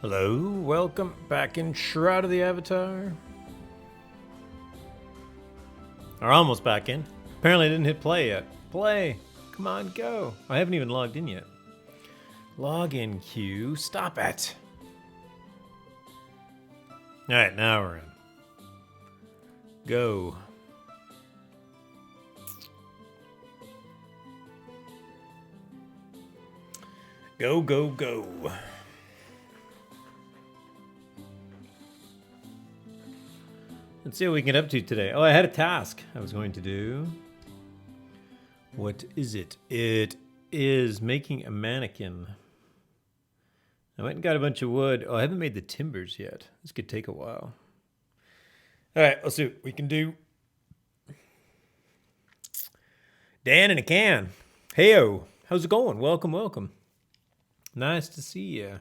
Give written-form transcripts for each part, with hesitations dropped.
Hello, welcome back in Shroud of the Avatar. Or almost back in. Apparently I didn't hit play yet. Play! Come on, go! I haven't even logged in yet. Login queue, stop it! Alright, now we're in. Go. Go, go, go. Let's see what we can get up to today. Oh, I had a task I was going to do. What is it? It is making a mannequin. I went and got a bunch of wood. Oh, I haven't made the timbers yet. This could take a while. All right, let's see what we can do. Dan in a can. Heyo, how's it going? Welcome, welcome. Nice to see you.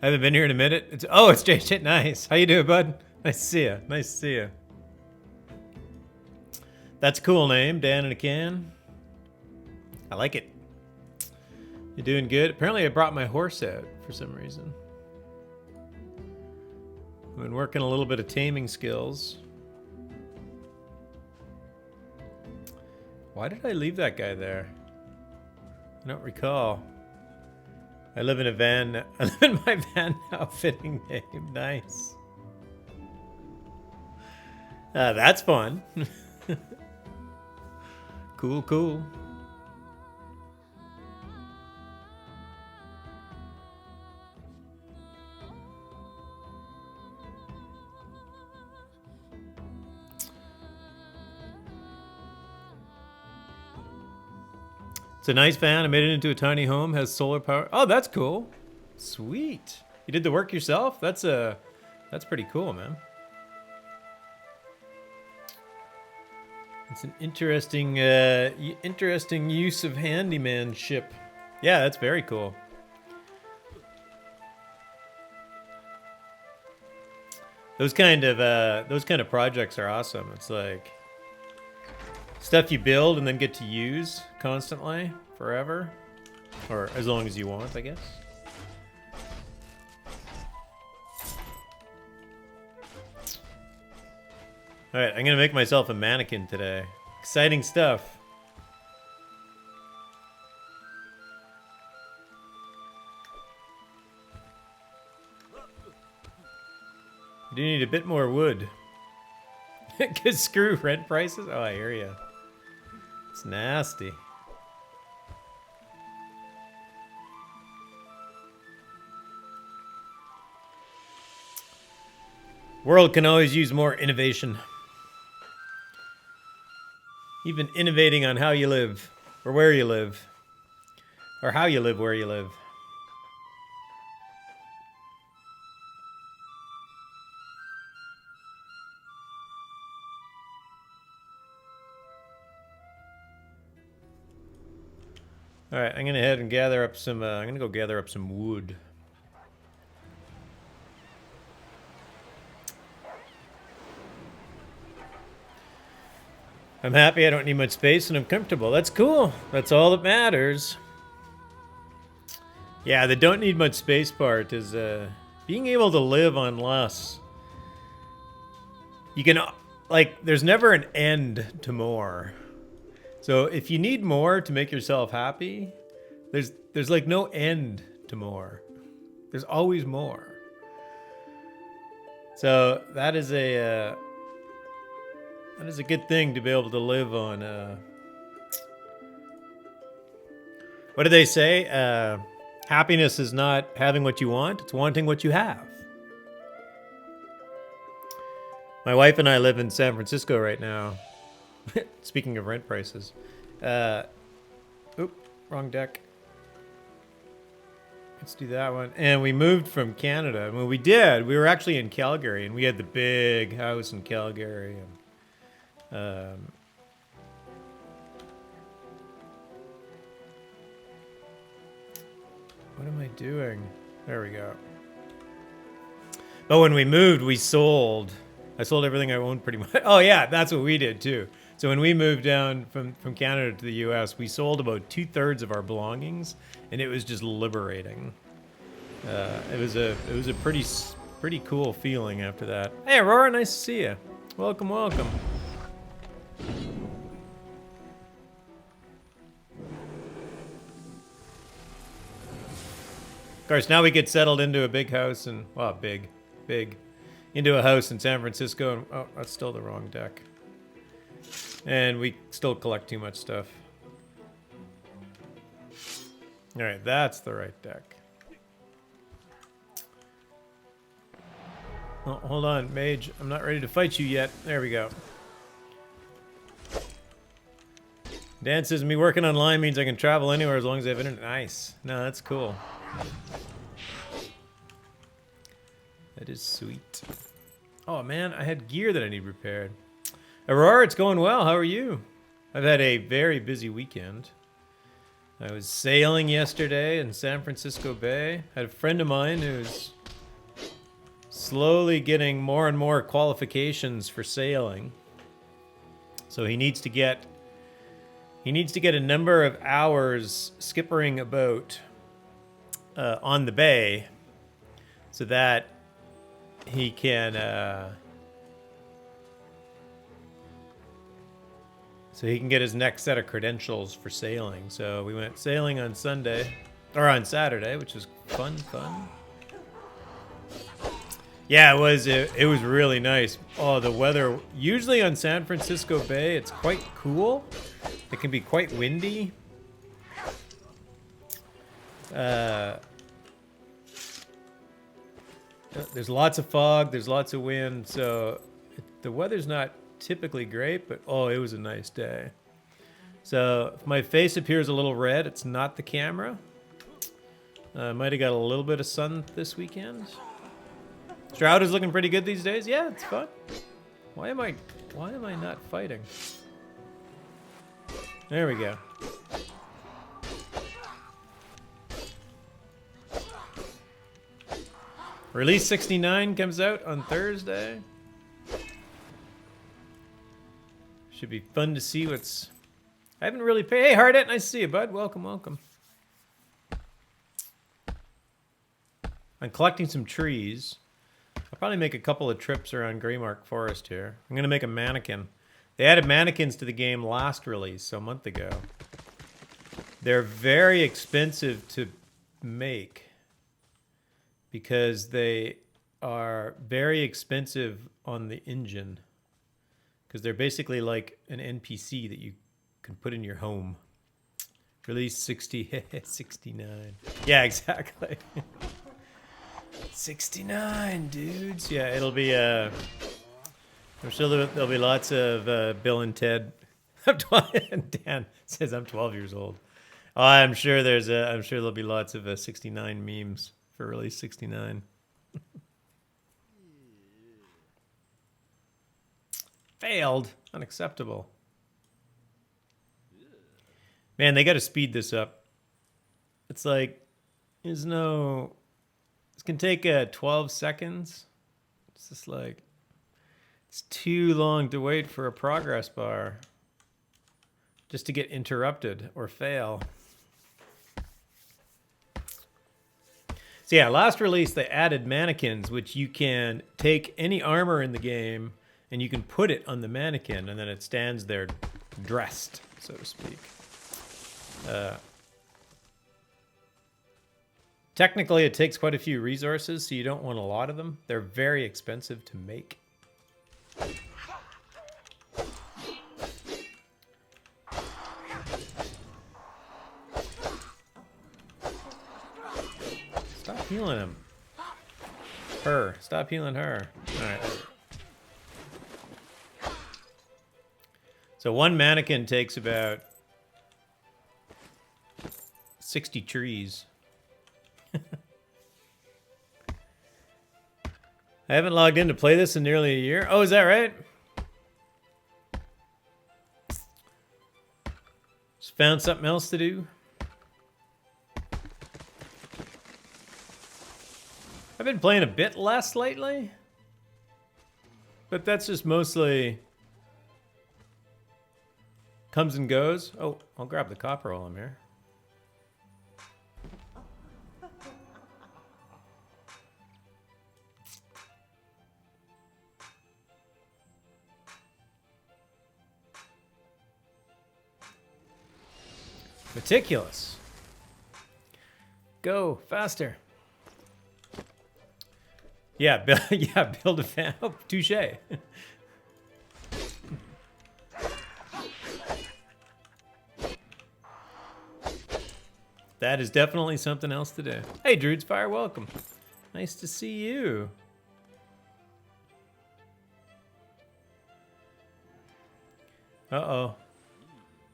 I haven't been here in a minute. It's JJ. Nice. How you doing, bud? Nice to see you. Nice to see you. That's a cool name, Dan in a can. I like it. You're doing good. Apparently I brought my horse out for some reason. I've been working a little bit of taming skills. Why did I leave that guy there? I don't recall. I live in a van. I live in my van now. Fitting name. Nice. That's fun. Cool, cool. It's a nice van. I made it into a tiny home. Has solar power. Oh, that's cool. Sweet. You did the work yourself? That's pretty cool, man. It's an interesting use of handymanship. Yeah, that's very cool. Those kind of projects are awesome. It's like stuff you build and then get to use constantly, forever. Or as long as you want, I guess. Alright, I'm gonna make myself a mannequin today. Exciting stuff. You do need a bit more wood. Cause screw rent prices? Oh, I hear ya. It's nasty. World can always use more innovation. Even innovating on how you live, or where you live, or how you live where you live. All right, I'm gonna head and gather up some. I'm gonna go gather up some wood. I'm happy. I don't need much space, and I'm comfortable. That's cool. That's all that matters. Yeah, the don't need much space part is being able to live on less. You can, like, there's never an end to more. So if you need more to make yourself happy, there's like no end to more. There's always more. So that is a good thing to be able to live on. What do they say? Happiness is not having what you want, it's wanting what you have. My wife and I live in San Francisco right now. Speaking of rent prices. Oop, wrong deck. Let's do that one. And we moved from Canada. When we did, we were actually in Calgary, and we had the big house in Calgary. And, what am I doing? There we go. But when we moved, we sold. I sold everything I owned pretty much. Oh yeah, that's what we did too. So when we moved down from Canada to the U.S., we sold about 2/3 of our belongings, and it was just liberating. It was a pretty cool feeling after that. Hey, Aurora, nice to see you. Welcome, welcome. Of course, now we get settled into a big house and, well, big, into a house in San Francisco. And, oh, that's still the wrong deck. And we still collect too much stuff. All right, that's the right deck. Oh, hold on, Mage. I'm not ready to fight you yet. There we go. Dan says me working online means I can travel anywhere as long as I have internet. Nice. No, that's cool. That is sweet. Oh man, I had gear that I need repaired. Aurora, it's going well. How are you? I've had a very busy weekend. I was sailing yesterday in San Francisco Bay. I had a friend of mine who's slowly getting more and more qualifications for sailing. So he needs to get a number of hours skippering about on the bay so that he can get his next set of credentials for sailing. So we went sailing on Sunday, or on Saturday, which was fun. Yeah, it was really nice. Oh, the weather, usually on San Francisco Bay, it's quite cool. It can be quite windy. There's lots of fog, there's lots of wind, so the weather's not typically great, but oh, it was a nice day. So if my face appears a little red, it's not the camera. Might have got a little bit of sun this weekend. Shroud is looking pretty good these days. Yeah, it's fun. Why am I not fighting? There we go. Release 69 comes out on Thursday. Should be fun to see what's... I haven't really paid... Hey, Hardet, nice to see you, bud. Welcome, welcome. I'm collecting some trees. I'll probably make a couple of trips around Greymark Forest here. I'm going to make a mannequin. They added mannequins to the game last release, so a month ago. They're very expensive to make because they are very expensive on the engine. Because they're basically like an NPC that you can put in your home. Release 69. Yeah, exactly. 69, dudes. Yeah, it'll be I'm sure there'll be lots of Bill and Ted. Dan says I'm 12 years old. Oh, I'm sure there'll be lots of 69 memes for Release 69. Failed. Unacceptable. Man, they got to speed this up. It's like, this can take 12 seconds. It's just like, it's too long to wait for a progress bar just to get interrupted or fail. So yeah, last release they added mannequins, which you can take any armor in the game and you can put it on the mannequin, and then it stands there dressed, so to speak. Technically, it takes quite a few resources, so you don't want a lot of them. They're very expensive to make. Stop healing him. Her. Stop healing her. All right. So one mannequin takes about 60 trees. I haven't logged in to play this in nearly a year. Oh, is that right? Just found something else to do. I've been playing a bit less lately. But that's just mostly... comes and goes. Oh, I'll grab the copper while I'm here. Meticulous. Go faster. Yeah, build a fan. Oh, touche. That is definitely something else to do. Hey, Druid's Fire, welcome. Nice to see you. Uh-oh.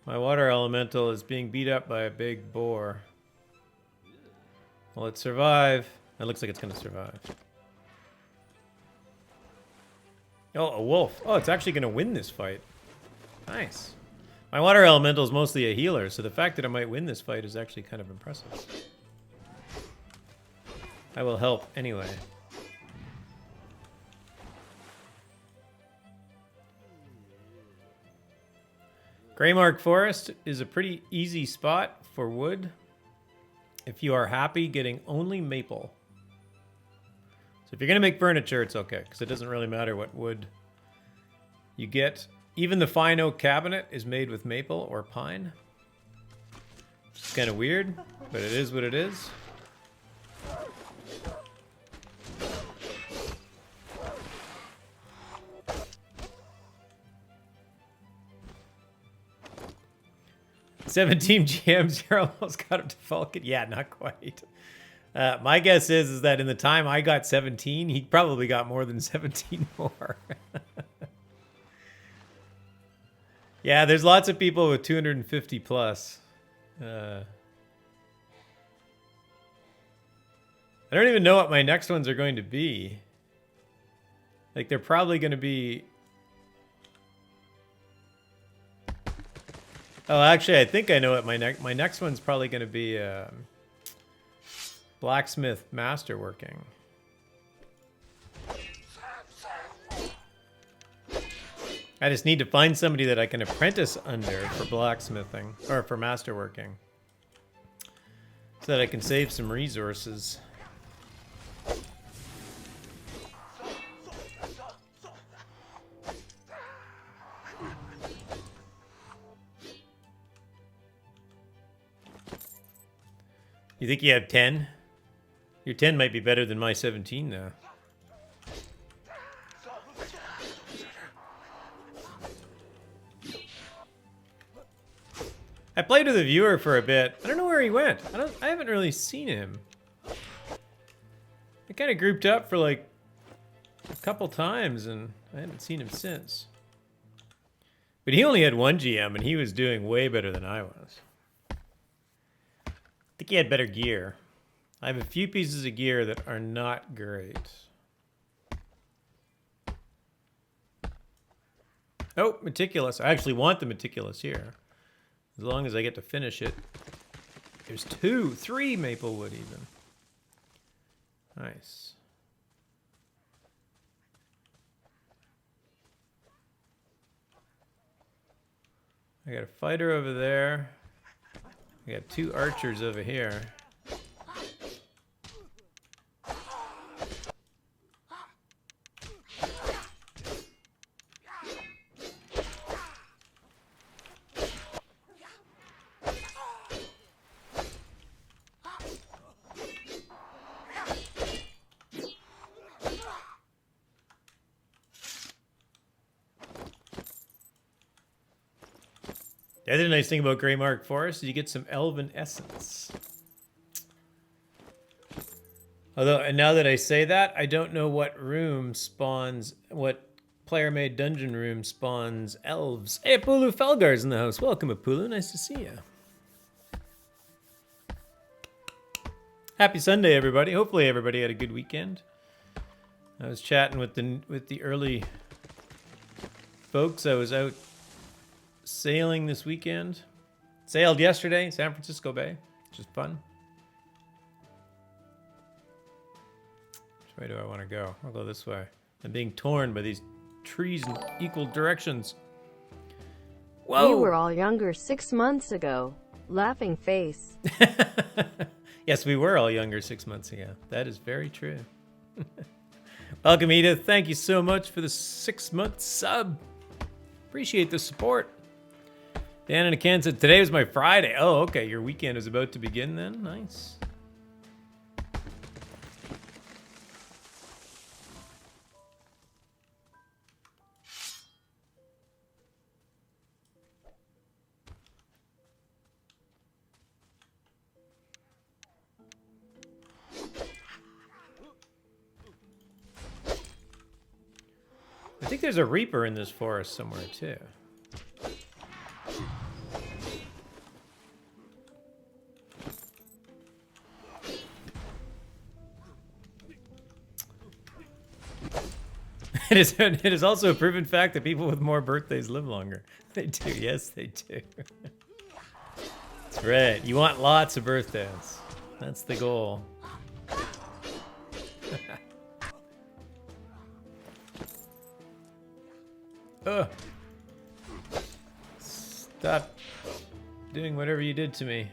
My water elemental is being beat up by a big boar. Will it survive? It looks like it's going to survive. Oh, a wolf. Oh, it's actually going to win this fight. Nice. My water elemental is mostly a healer, so the fact that I might win this fight is actually kind of impressive. I will help anyway. Greymark Forest is a pretty easy spot for wood if you are happy getting only maple. So if you're going to make furniture, it's okay, because it doesn't really matter what wood you get. Even the fine oak cabinet is made with maple or pine. It's kind of weird, but it is what it is. "17 GMs, you're almost got him to Vulcan." Yeah, not quite. My guess is that in the time I got 17, he probably got more than 17 more. Yeah, there's lots of people with 250 plus. I don't even know what my next ones are going to be. Like, they're probably going to be... Oh, actually, I think I know what my next one's probably going to be blacksmith masterworking. I just need to find somebody that I can apprentice under for blacksmithing, or for masterworking, so that I can save some resources. You think you have 10? Your 10 might be better than my 17 now. I played with a viewer for a bit. I don't know where he went. I haven't really seen him. I kind of grouped up for like a couple times and I haven't seen him since. But he only had one GM and he was doing way better than I was. I think he had better gear. I have a few pieces of gear that are not great. Oh, meticulous. I actually want the meticulous here. As long as I get to finish it. There's 3 maple wood even. Nice. I got a fighter over there. I got 2 archers over here. The other nice thing about Greymark Forest is you get some elven essence. Although, and now that I say that, I don't know what room spawns, what player-made dungeon room spawns elves. Hey, Apulu Felgar's in the house. Welcome, Apulu. Nice to see you. Happy Sunday, everybody. Hopefully everybody had a good weekend. I was chatting with the early folks. I was out sailing this weekend. Sailed yesterday, San Francisco Bay. Just fun. Which way do I want to go? I'll go this way. I'm being torn by these trees in equal directions. Whoa! We were all younger 6 months ago. Laughing face. Yes, we were all younger 6 months ago. That is very true. Welcome, Edith. Thank you so much for the 6-month sub. Appreciate the support. Dan and Ken said, today was my Friday. Oh, okay. Your weekend is about to begin then? Nice. I think there's a Reaper in this forest somewhere, too. It is also a proven fact that people with more birthdays live longer. They do, yes, they do. That's right. You want lots of birthdays. That's the goal. Ugh. Stop doing whatever you did to me.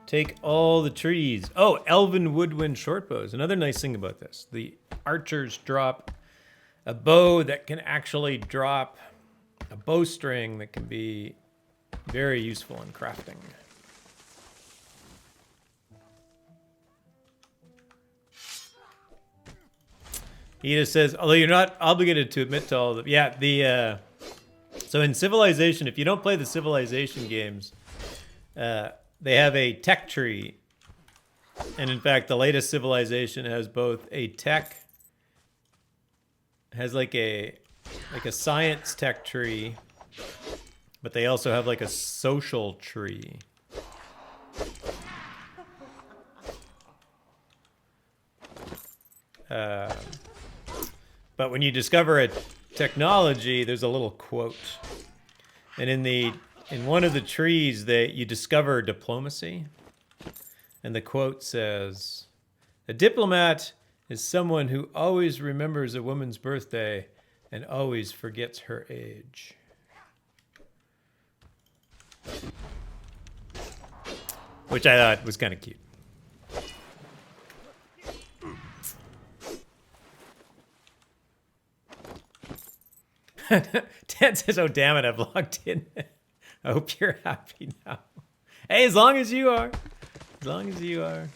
Take all the trees. Oh, elven woodwind shortbows. Another nice thing about this. The archers drop a bow that can actually drop a bowstring that can be very useful in crafting. Edith says, although you're not obligated to admit to all of them. Yeah, so in Civilization, if you don't play the Civilization games, they have a tech tree. And in fact, the latest Civilization has both a tech, has like a science tech tree, but they also have like a social tree. But when you discover a technology, there's a little quote. And in one of the trees that you discover diplomacy. And the quote says, "A diplomat is someone who always remembers a woman's birthday and always forgets her age." Which I thought was kind of cute. Dan says, oh, damn it, I've logged in. I hope you're happy now. Hey, as long as you are. As long as you are.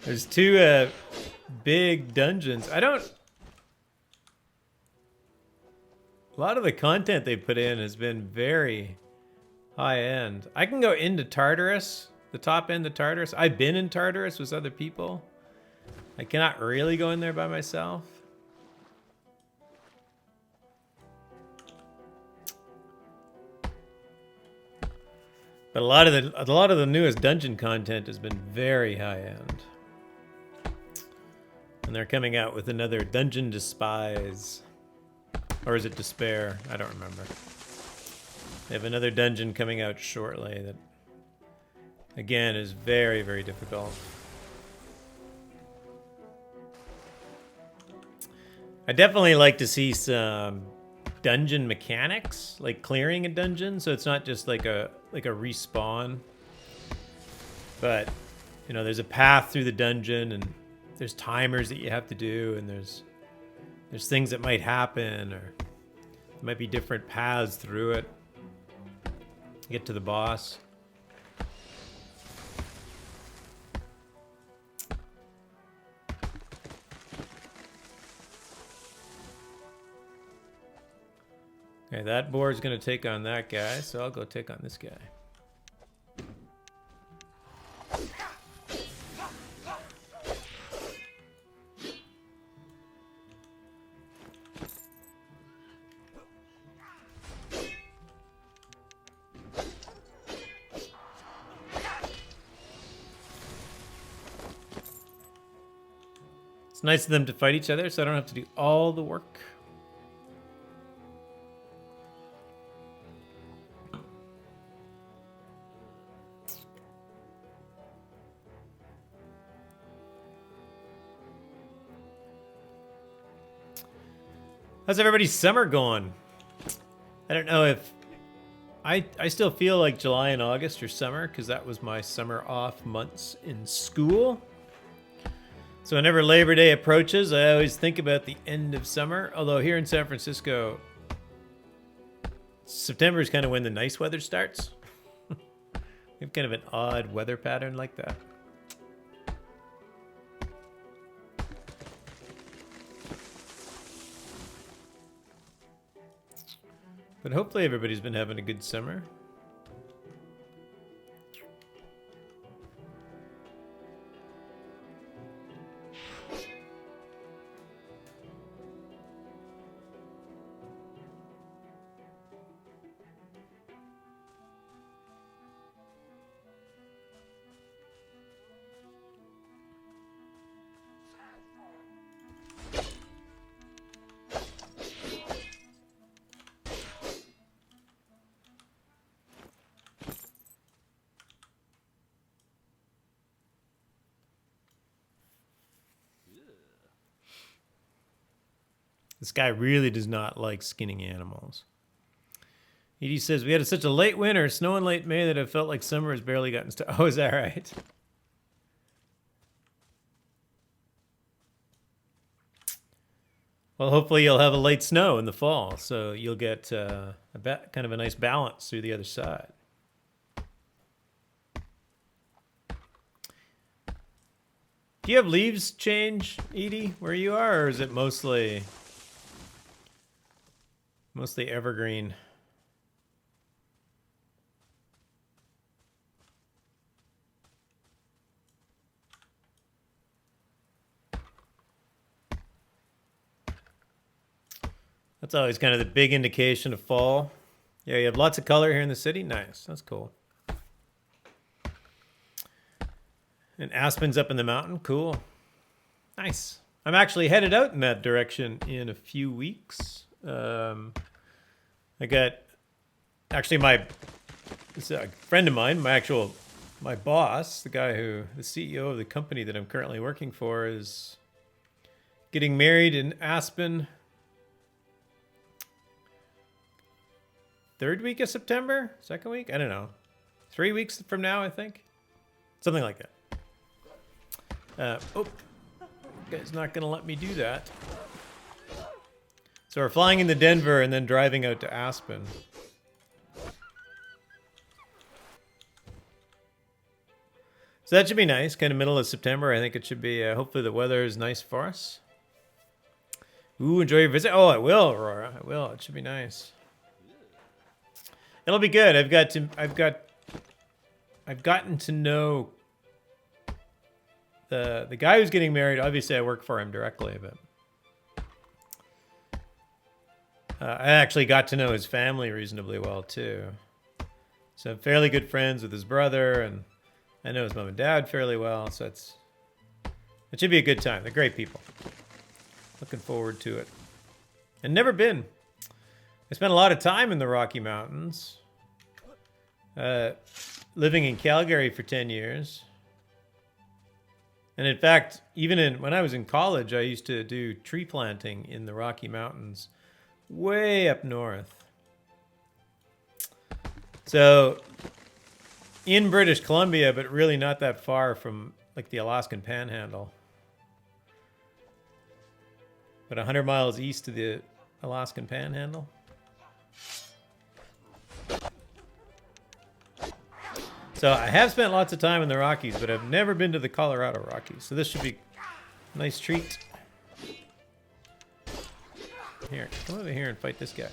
There's two big dungeons. A lot of the content they put in has been very high end. I can go into Tartarus, the top end of Tartarus. I've been in Tartarus with other people. I cannot really go in there by myself. But a lot of the newest dungeon content has been very high end. And they're coming out with another Dungeon Despise. Or is it Despair? I don't remember. They have another dungeon coming out shortly that, again, is very, very difficult. I definitely like to see some dungeon mechanics, like clearing a dungeon, so it's not just like a respawn. But, you know, there's a path through the dungeon, and there's timers that you have to do, and there's things that might happen, or there might be different paths through it to get to the boss. Okay, that board's gonna take on that guy, so I'll go take on this guy. It's nice of them to fight each other, so I don't have to do all the work. How's everybody's summer going? I don't know if... I still feel like July and August are summer because that was my summer off months in school. So whenever Labor Day approaches, I always think about the end of summer. Although here in San Francisco, September is kind of when the nice weather starts. We have kind of an odd weather pattern like that. But hopefully everybody's been having a good summer. This guy really does not like skinning animals. Edie says, we had such a late winter, snow in late May, that it felt like summer has barely gotten started. Oh, is that right? Well, hopefully you'll have a late snow in the fall, so you'll get kind of a nice balance through the other side. Do you have leaves change, Edie, where you are, or is it mostly evergreen? That's always kind of the big indication of fall. Yeah, you have lots of color here in the city. Nice. That's cool. And aspens up in the mountain. Cool. Nice. I'm actually headed out in that direction in a few weeks. I got actually it's a friend of mine, my boss, the CEO of the company that I'm currently working for, is getting married in Aspen. Third week of September? Second week? I don't know. 3 weeks from now, I think. Something like that. Guy's not going to let me do that. So we're flying into Denver and then driving out to Aspen. So that should be nice. Kind of middle of September. I think it should be. Hopefully the weather is nice for us. Ooh, enjoy your visit. Oh, I will, Aurora. I will. It should be nice. It'll be good. I've gotten to know the guy who's getting married. Obviously, I work for him directly, but I actually got to know his family reasonably well too. So I'm fairly good friends with his brother, and I know his mom and dad fairly well. So it should be a good time. They're great people. Looking forward to it. And never been. I spent a lot of time in the Rocky Mountains. Living in Calgary for 10 years. And in fact, when I was in college, I used to do tree planting in the Rocky Mountains way up north. So in British Columbia, but really not that far from like the Alaskan Panhandle. But 100 miles east of the Alaskan Panhandle. So I have spent lots of time in the Rockies, but I've never been to the Colorado Rockies. So this should be a nice treat. Here, come over here and fight this guy.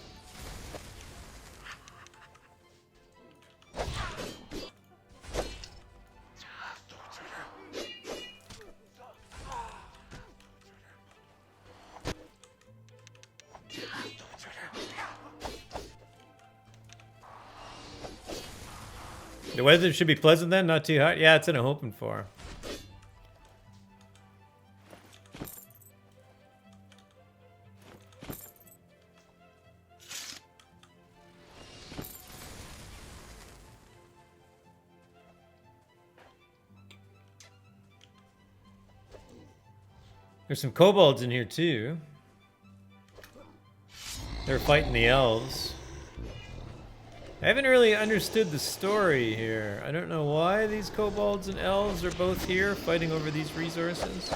The weather should be pleasant then, not too hot. Yeah, it's what I'm hoping for. There's some kobolds in here too. They're fighting the elves. I haven't really understood the story here. I don't know why these kobolds and elves are both here fighting over these resources.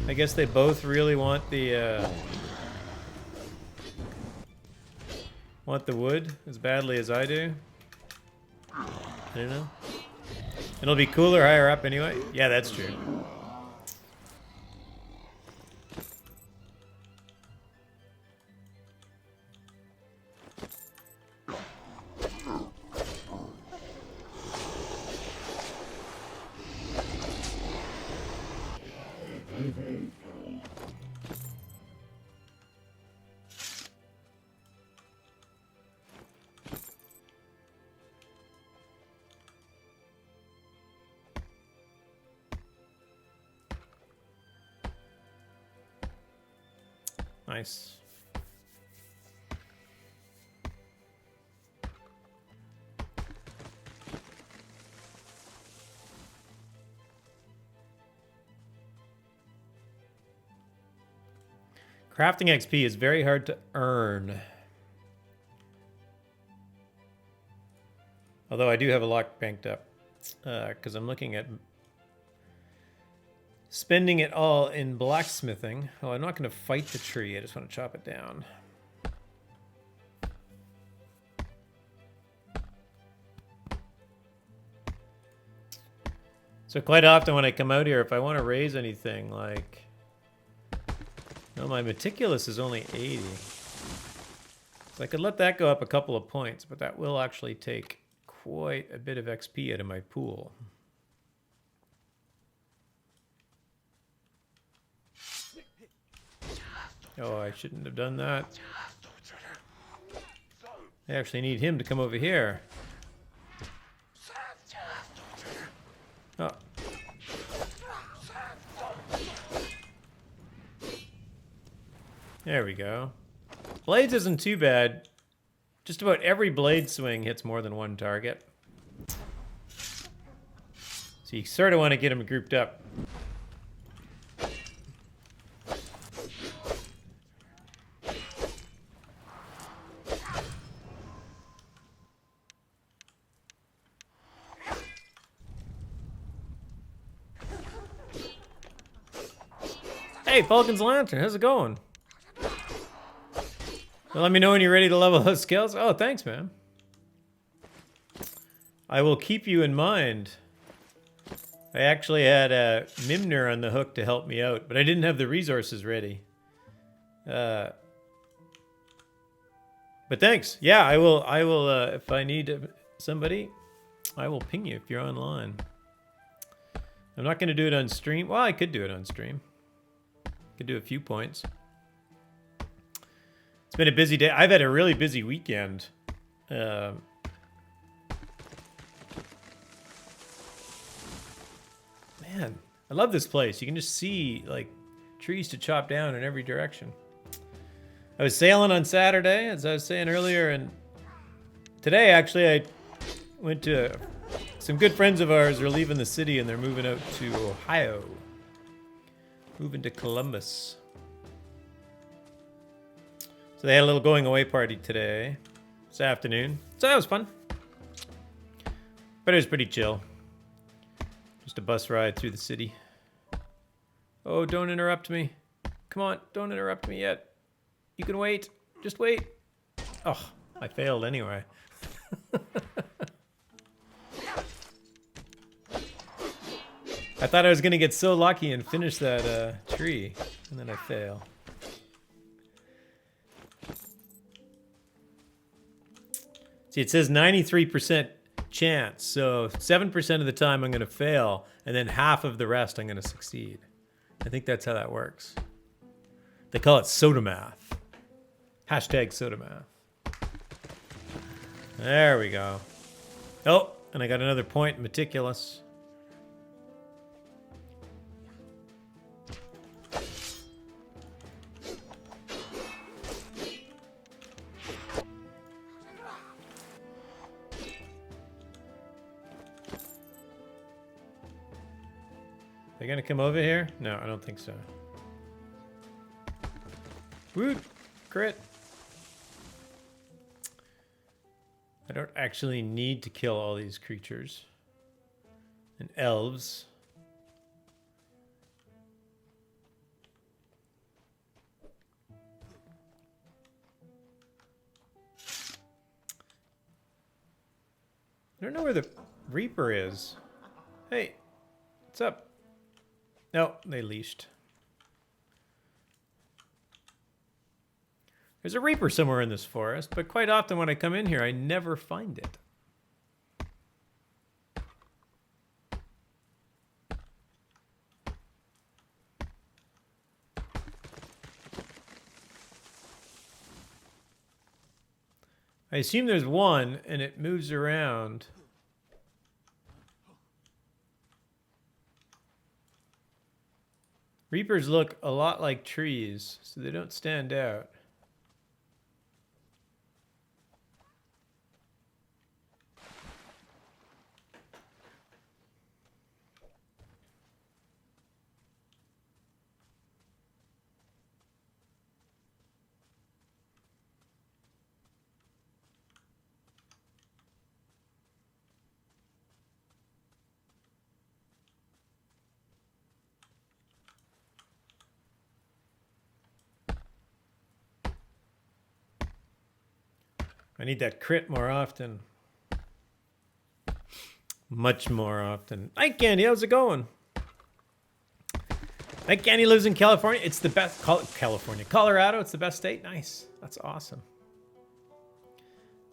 I guess they both really want the wood as badly as I do. I don't know. It'll be cooler higher up anyway. Yeah, that's true. Nice. Crafting XP is very hard to earn. Although I do have a lot banked up. Because I'm looking at spending it all in blacksmithing. Oh, I'm not going to fight the tree. I just want to chop it down. So quite often when I come out here, if I want to raise anything, like... No, my meticulous is only 80. So I could let that go up a couple of points, but that will actually take quite a bit of XP out of my pool. Oh, I shouldn't have done that. I actually need him to come over here. Oh. There we go. Blades isn't too bad. Just about every blade swing hits more than one target. So you sort of want to get them grouped up. Hey, Falcon's Lantern, how's it going? Well, let me know when you're ready to level those skills. Oh, thanks, man. I will keep you in mind. I actually had Mimnir on the hook to help me out, but I didn't have the resources ready. But thanks. Yeah, I will, if I need somebody, I will ping you if you're online. I'm not going to do it on stream. Well, I could do it on stream. Could do a few points. It's been a busy day. I've had a really busy weekend. Man, I love this place. You can just see like trees to chop down in every direction. I was sailing on Saturday, as I was saying earlier, and today actually I went to some good friends of ours are leaving the city and they're moving out to Ohio. Moving to Columbus. So they had a little going away party today, this afternoon. So that was fun. But it was pretty chill. Just a bus ride through the city. Oh, don't interrupt me. Come on, don't interrupt me yet. You can wait. Just wait. Oh, I failed anyway. I thought I was going to get so lucky and finish that tree, and then I fail. See, it says 93% chance, so 7% of the time I'm going to fail, and then half of the rest I'm going to succeed. I think that's how that works. They call it soda math. Hashtag soda math. There we go. Oh, and I got another point, meticulous. They're gonna come over here? No, I don't think so. Woot! Crit. I don't actually need to kill all these creatures. And elves. I don't know where the Reaper is. Hey, what's up? No, they leashed. There's a Reaper somewhere in this forest, but quite often when I come in here, I never find it. I assume there's one, and it moves around. Reapers look a lot like trees, so they don't stand out. I need that crit more often. Much more often. Hi, Candy. How's it going? Hi, Candy lives in California. It's the best. California. Colorado. It's the best state. Nice. That's awesome.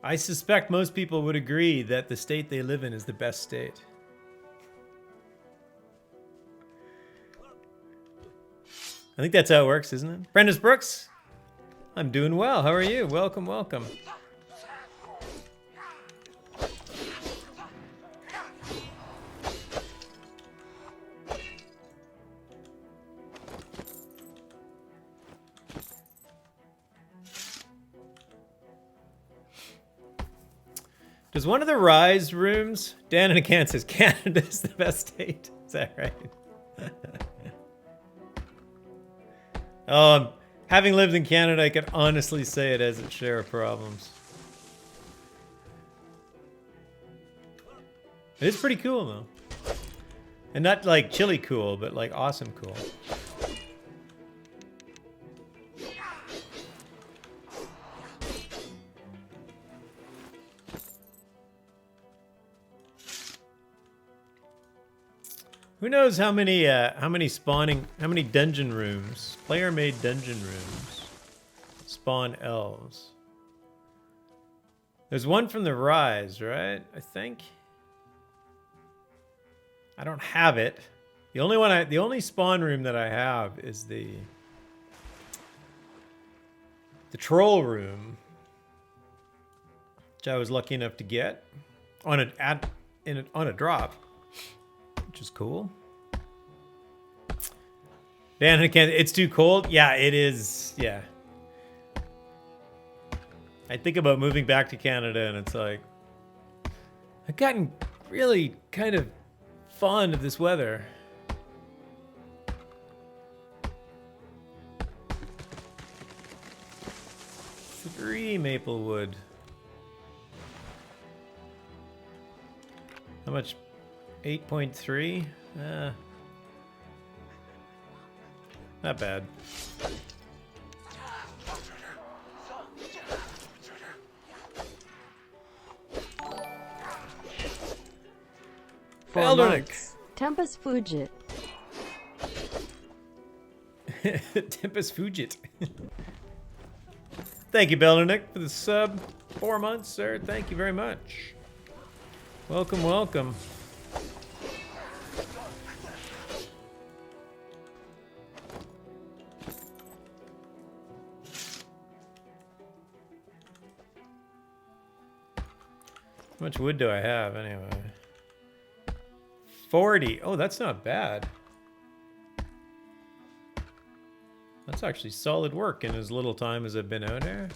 I suspect most people would agree that the state they live in is the best state. I think that's how it works, isn't it? Brenda's Brooks. I'm doing well. How are you? Welcome, welcome. Does one of the Rise rooms, Dan in a can says Canada is the best state. Is that right? Having lived in Canada, I can honestly say it has its share of problems. It is pretty cool though. And not like chilly cool, but like awesome cool. Who knows how many dungeon rooms, player-made dungeon rooms, spawn elves? There's one from the Rise, right? I think. I don't have it. The only spawn room that I have is the troll room, which I was lucky enough to get on a drop. Which is cool. Dan, again, it's too cold. Yeah, it is. Yeah. I think about moving back to Canada, and it's like I've gotten really kind of fond of this weather. 3 maple wood. How much? 8.3? Not bad. Tempest Fugit. Tempest Fugit. Thank you, Beldernick, for the sub. 4 months, sir. Thank you very much. Welcome, welcome. How much wood do I have, anyway? 40. Oh, that's not bad. That's actually solid work in as little time as I've been out here.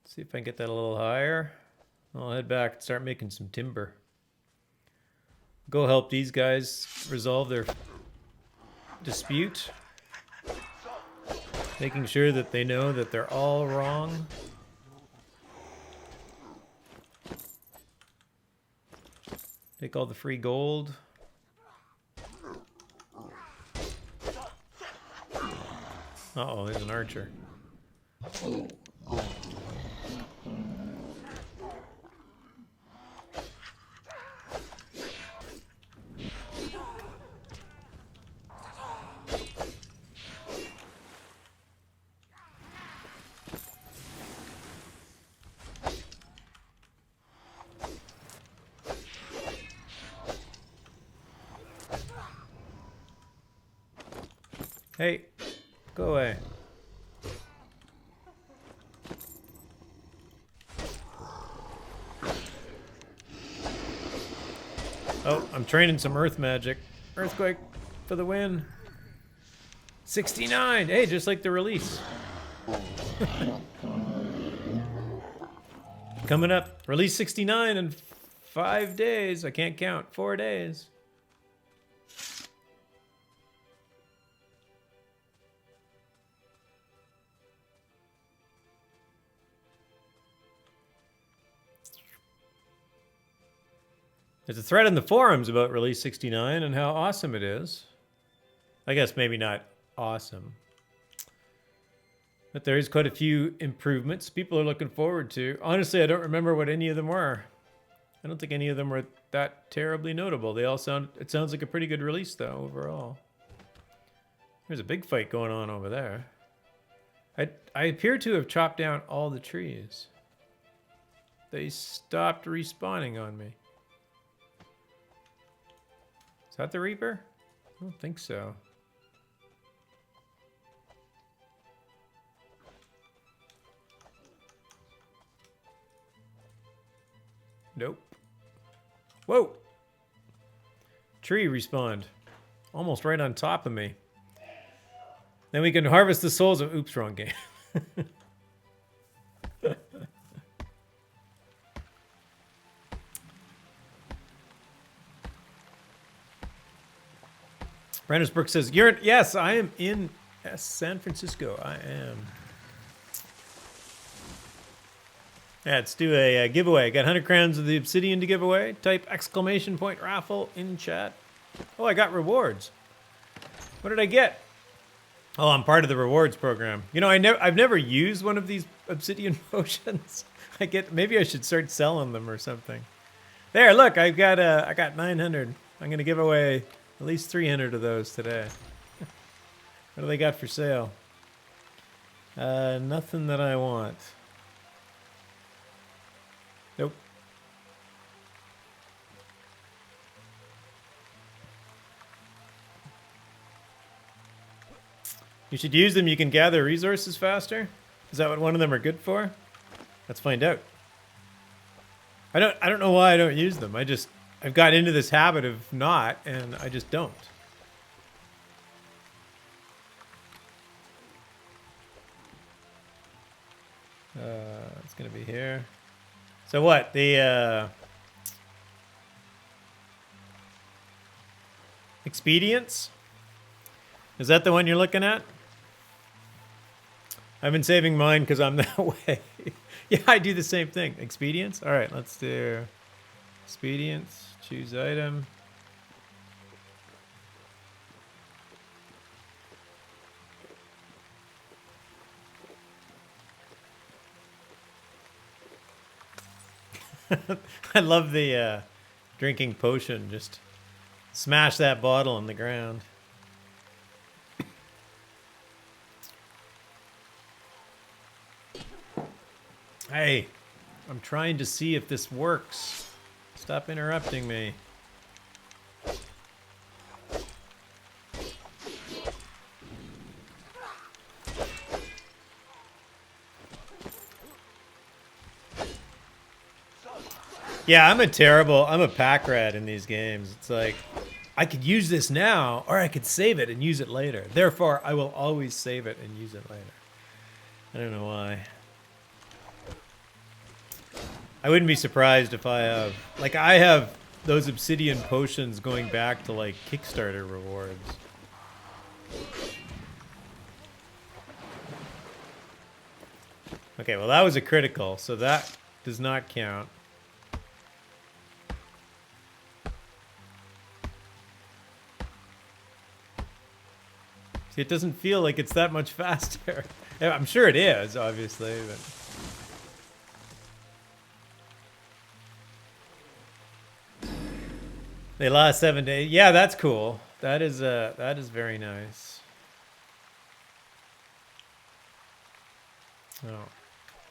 Let's see if I can get that a little higher. I'll head back and start making some timber. Go help these guys resolve their dispute. Making sure that they know that they're all wrong. Take all the free gold. Uh-oh, there's an archer. Hey, go away. Oh, I'm training some earth magic. Earthquake for the win. 69. Hey, just like the release. Coming up, release 69 in 5 days. I can't count. 4 days. There's a thread in the forums about release 69 and how awesome it is. I guess maybe not awesome. But there is quite a few improvements people are looking forward to. Honestly, I don't remember what any of them were. I don't think any of them were that terribly notable. They all sound, it sounds like a pretty good release though, overall. There's a big fight going on over there. I appear to have chopped down all the trees. They stopped respawning on me. Is that the Reaper? I don't think so. Nope. Whoa! Tree respawned. Almost right on top of me. Then we can harvest the souls of... Oops, wrong game. Brandisbrook says, "You're yes, I am in San Francisco. I am." Yeah, let's do a giveaway. Got 100 crowns of the obsidian to give away. Type exclamation point raffle in chat. Oh, I got rewards. What did I get? Oh, I'm part of the rewards program. You know, I've never used one of these obsidian potions. Maybe I should start selling them or something. There, look, I got 900. I'm gonna give away at least 300 of those today. What do they got for sale? Nothing that I want. Nope. You should use them. You can gather resources faster. Is that what one of them are good for? Let's find out. I don't know why I don't use them. I've got into this habit of not, and I just don't. It's gonna be here. So what? The expedients? Is that the one you're looking at? I've been saving mine because I'm that way. Yeah, I do the same thing. Expedients? All right, let's do expedients. Choose item. I love the drinking potion. Just smash that bottle on the ground. Hey, I'm trying to see if this works. Stop interrupting me. Yeah, I'm a pack rat in these games. It's like, I could use this now, or I could save it and use it later. Therefore, I will always save it and use it later. I don't know why. I wouldn't be surprised if I have those obsidian potions going back to like Kickstarter rewards. Okay, well that was a critical, so that does not count. See, it doesn't feel like it's that much faster. I'm sure it is, obviously, but... They last 7 days. Yeah, that's cool. That is very nice. Oh,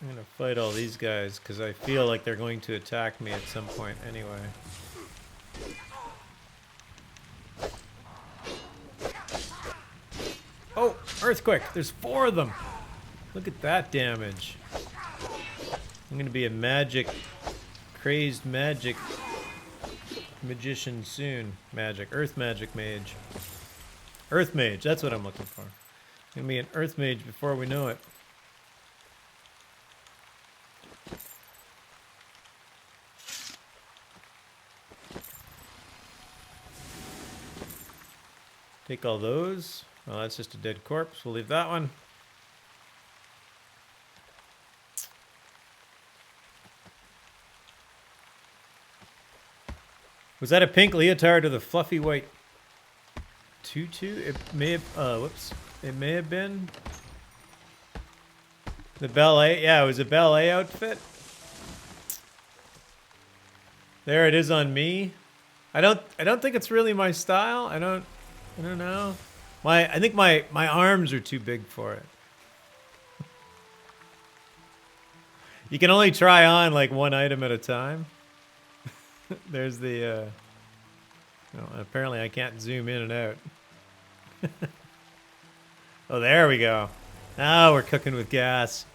I'm gonna fight all these guys because I feel like they're going to attack me at some point anyway. Oh, earthquake! There's 4 of them. Look at that damage. I'm gonna be a crazed magic magician soon. Earth magic mage. Earth mage, that's what I'm looking for. Gonna be an earth mage before we know it. Take all those. Oh, that's just a dead corpse. We'll leave that one. Was that a pink leotard with a fluffy white tutu? It may have, whoops. It may have been the ballet. Yeah, it was a ballet outfit. There it is on me. I don't think it's really my style. I don't know. I think my arms are too big for it. You can only try on like one item at a time. There's the, well, apparently I can't zoom in and out. Oh, there we go. Now we're cooking with gas.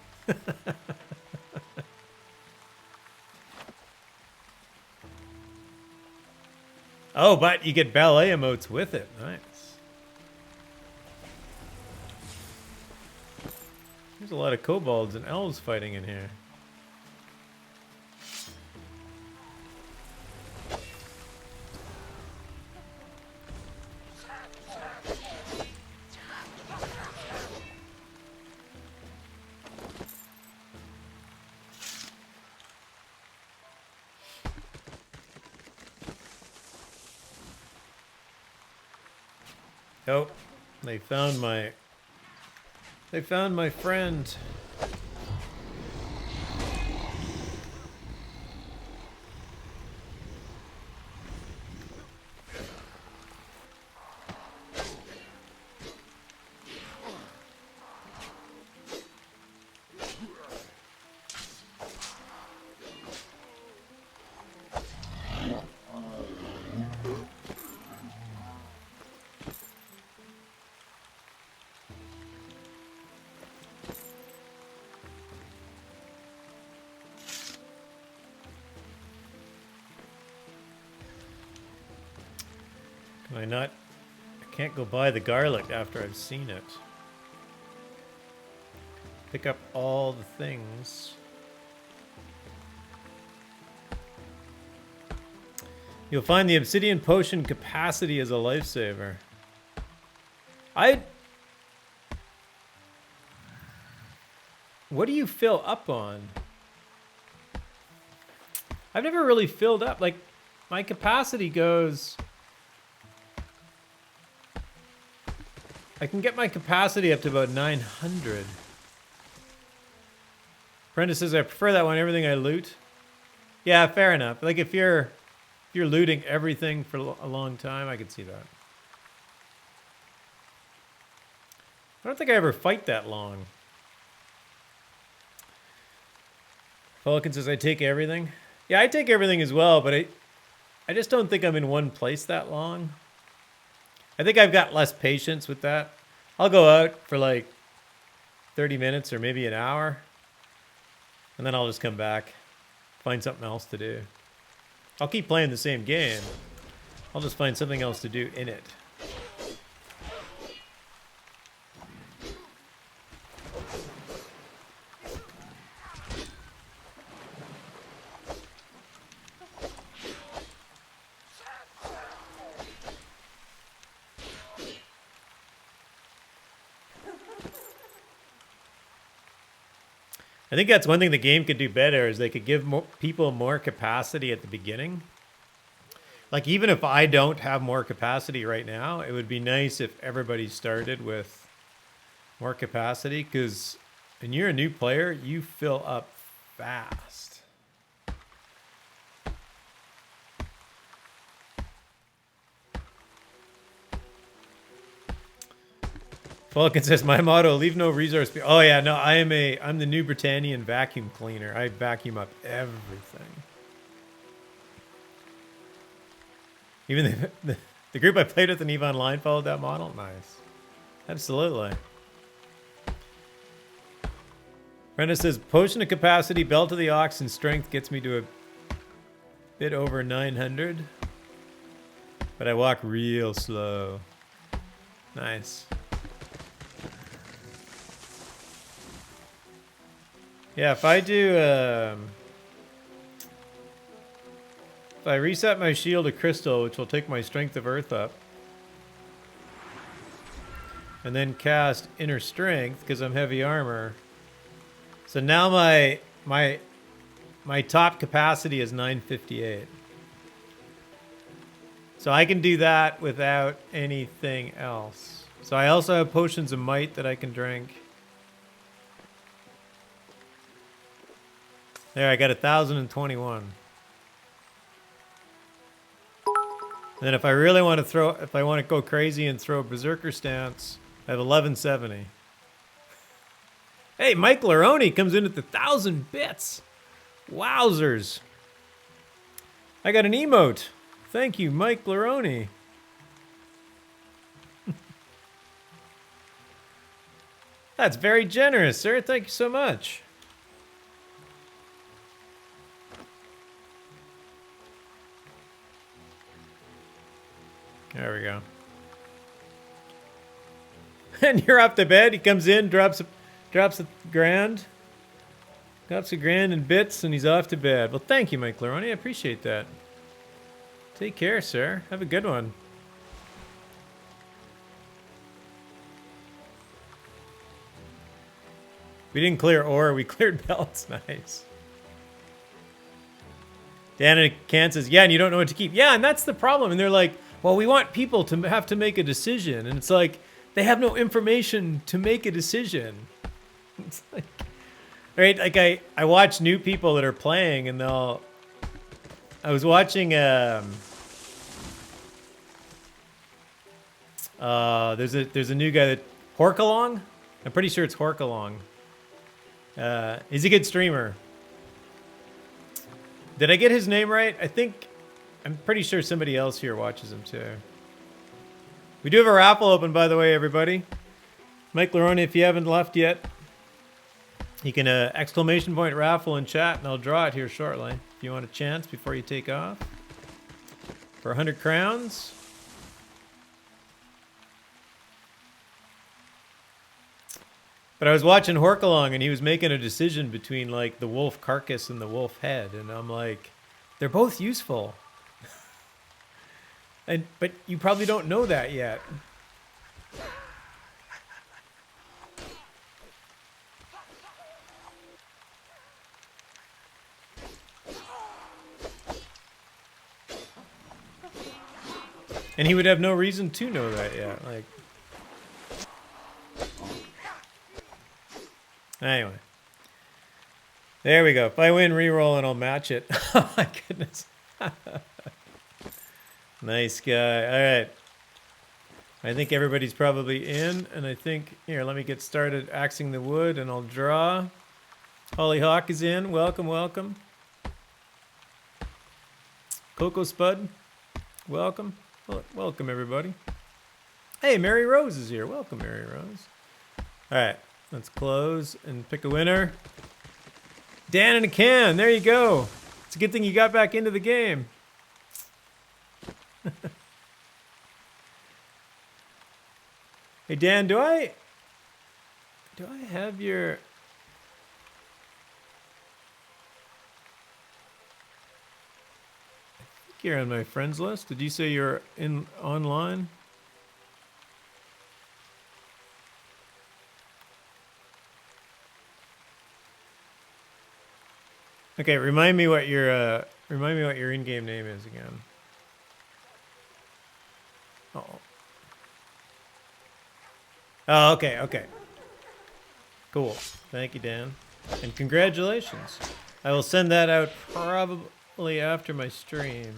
Oh, but you get ballet emotes with it. Nice. There's a lot of kobolds and elves fighting in here. Oh, they found my friend. I can't go buy the garlic after I've seen it. Pick up all the things. You'll find the obsidian potion capacity as a lifesaver. What do you fill up on? I've never really filled up. Like, my capacity goes... I can get my capacity up to about 900. Brenda says I prefer that one. Everything I loot. Yeah, fair enough. Like if you're looting everything for a long time, I could see that. I don't think I ever fight that long. Falcon says I take everything. Yeah, I take everything as well, but I just don't think I'm in one place that long. I think I've got less patience with that. I'll go out for like 30 minutes or maybe an hour. And then I'll just come back. Find something else to do. I'll keep playing the same game. I'll just find something else to do in it. I think that's one thing the game could do better is they could give people more capacity at the beginning. Like, even if I don't have more capacity right now, it would be nice if everybody started with more capacity, because when you're a new player, you fill up fast. Falcon says, my motto, leave no resource. Oh yeah, no, I'm the New Britannian vacuum cleaner. I vacuum up everything. Even the group I played with in EVE Online followed that model. Nice. Absolutely. Brenda says, potion of capacity, belt of the ox, and strength gets me to a bit over 900. But I walk real slow. Nice. Yeah, if I do... if I reset my shield to crystal, which will take my strength of earth up, and then cast inner strength because I'm heavy armor. So now my top capacity is 958. So I can do that without anything else. So I also have potions of might that I can drink. There, I got 1,021. And then if I really want to if I want to go crazy and throw a berserker stance, I have 1170. Hey, Mike Laroni comes in at 1,000 bits. Wowzers. I got an emote. Thank you, Mike Laroni. That's very generous, sir. Thank you so much. There we go. And you're off to bed. He comes in, drops a grand. Drops a grand in bits, and he's off to bed. Well, thank you, Mike Laroni. I appreciate that. Take care, sir. Have a good one. We didn't clear ore. We cleared belts. Nice. Dan in Kansas. Yeah, and you don't know what to keep. Yeah, and that's the problem. And they're like, well, we want people to have to make a decision. And it's like, they have no information to make a decision. It's like, right? Like I watch new people that are playing, and I was watching, there's a new guy that, Horkalong? I'm pretty sure it's Horkalong. He's a good streamer. Did I get his name right? I'm pretty sure somebody else here watches him too. We do have a raffle open, by the way, everybody. Mike Laroni, if you haven't left yet, you can exclamation point raffle in chat, and I'll draw it here shortly. If you want a chance before you take off. For 100 crowns. But I was watching Horkalong, and he was making a decision between like the wolf carcass and the wolf head, and I'm like, they're both useful. But you probably don't know that yet. And he would have no reason to know that yet. Like, anyway. There we go. If I win, reroll and I'll match it. Oh my goodness. Nice guy. All right. I think everybody's probably in, and I think, here, let me get started axing the wood, and I'll draw. Hollyhock is in. Welcome, welcome. Coco Spud, welcome. Welcome, everybody. Hey, Mary Rose is here. Welcome, Mary Rose. All right, let's close and pick a winner. Dan in a can. There you go. It's a good thing you got back into the game. Hey Dan, do I have your... I think you're on my friends list. Did you say you're in online? Okay, remind me what your in-game name is again. Oh. Oh, okay, okay. Cool. Thank you, Dan. And congratulations. I will send that out probably after my stream.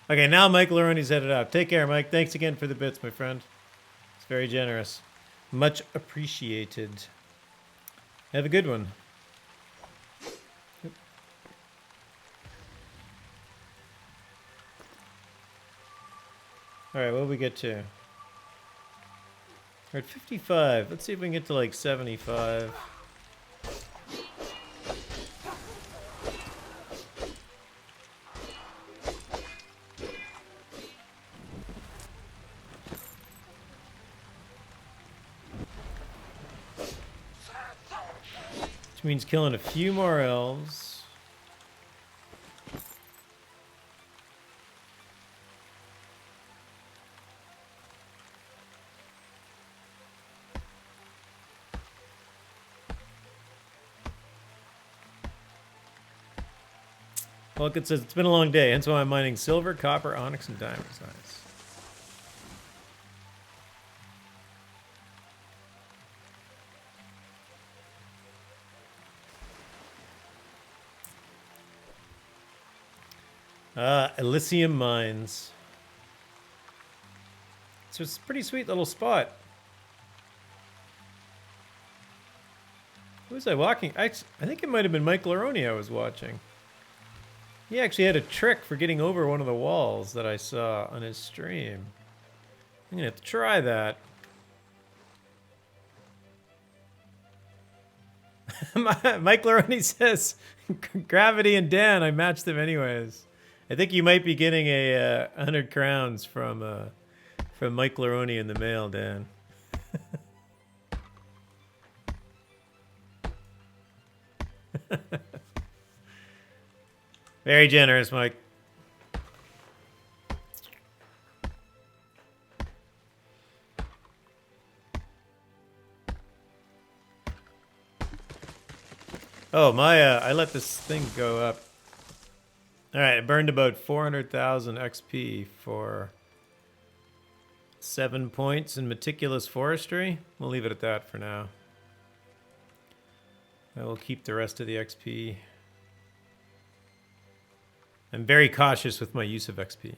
Okay, now Mike Laroni's headed out. Take care, Mike. Thanks again for the bits, my friend. It's very generous. Much appreciated. Have a good one. Yep. All right, what did we get to? We're at 55. Let's see if we can get to like 75. Which means killing a few more elves. Look, it says it's been a long day, hence why I'm mining silver, copper, onyx, and diamonds. Nice. Elysium Mines. So it's a pretty sweet little spot. Who was I walking? I think it might have been Mike Laroni I was watching. He actually had a trick for getting over one of the walls that I saw on his stream. I'm gonna have to try that. Mike Laroni says, Gravity and Dan, I matched them anyways. I think you might be getting a 100 crowns from Mike Laroni in the mail, Dan. Very generous, Mike. Oh, I let this thing go up. All right, it burned about 400,000 XP for 7 points in meticulous forestry. We'll leave it at that for now. I will keep the rest of the XP. I'm very cautious with my use of XP.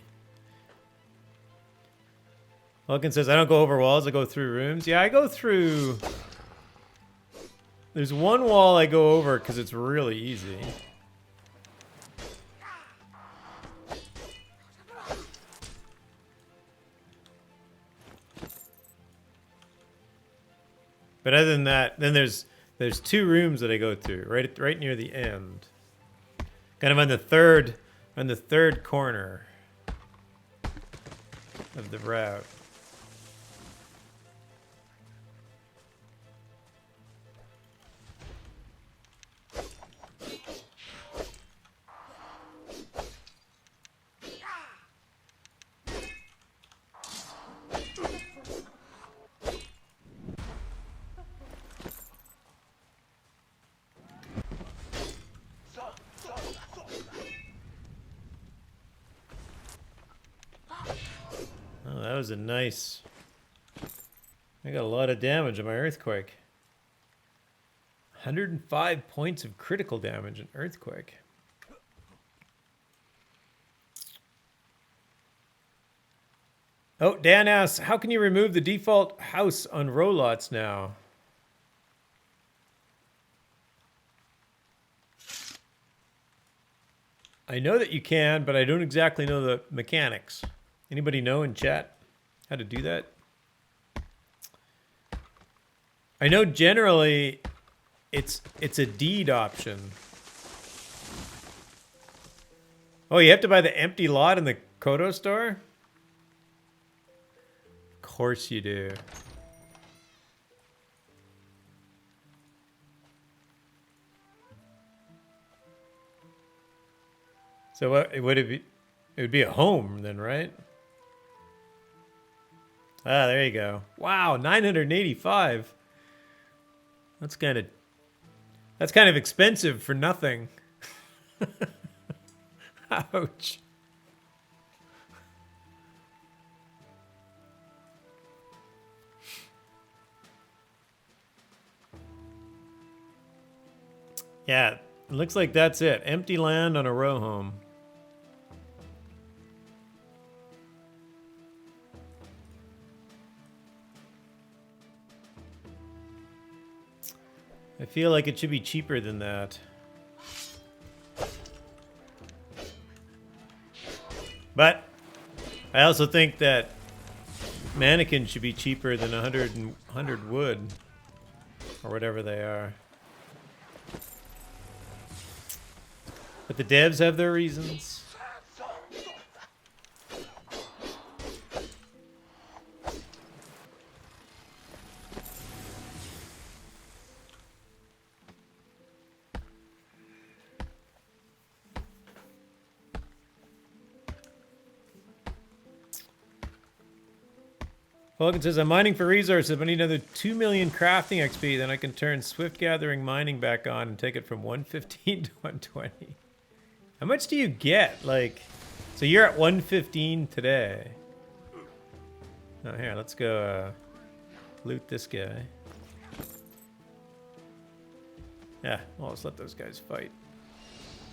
Vulcan says, I don't go over walls, I go through rooms. Yeah, I go through... There's one wall I go over because it's really easy. But other than that, then there's 2 rooms that I go through right near the end, kind of on the third corner of the route. That was a nice... I got a lot of damage on my earthquake. 105 points of critical damage in earthquake. Oh, Dan asks, how can you remove the default house on row lots now? I know that you can, but I don't exactly know the mechanics. Anybody know in chat how to do that? I know generally it's a deed option. Oh, you have to buy the empty lot in the Kodo store? Of course you do. So what would it be? It would be a home then, right? Ah, there you go. Wow, 985. That's kind of expensive for nothing. Ouch. Yeah, it looks like that's it. Empty land on a row home. I feel like it should be cheaper than that. But I also think that mannequins should be cheaper than 100 wood. Or whatever they are. But the devs have their reasons. Falcon says, I'm mining for resources, but I need another 2 million crafting XP, then I can turn Swift Gathering mining back on and take it from 115 to 120. How much do you get? Like, so you're at 115 today. Oh, here, let's go loot this guy. Yeah, well, let's let those guys fight.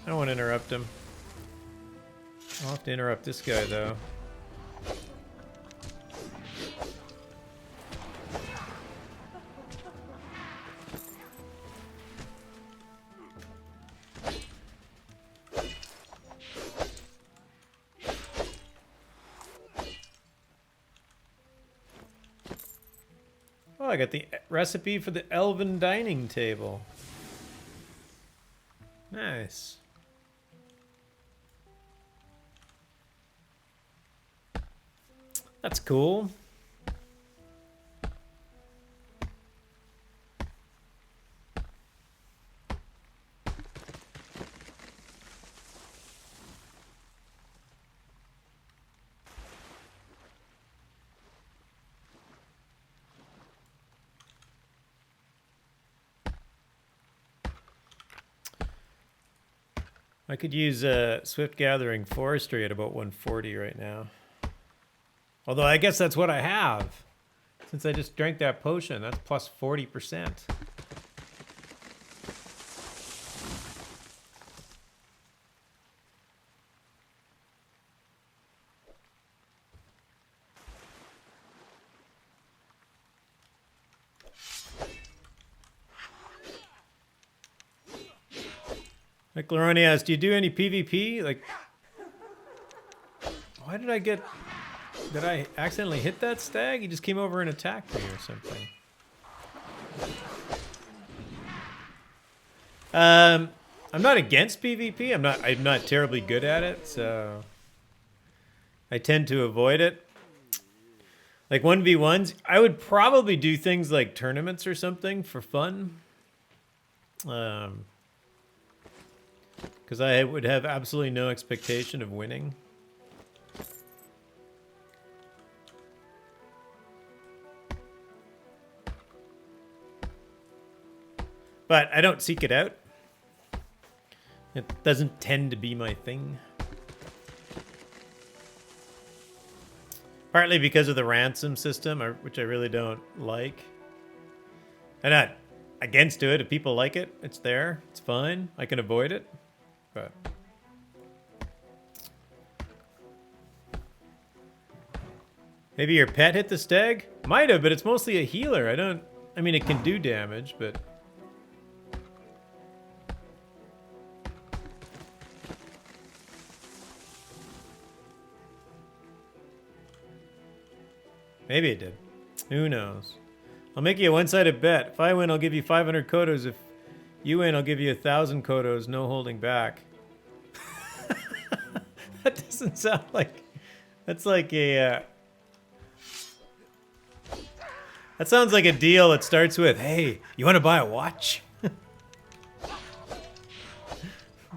I don't want to interrupt him. I'll have to interrupt this guy, though. Oh, I got the recipe for the elven dining table. Nice. That's cool. I could use Swift Gathering Forestry at about 140 right now. Although I guess that's what I have. Since I just drank that potion, that's plus 40%. Like Loroni asked, do you do any PvP? Like, why did I get... Did I accidentally hit that stag? He just came over and attacked me or something. I'm not against PvP. I'm not terribly good at it, so I tend to avoid it. Like 1v1s, I would probably do things like tournaments or something for fun. Because I would have absolutely no expectation of winning. But I don't seek it out. It doesn't tend to be my thing. Partly because of the ransom system, which I really don't like. I'm not against it. If people like it, it's there. It's fine. I can avoid it. But maybe your pet hit the stag? Might have, but it's mostly a healer. I mean, it can do damage, but... Maybe it did. Who knows? I'll make you a one-sided bet. If I win, I'll give you 500 kodos. If you win, I'll give you 1,000 kodos. No holding back. That doesn't sound like... That's like a... That sounds like a deal that starts with, hey, you want to buy a watch?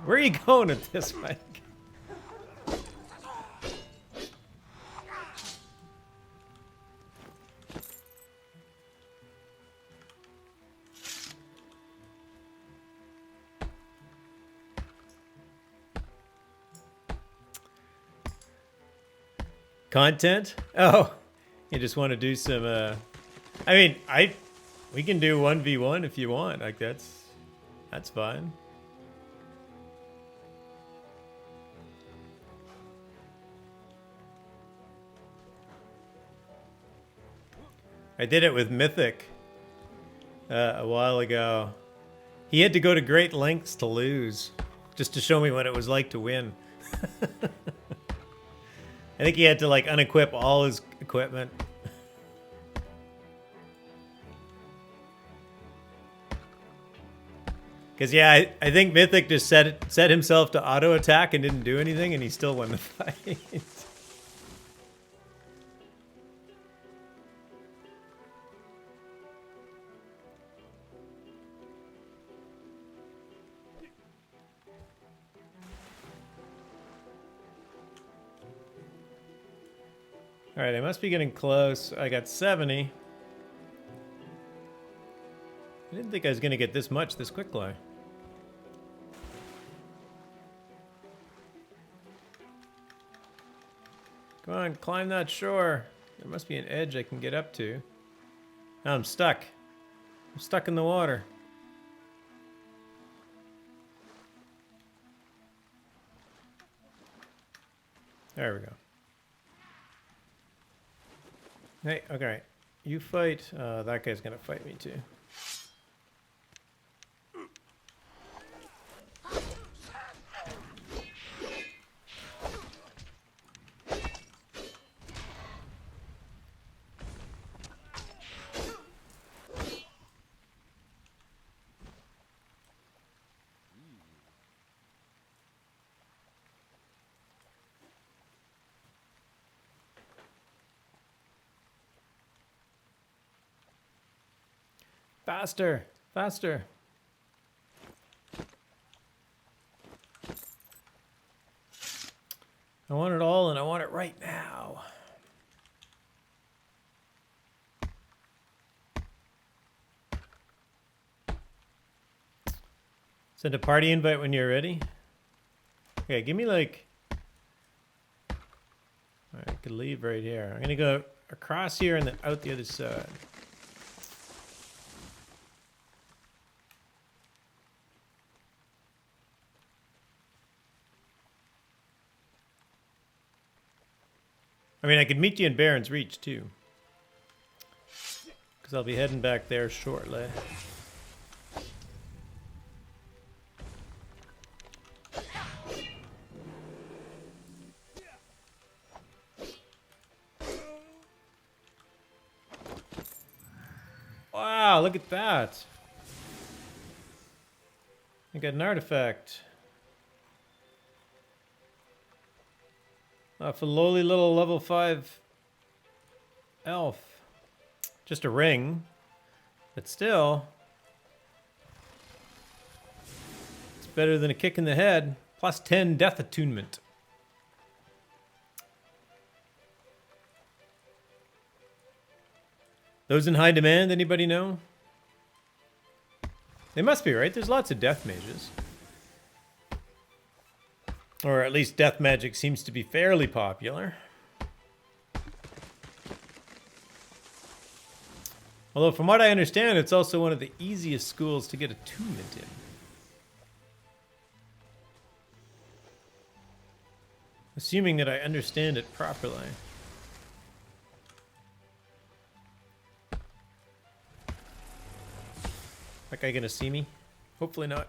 Where are you going with this, Mike? Content? Oh, you just want to do some, I mean, we can do 1v1 if you want. Like, that's fine. I did it with Mythic a while ago. He had to go to great lengths to lose, just to show me what it was like to win. I think he had to like unequip all his equipment. Because yeah, I think Mythic just set himself to auto attack and didn't do anything, and he still won the fight. All right, I must be getting close. I got 70. I didn't think I was going to get this much this quickly. Come on, climb that shore. There must be an edge I can get up to. Now I'm stuck. I'm stuck in the water. There we go. Hey, okay. You fight. That guy's gonna fight me too. Faster! Faster! I want it all and I want it right now. Send a party invite when you're ready. Okay, give me like... Alright, I could leave right here. I'm gonna go across here and then out the other side. I mean, I could meet you in Baron's Reach, too. Because I'll be heading back there shortly. Wow, look at that. I got an artifact. For lowly little level 5 elf. Just a ring. But still. It's better than a kick in the head. Plus 10 death attunement. Those in high demand, anybody know? They must be, right? There's lots of death mages. Or at least death magic seems to be fairly popular. Although from what I understand, it's also one of the easiest schools to get attunement in. Assuming that I understand it properly. That guy gonna see me? Hopefully not.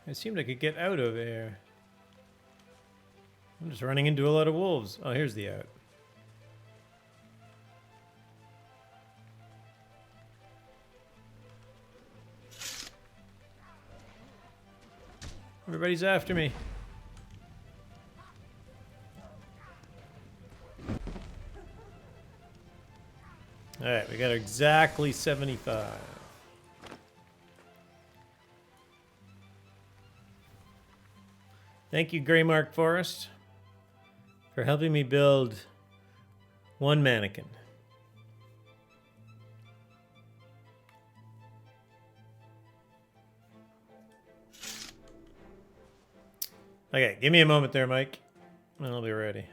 I assumed I could get out of here. I'm just running into a lot of wolves. Oh, here's the out. Everybody's after me. Alright, we got exactly 75. Thank you, Greymark Forest, for helping me build one mannequin. Okay, give me a moment there, Mike, and I'll be ready.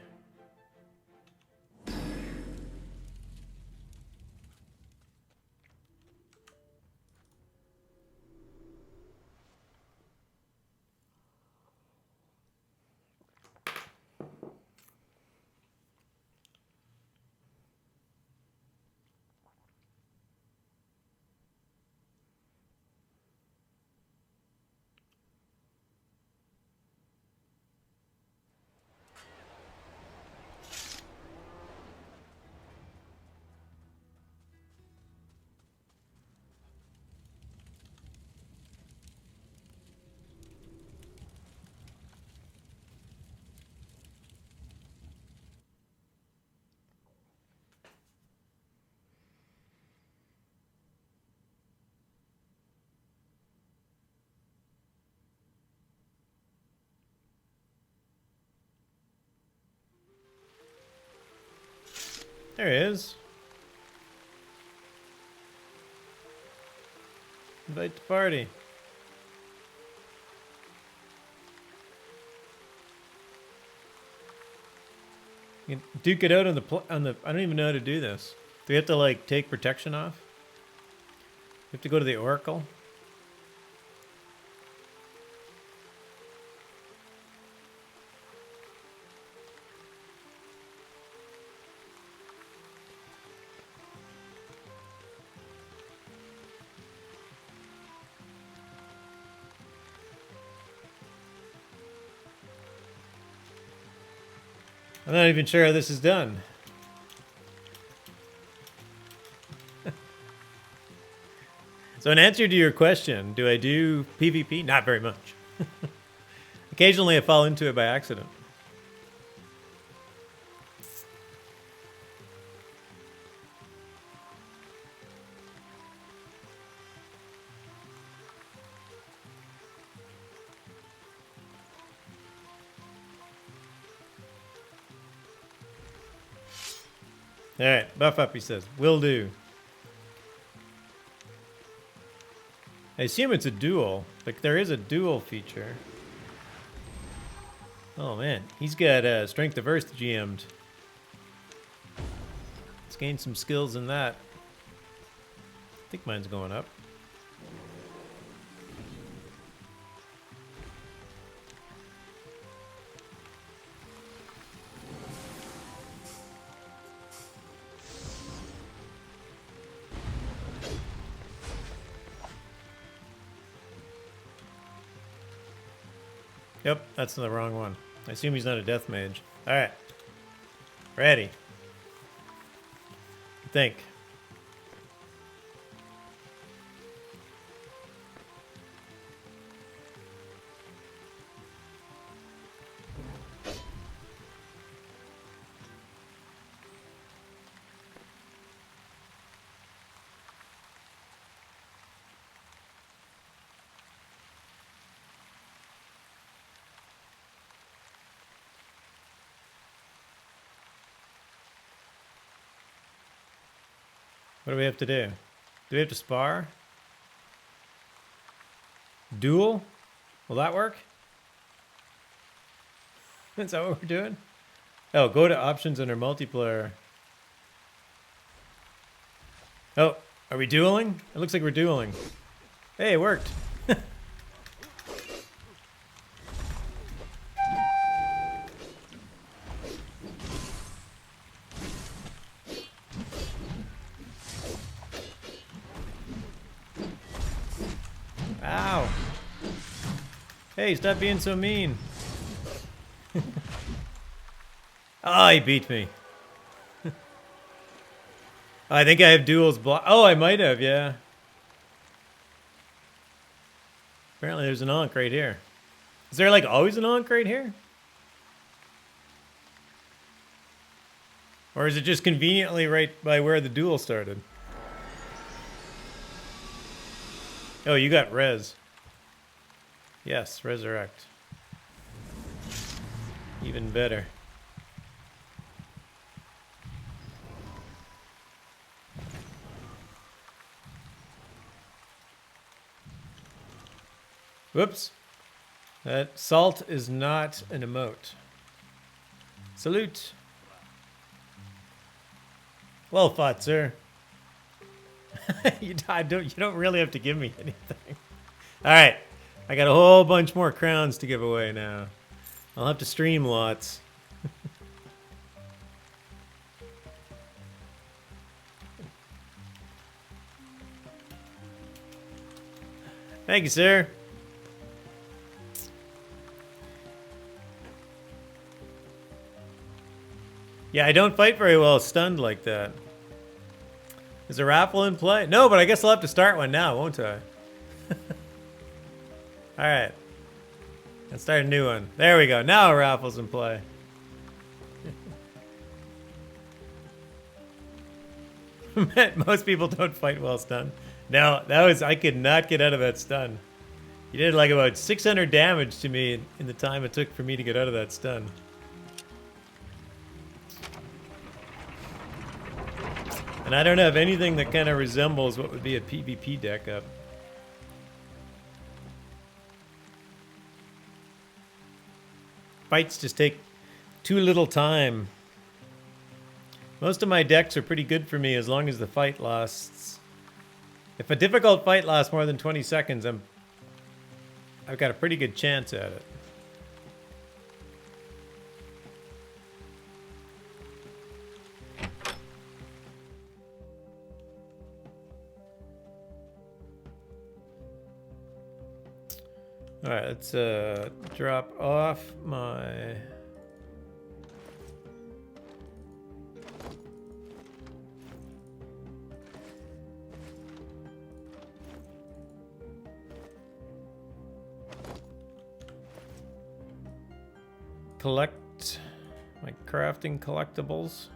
There he is. Invite to party. You can duke it out on the. I don't even know how to do this. Do we have to like take protection off? We have to go to the Oracle. I'm not even sure how this is done. So in answer to your question, do I do PvP? Not very much. Occasionally I fall into it by accident. Alright, buff up, he says. Will do. I assume it's a duel. Like, there is a duel feature. Oh, man. He's got Strength of Earth GM'd. Let's gain some skills in that. I think mine's going up. Yep, that's the wrong one. I assume he's not a death mage. Alright. Ready. Think. What do we have to do? Do we have to spar? Duel? Will that work? Is that what we're doing? Oh, go to options under multiplayer. Oh, are we dueling? It looks like we're dueling. Hey, it worked. Ow. Hey, stop being so mean. Oh, he beat me. I think I have duels block. Oh, I might have, yeah. Apparently there's an Ankh right here. Is there like always an Ankh right here? Or is it just conveniently right by where the duel started? Oh, you got res. Yes, resurrect. Even better. Whoops. That salt is not an emote. Salute. Well fought, sir. you don't really have to give me anything. All right. I got a whole bunch more crowns to give away now. I'll have to stream lots. Thank you, sir. Yeah, I don't fight very well stunned like that. Is a raffle in play? No, but I guess I'll have to start one now, won't I? All right. Let's start a new one. There we go. Now a raffle's in play. Most people don't fight well stunned. No, I could not get out of that stun. He did like about 600 damage to me in the time it took for me to get out of that stun. And I don't have anything that kind of resembles what would be a PvP deck up. Fights just take too little time. Most of my decks are pretty good for me as long as the fight lasts. If a difficult fight lasts more than 20 seconds, I've got a pretty good chance at it. All right, let's drop off my... collect my crafting collectibles.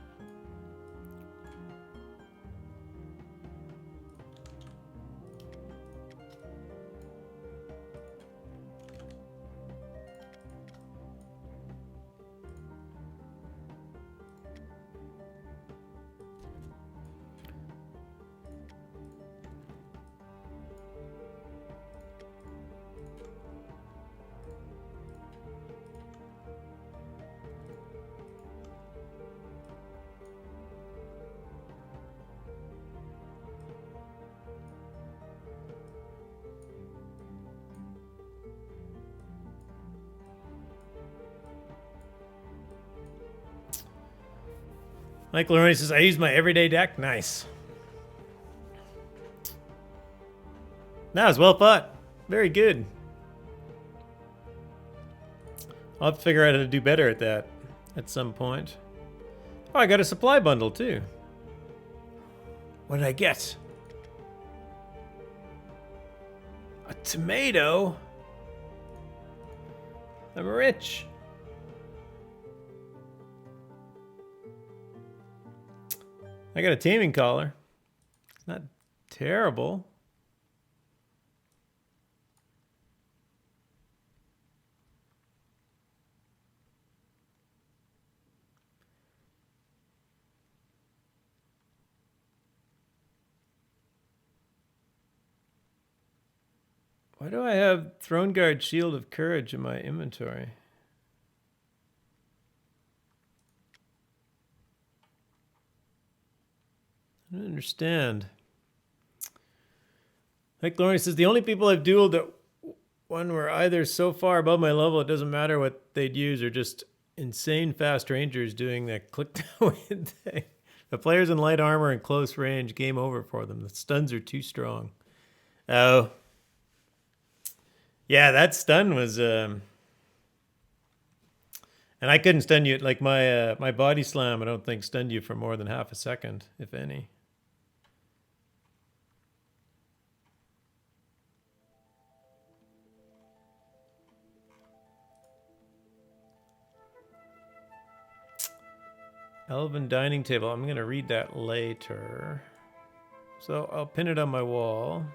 Mike Lorone says, I use my everyday deck. Nice. That was well fought. Very good. I'll have to figure out how to do better at that at some point. Oh, I got a supply bundle too. What did I get? A tomato? I'm rich. I got a taming collar. It's not terrible. Why do I have Throne Guard Shield of Courage in my inventory? I don't understand. Like Lauren says, the only people I've dueled that one were either so far above my level it doesn't matter what they'd use, or just insane fast rangers doing that click to win thing. The players in light armor and close range, game over for them. The stuns are too strong. Oh. Yeah, that stun was and I couldn't stun you like my body slam. I don't think stunned you for more than half a second, if any. Elven dining table. I'm gonna read that later. So I'll pin it on my wall.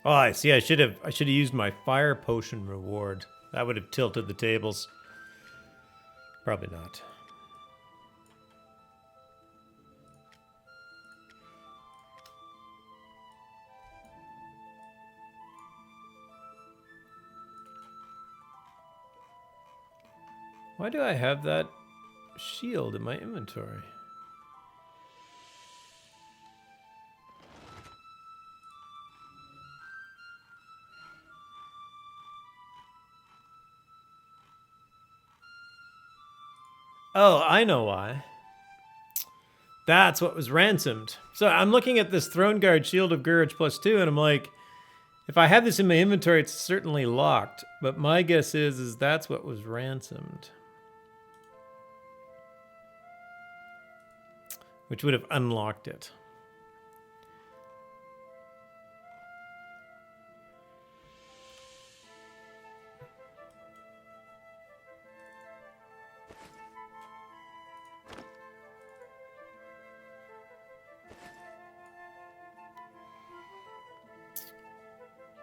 Oh, I see. I should have used my fire potion reward. That would have tilted the tables. Probably not. Why do I have that shield in my inventory? Oh, I know why. That's what was ransomed. So I'm looking at this Throne Guard Shield of Courage +2, and I'm like, if I had this in my inventory, it's certainly locked. But my guess is that's what was ransomed. Which would have unlocked it.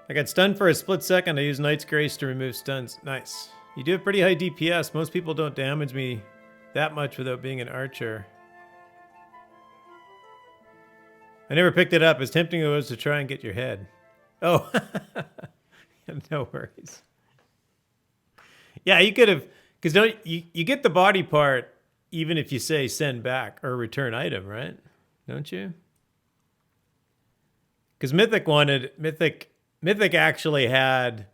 I got stunned for a split second. I used Knight's Grace to remove stuns. Nice. You do have pretty high DPS. Most people don't damage me that much without being an archer. I never picked it up. As tempting it was to try and get your head. Oh, no worries. Yeah, you could have, because don't you get the body part even if you say send back or return item, right? Don't you? Because Mythic actually had,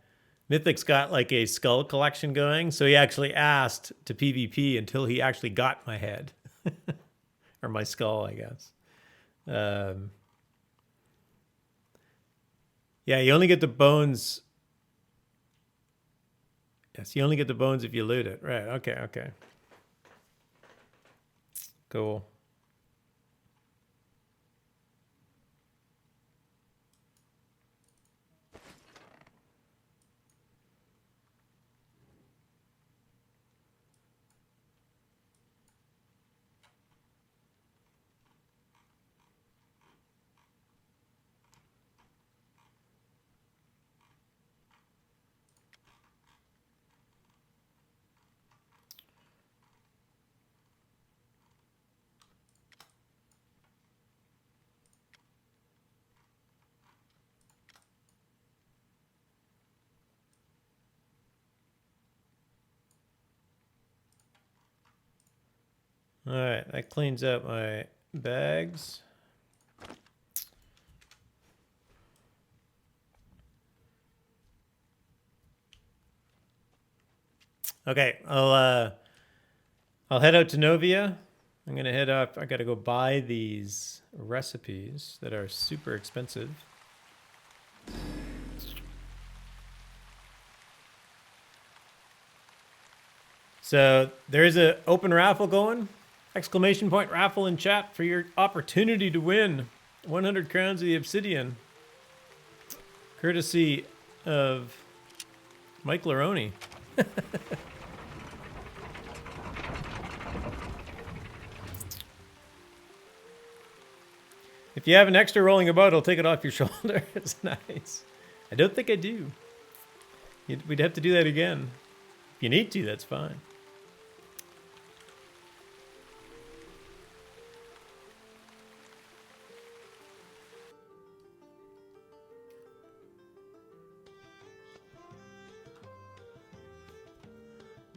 Mythic's got like a skull collection going, so he actually asked to PvP until he actually got my head. Or my skull, I guess. Yeah, you only get the bones. Yes, you only get the bones if you loot it. Right, okay. Cool. All right, that cleans up my bags. Okay, I'll head out to Novia. I'm gonna head up. I gotta go buy these recipes that are super expensive. So there is an open raffle going. Exclamation point raffle in chat for your opportunity to win 100 crowns of the obsidian. Courtesy of Mike Laroni. If you have an extra rolling about, I'll take it off your shoulder. It's nice. I don't think I do. We'd have to do that again. If you need to, that's fine.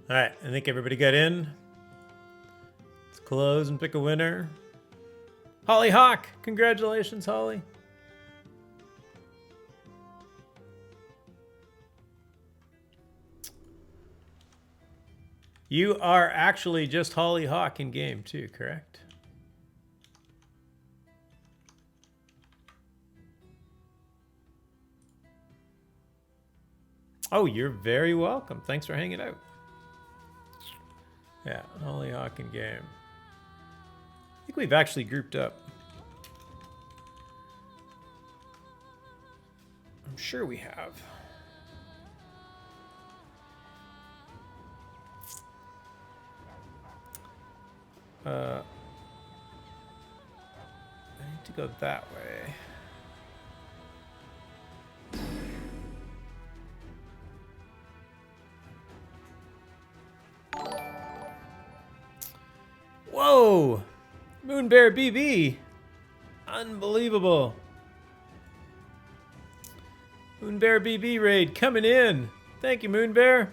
All right, I think everybody got in. close and pick a winner. Holly Hawk, congratulations, Holly. You are actually just Holly Hawk in game too, correct? Oh, you're very welcome. Thanks for hanging out. Yeah, Holly Hawk in game. I think we've actually grouped up. I'm sure we have. I need to go that way. Whoa! Moonbear BB! Unbelievable. Moonbear BB raid coming in. Thank you, Moonbear.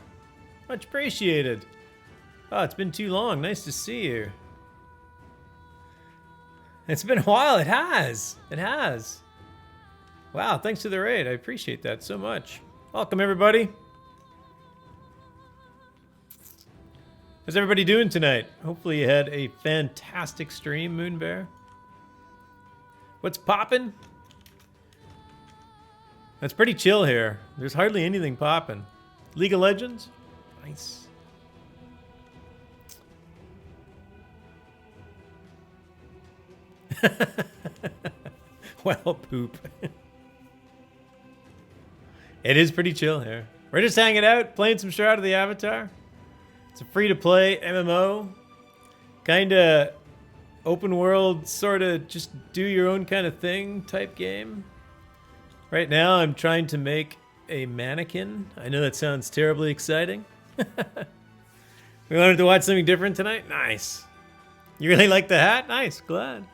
Much appreciated. Oh, it's been too long. Nice to see you. It's been a while. It has. It has. Wow, thanks to the raid. I appreciate that so much. Welcome, everybody. How's everybody doing tonight? Hopefully you had a fantastic stream, Moonbear. What's poppin'? That's pretty chill here. There's hardly anything poppin'. League of Legends? Nice. Well, poop. It is pretty chill here. We're just hanging out, playing some Shroud of the Avatar. It's a free-to-play MMO. Kinda open world, sorta just do your own kind of thing type game. Right now, I'm trying to make a mannequin. I know that sounds terribly exciting. We wanted to watch something different tonight? Nice. You really like the hat? Nice, glad.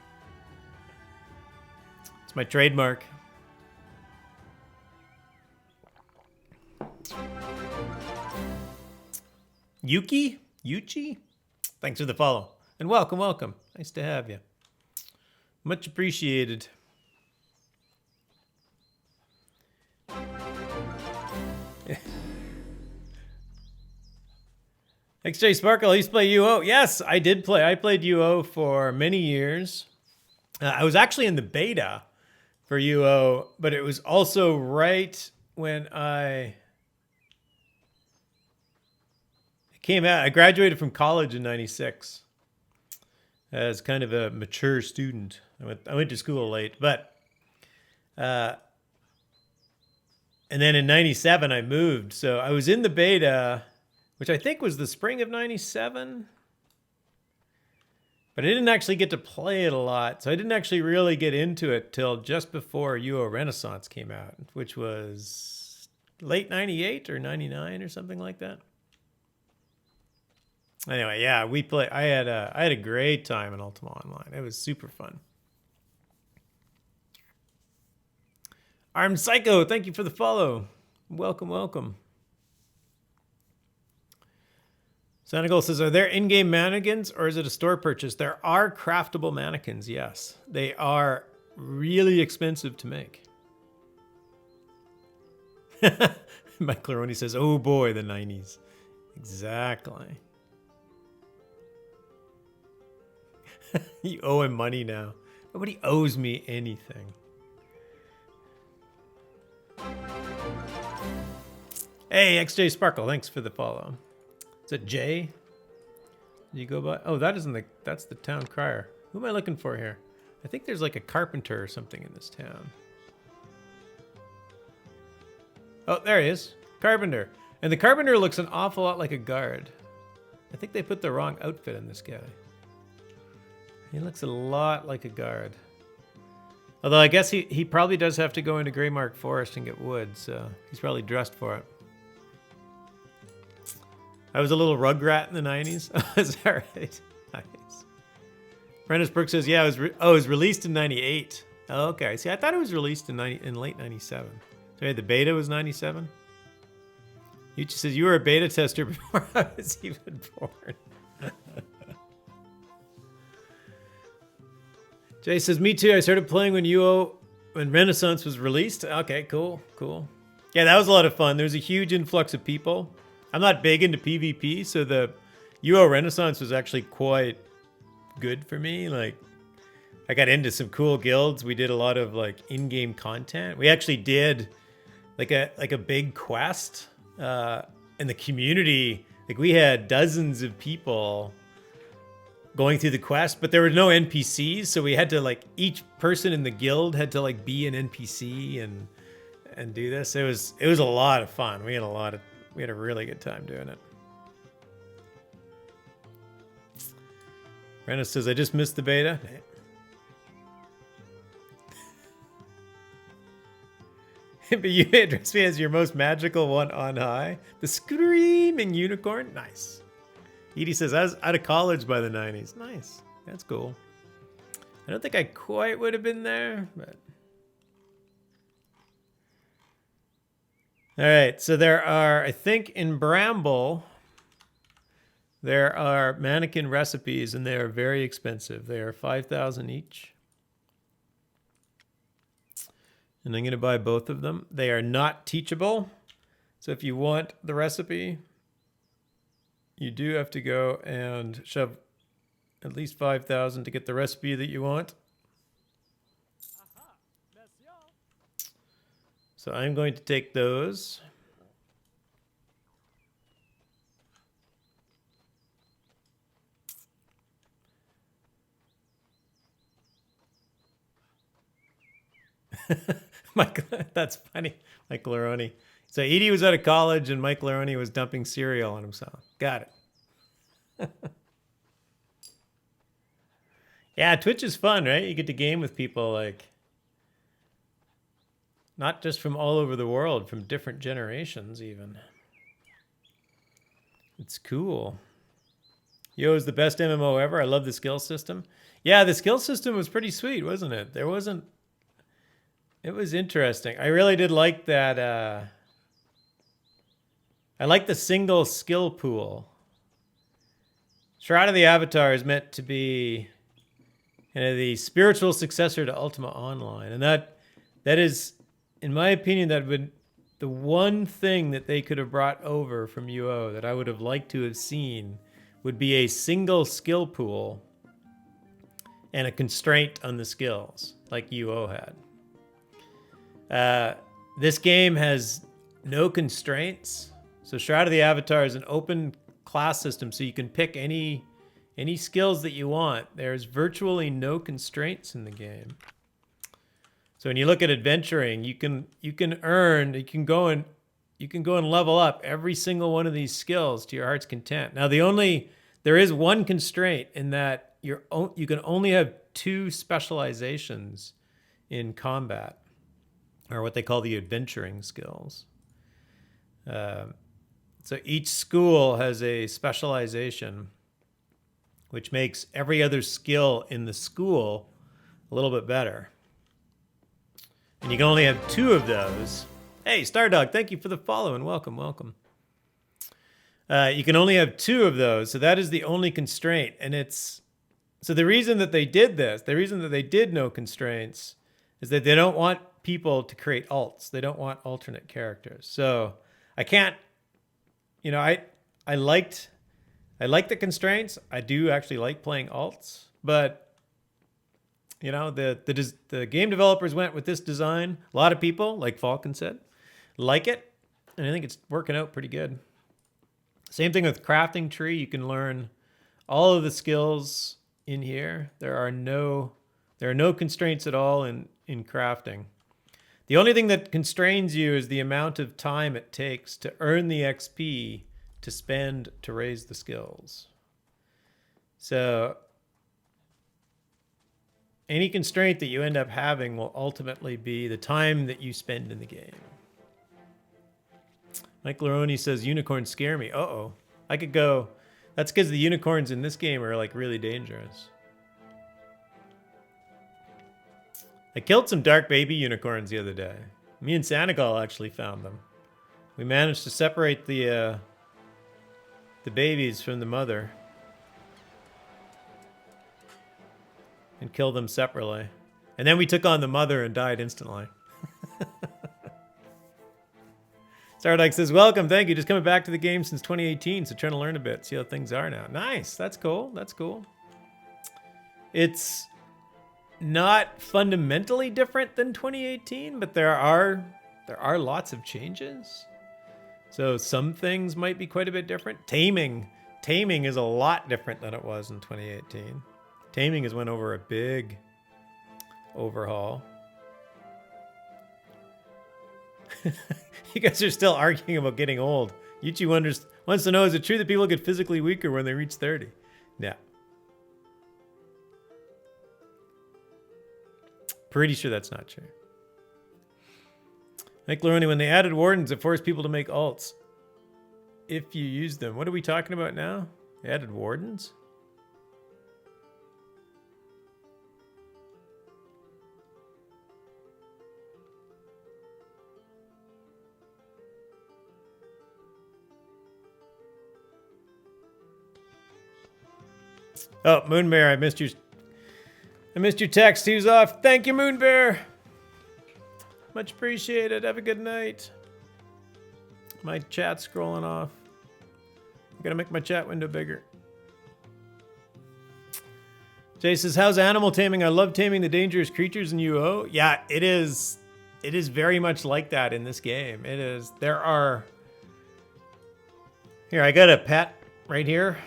It's my trademark. Yuchi? Thanks for the follow. And welcome, welcome. Nice to have you. Much appreciated. XJ Sparkle, I used to play UO. Yes, I did play. I played UO for many years. I was actually in the beta for UO, but it was also right when I came out. I graduated from college in '96 as kind of a mature student. I went to school late, but and then in '97 I moved. So I was in the beta, which I think was the spring of '97. But I didn't actually get to play it a lot. So I didn't actually really get into it till just before UO Renaissance came out, which was late 98 or 99 or something like that. Anyway, yeah, we play. I had a great time in Ultima Online. It was super fun. Armed Psycho, thank you for the follow. Welcome, welcome. Senegal says, are there in-game mannequins or is it a store purchase? There are craftable mannequins, yes. They are really expensive to make. Mike Claroni says, oh boy, the 90s. Exactly. You owe him money now. Nobody owes me anything. Hey, XJ Sparkle, thanks for the follow. Is it Jay? Did you go by? Oh, that's the town crier. Who am I looking for here? I think there's like a carpenter or something in this town. Oh, there he is. Carpenter. And the carpenter looks an awful lot like a guard. I think they put the wrong outfit in this guy. He looks a lot like a guard. Although I guess he probably does have to go into Greymark Forest and get wood, so he's probably dressed for it. I was a little Rugrat in the 90s. Is that right? Nice. Prentice Brooks says, yeah, it was released in 98. Oh, okay. See, I thought it was released in late 97. So the beta was 97? Yuchi says, you were a beta tester before I was even born. Jay says, me too. I started playing when Renaissance was released. Okay, cool, cool. Yeah, that was a lot of fun. There's a huge influx of people. I'm not big into PvP, so the UO Renaissance was actually quite good for me. Like, I got into some cool guilds. We did a lot of like in-game content. We actually did like a big quest in the community. Like, we had dozens of people going through the quest, but there were no NPCs, so we had to like each person in the guild had to like be an NPC and do this. It was a lot of fun. We had a really good time doing it. Renna says, I just missed the beta. But you address me as your most magical one on high. The screaming unicorn. Nice. Edie says, I was out of college by the 90s. Nice. That's cool. I don't think I quite would have been there, but... All right, so there are, I think in Bramble, there are mannequin recipes, and they are very expensive. They are 5,000 each. And I'm going to buy both of them. They are not teachable. So if you want the recipe, you do have to go and shove at least 5,000 to get the recipe that you want. So I'm going to take those. Mike, that's funny. Mike Laroni. So Edie was out of college and Mike Laroni was dumping cereal on himself. Got it. Yeah, Twitch is fun, right? You get to game with people like not just from all over the world, from different generations even. It's cool. Yo is the best MMO ever. I love the skill system. Yeah, the skill system was pretty sweet, wasn't it? It was interesting. I really did like that. I like the single skill pool. Shroud of the Avatar is meant to be the spiritual successor to Ultima Online. And that is, in my opinion, that would the one thing that they could have brought over from UO that I would have liked to have seen would be a single skill pool and a constraint on the skills like UO had. This game has no constraints. So Shroud of the Avatar is an open class system, so you can pick any skills that you want. There's virtually no constraints in the game. So when you look at adventuring, you can go and level up every single one of these skills to your heart's content. Now there is one constraint in that you can only have 2 specializations in combat, or what they call the adventuring skills. So each school has a specialization, which makes every other skill in the school a little bit better. And you can only have 2 of those. Hey, Stardog, thank you for the follow and welcome, welcome. You can only have 2 of those, so that is the only constraint. And so the reason that they did this, the reason that they did no constraints, is that they don't want people to create alts. They don't want alternate characters. So I can't, I liked the constraints. I do actually like playing alts, but the game developers went with this design. A lot of people, like Falcon said, like it, and I think it's working out pretty good. Same thing with crafting tree. You can learn all of the skills in here. There are no constraints at all in crafting. The only thing that constrains you is the amount of time it takes to earn the XP to spend to raise the skills. So any constraint that you end up having will ultimately be the time that you spend in the game. Mike Laroni says, unicorns scare me. Uh-oh. I could go... That's because the unicorns in this game are, like, really dangerous. I killed some dark baby unicorns the other day. Me and Santigal actually found them. We managed to separate the babies from the mother. and kill them separately. And then we took on the mother and died instantly. Stardyke says, welcome, thank you. Just coming back to the game since 2018, so trying to learn a bit, see how things are now. Nice, that's cool, that's cool. It's not fundamentally different than 2018, but there are lots of changes. So some things might be quite a bit different. Taming is a lot different than it was in 2018. Taming has went over a big overhaul. You guys are still arguing about getting old. Yuchi wants to know, is it true that people get physically weaker when they reach 30? Yeah. Pretty sure that's not true. Like Loroni, when they added wardens, it forced people to make alts. If you use them. What are we talking about now? They added wardens? Oh, Moonbear, I missed your text. Who's off? Thank you, Moonbear. Much appreciated. Have a good night. My chat's scrolling off. I'm gonna make my chat window bigger. Jay says, how's animal taming? I love taming the dangerous creatures in UO. Yeah, it is very much like that in this game. It is. There are... Here, I got a pet right here.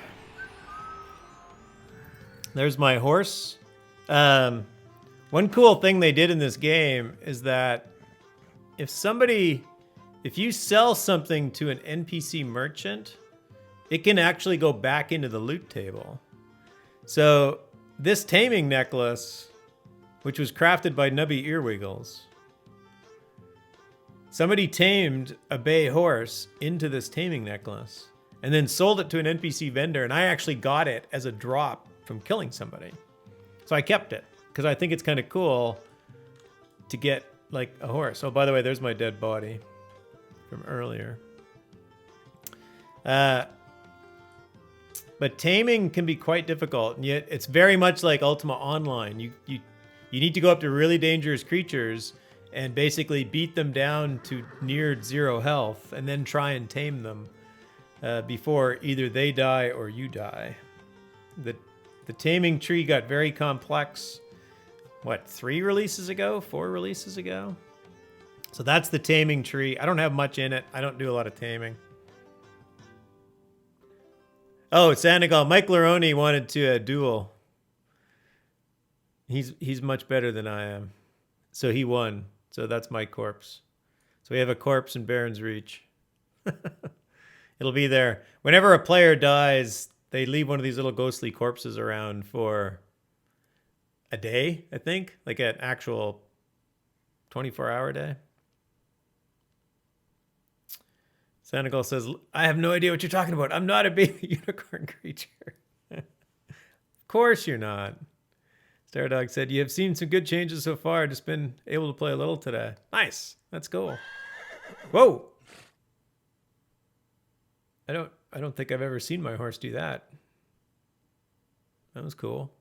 There's my horse. One cool thing they did in this game is that if you sell something to an NPC merchant, it can actually go back into the loot table. So this taming necklace, which was crafted by Nubby Earwiggles, somebody tamed a bay horse into this taming necklace and then sold it to an NPC vendor, and I actually got it as a drop from killing somebody. So I kept it because I think it's kind of cool to get like a horse. Oh, by the way, there's my dead body from earlier. But taming can be quite difficult, and yet it's very much like Ultima Online. You need to go up to really dangerous creatures and basically beat them down to near zero health, and then try and tame them before either they die or you die. The taming tree got very complex, what, 4 releases ago? So that's the taming tree. I don't have much in it. I don't do a lot of taming. Oh, Senegal. Mike Loroni wanted to duel. He's much better than I am. So he won. So that's my corpse. So we have a corpse in Baron's Reach. It'll be there. Whenever a player dies, they leave one of these little ghostly corpses around for a day, I think. Like an actual 24-hour day. Senegal says, I have no idea what you're talking about. I'm not a baby unicorn creature. Of course you're not. Stardog said, you have seen some good changes so far. Just been able to play a little today. Nice. That's cool. Whoa. I don't think I've ever seen my horse do that. That was cool.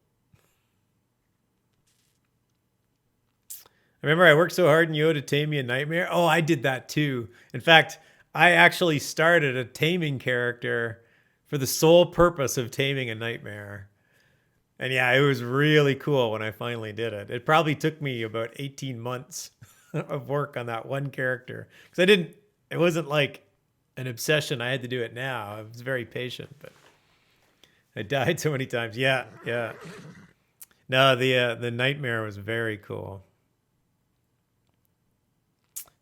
I remember I worked so hard in Yo to tame me a nightmare. Oh, I did that too. In fact, I actually started a taming character for the sole purpose of taming a nightmare. And yeah, it was really cool when I finally did it. It probably took me about 18 months of work on that one character. Because it wasn't like an obsession. I had to do it now. I was very patient, but I died so many times. Yeah. No, the nightmare was very cool.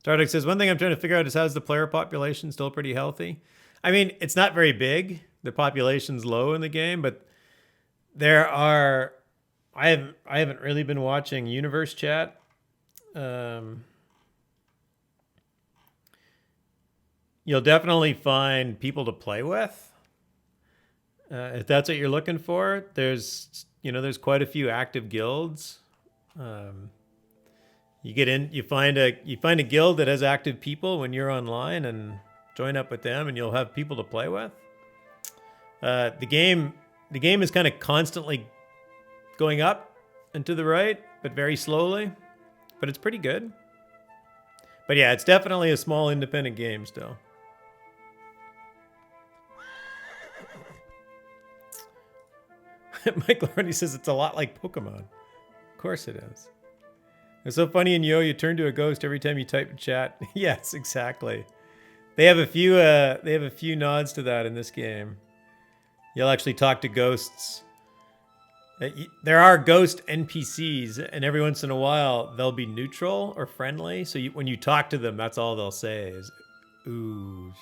Starduck says, one thing I'm trying to figure out is how's the player population still pretty healthy? I mean, it's not very big. The population's low in the game, but there are... I haven't really been watching Universe Chat. You'll definitely find people to play with. If that's what you're looking for, there's quite a few active guilds. You get in, you find a guild that has active people when you're online, and join up with them, and you'll have people to play with. The game is kind of constantly going up and to the right, but very slowly. But it's pretty good. But yeah, it's definitely a small independent game still. Mike Lordy says it's a lot like Pokemon. Of course it is. It's so funny in Yo, you turn to a ghost every time you type in chat. Yes, exactly. They have a few nods to that in this game. You'll actually talk to ghosts. There are ghost NPCs, and every once in a while they'll be neutral or friendly. So when you talk to them, that's all they'll say is, "Ooh."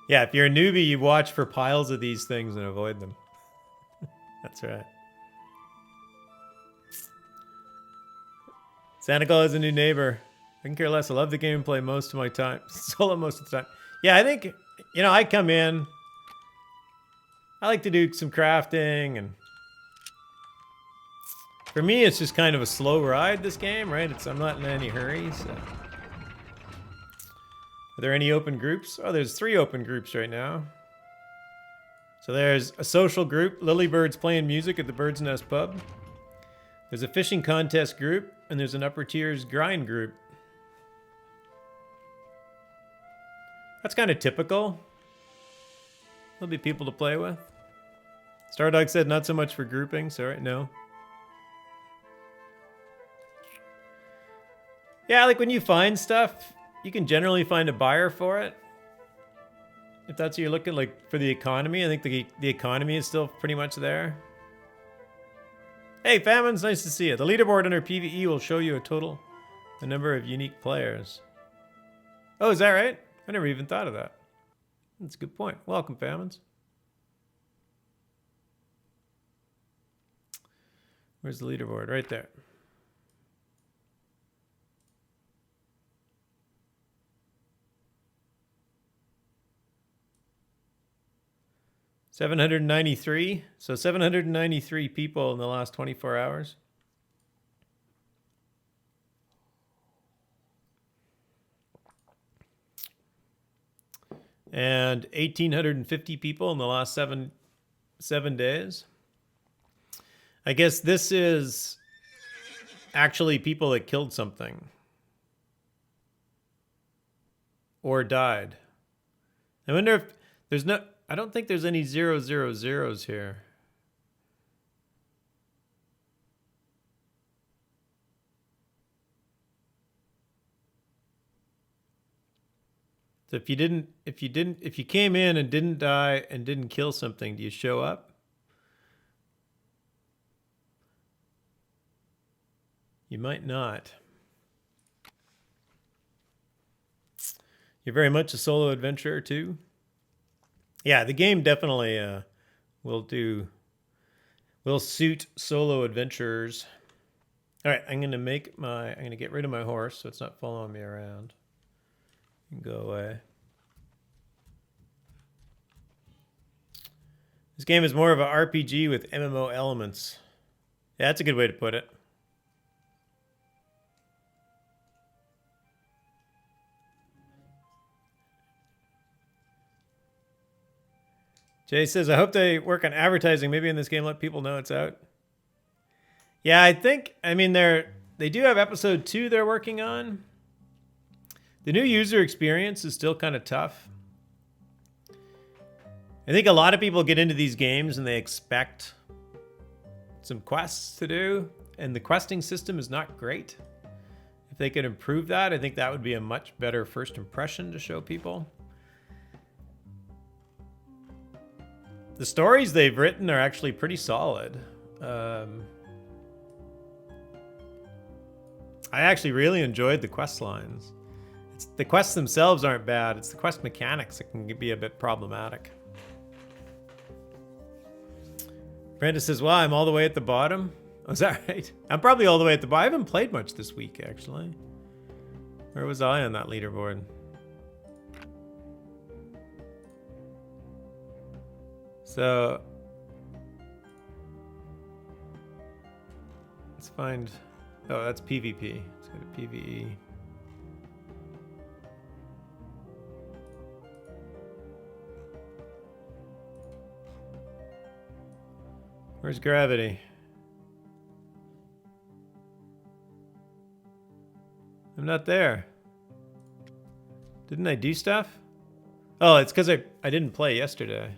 Yeah, if you're a newbie, you watch for piles of these things and avoid them. That's right. Santa Claus is a new neighbor. I can care less. I love the game and play most of my time. Solo most of the time. Yeah, I think, I come in. I like to do some crafting. And for me, it's just kind of a slow ride, this game, right? I'm not in any hurry, so. Are there any open groups? Oh, there's 3 open groups right now. So there's a social group, Lilybird's playing music at the Bird's Nest Pub. There's a fishing contest group, and there's an upper tiers grind group. That's kind of typical. There'll be people to play with. Stardog said not so much for grouping, so right, no. Yeah, like when you find stuff, you can generally find a buyer for it. If that's what you're looking like for the economy, I think the economy is still pretty much there. Hey, Famines, nice to see you. The leaderboard under PvE will show you the number of unique players. Oh, is that right? I never even thought of that. That's a good point. Welcome, Famines. Where's the leaderboard? Right there. $793. So 793 people in the last 24 hours. And 1,850 people in the last seven days. I guess this is actually people that killed something. Or died. I wonder if there's no... I don't think there's any 000s here. So if you came in and didn't die and didn't kill something, do you show up? You might not. You're very much a solo adventurer too. Yeah, the game definitely will suit solo adventurers. All right, I'm gonna get rid of my horse so it's not following me around. Go away. This game is more of an RPG with MMO elements. Yeah, that's a good way to put it. Jay says, I hope they work on advertising. Maybe in this game, let people know it's out. Yeah, I mean, they do have episode 2 they're working on. The new user experience is still kind of tough. I think a lot of people get into these games and they expect some quests to do, and the questing system is not great. If they could improve that, I think that would be a much better first impression to show people. The stories they've written are actually pretty solid. I actually really enjoyed the quest lines. The quests themselves aren't bad. It's the quest mechanics that can be a bit problematic. Brenda says, wow, I'm all the way at the bottom. Oh, is that right? I'm probably all the way at the bottom. I haven't played much this week, actually. Where was I on that leaderboard? So, let's find... Oh, that's PvP. Let's go to PvE. Where's gravity? I'm not there. Didn't I do stuff? Oh, it's because I didn't play yesterday.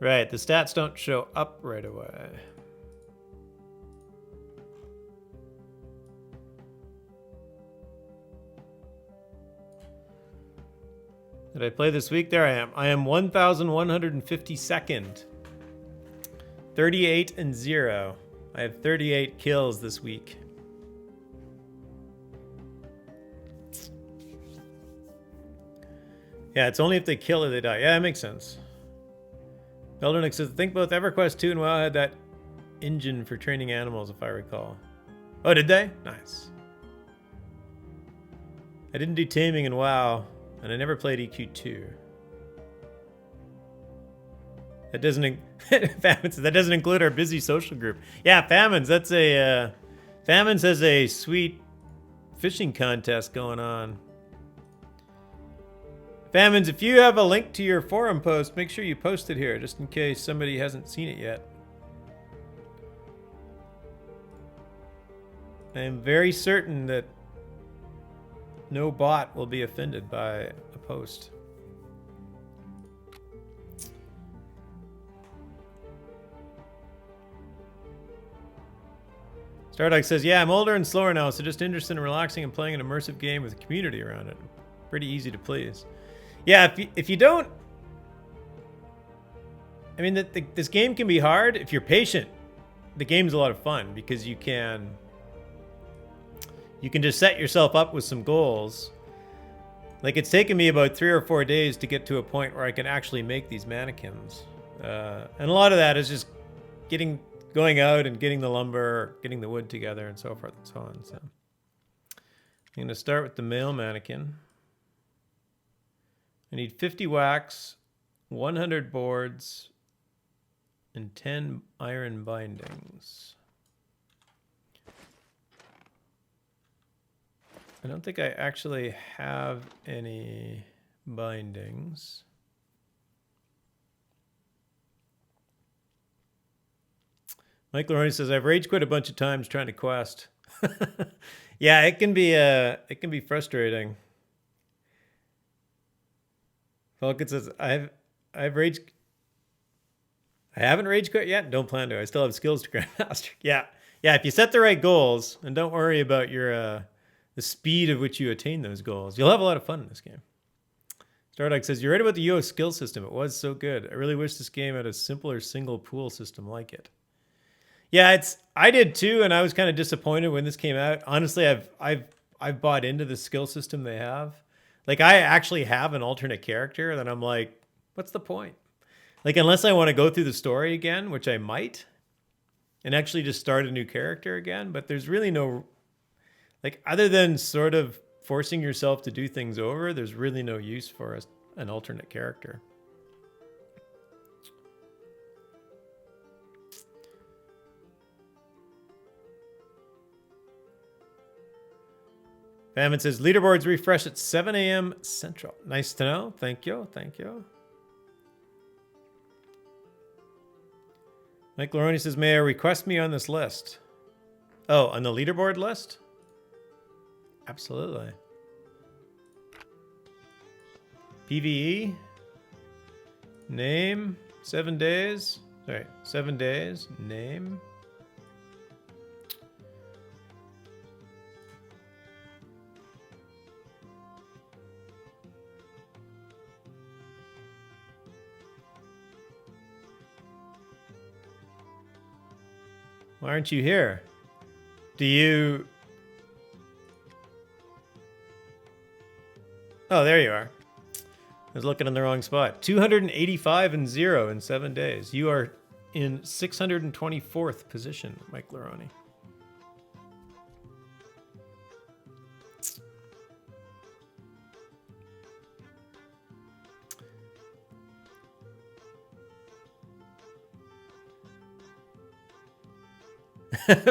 Right, the stats don't show up right away. Did I play this week? There I am. I am 1,152nd. 38 and 0. I have 38 kills this week. Yeah, it's only if they kill or they die. Yeah, that makes sense. Eldonic says, I think both EverQuest 2 and WoW had that engine for training animals, if I recall. Oh, did they? Nice. I didn't do taming in WoW, and I never played EQ2. That doesn't Famines, that doesn't include our busy social group. Yeah, Famines, that's a Famines has a sweet fishing contest going on. Famines, if you have a link to your forum post, make sure you post it here, just in case somebody hasn't seen it yet. I am very certain that no bot will be offended by a post. Stardog says, yeah, I'm older and slower now, so just interested in relaxing and playing an immersive game with a community around it. Pretty easy to please. Yeah, if you don't... I mean, this game can be hard. If you're patient, the game's a lot of fun because you can just set yourself up with some goals. Like, it's taken me about 3 or 4 days to get to a point where I can actually make these mannequins. And a lot of that is just going out and getting the lumber, getting the wood together, and so forth and so on. So I'm going to start with the male mannequin. I need 50 wax, 100 boards, and 10 iron bindings. I don't think I actually have any bindings. Mike Lorraine says, I've rage quit a bunch of times trying to quest. Yeah, it can be frustrating. Falcon says, I haven't rage quit yet. Don't plan to. I still have skills to grandmaster. Yeah. If you set the right goals and don't worry about your the speed at which you attain those goals, you'll have a lot of fun in this game. Stardog says, you're right about the UO skill system. It was so good. I really wish this game had a simpler single pool system like it. Yeah, I did too, and I was kind of disappointed when this came out. Honestly, I've bought into the skill system they have. Like, I actually have an alternate character that I'm like, what's the point? Like, unless I want to go through the story again, which I might, and actually just start a new character again, but there's really no, like, other than sort of forcing yourself to do things over, there's really no use for an alternate character. Famine says, leaderboards refresh at 7 a.m. Central. Nice to know. Thank you. Thank you. Mike Loroni says, may I request me on this list? Oh, on the leaderboard list? Absolutely. PvE. Name. 7 days. Sorry, 7 days. Name. Why aren't you here? Do you... Oh, there you are. I was looking in the wrong spot. 285 and 0 in 7 days. You are in 624th position, Mike Loroni.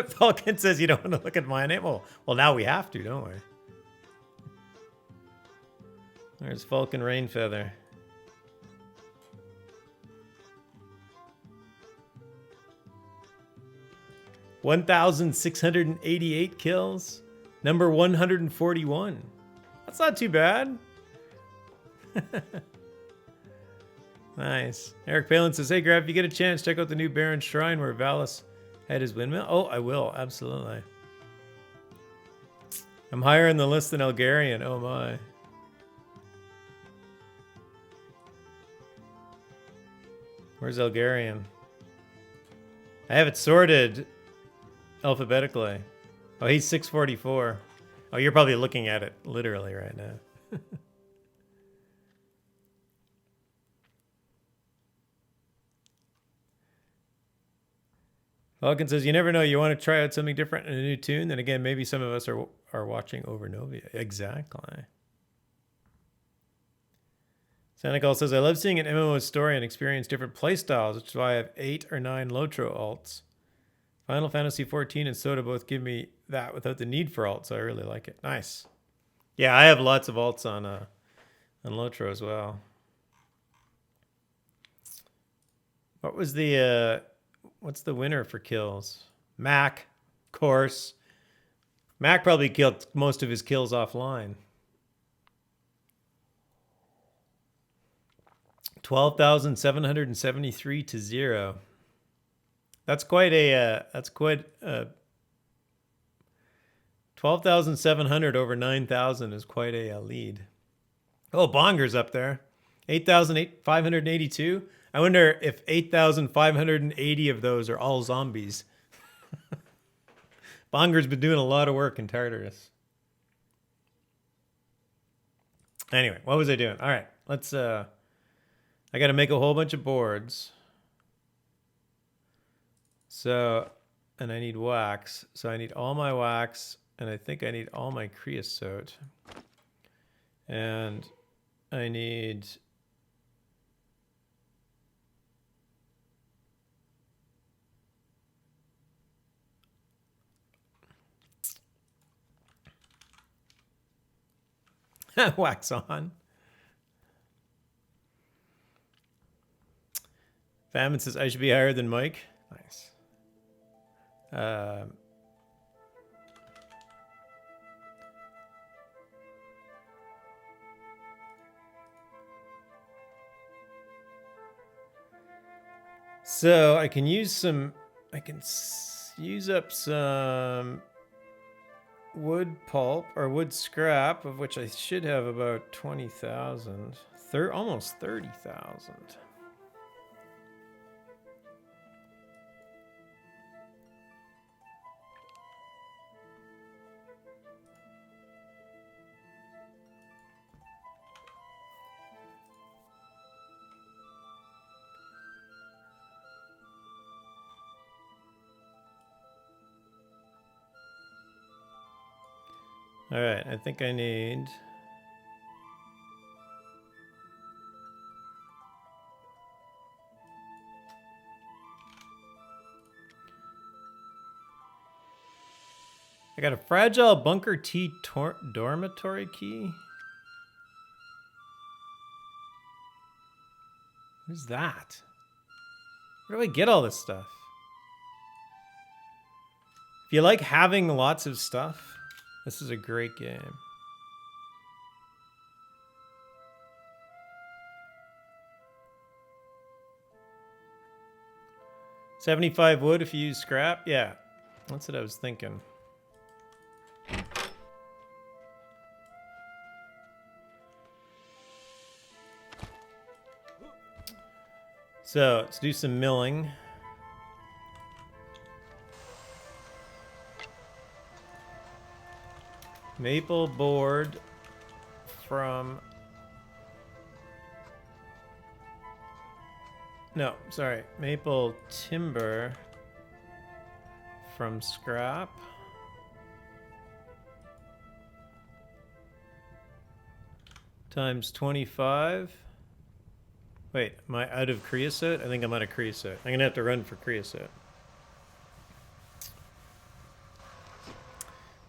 Falcon says you don't want to look at my name. Well, now we have to, don't we? There's Falcon Rainfeather. 1,688 kills. Number 141. That's not too bad. Nice. Eric Palin says, hey, Grab, if you get a chance, check out the new Baron Shrine where Valis had his windmill. Oh, I will. Absolutely. I'm higher in the list than Elgarian. Oh, my. Where's Elgarian? I have it sorted alphabetically. Oh, he's 644. Oh, you're probably looking at it literally right now. Falcon says, you never know. You want to try out something different in a new tune. Then again, maybe some of us are watching Overnovia. Exactly. Senegal says, I love seeing an MMO story and experience different playstyles, which is why I have 8 or 9 Lotro alts. Final Fantasy XIV and Soda both give me that without the need for alts, so I really like it. Nice. Yeah, I have lots of alts on Lotro as well. What was the what's the winner for kills? Mac, of course. Mac probably killed most of his kills offline. 12,773 to 0. That's quite a 12,700 over 9,000 is quite a lead. Oh, Bonger's up there. 8,582. I wonder if 8,580 of those are all zombies. Bonger's been doing a lot of work in Tartarus. Anyway, what was I doing? All right, let's I got to make a whole bunch of boards. So, and I need wax. So I need all my wax, and I think I need all my creosote. And I need wax on. Famine says I should be higher than Mike. Nice. So I can use some. I can use up some wood pulp or wood scrap, of which I should have about 20,000, almost 30,000. All right, I think I need I got a fragile bunker T dormitory key. What is that? Where do I get all this stuff? If you like having lots of stuff, this is a great game. $75 wood if you use scrap? Yeah, that's what I was thinking. So let's do some milling. Maple board from... No, sorry. Maple timber from scrap. Times 25. Wait, am I out of creosote? I think I'm out of creosote. I'm going to have to run for creosote.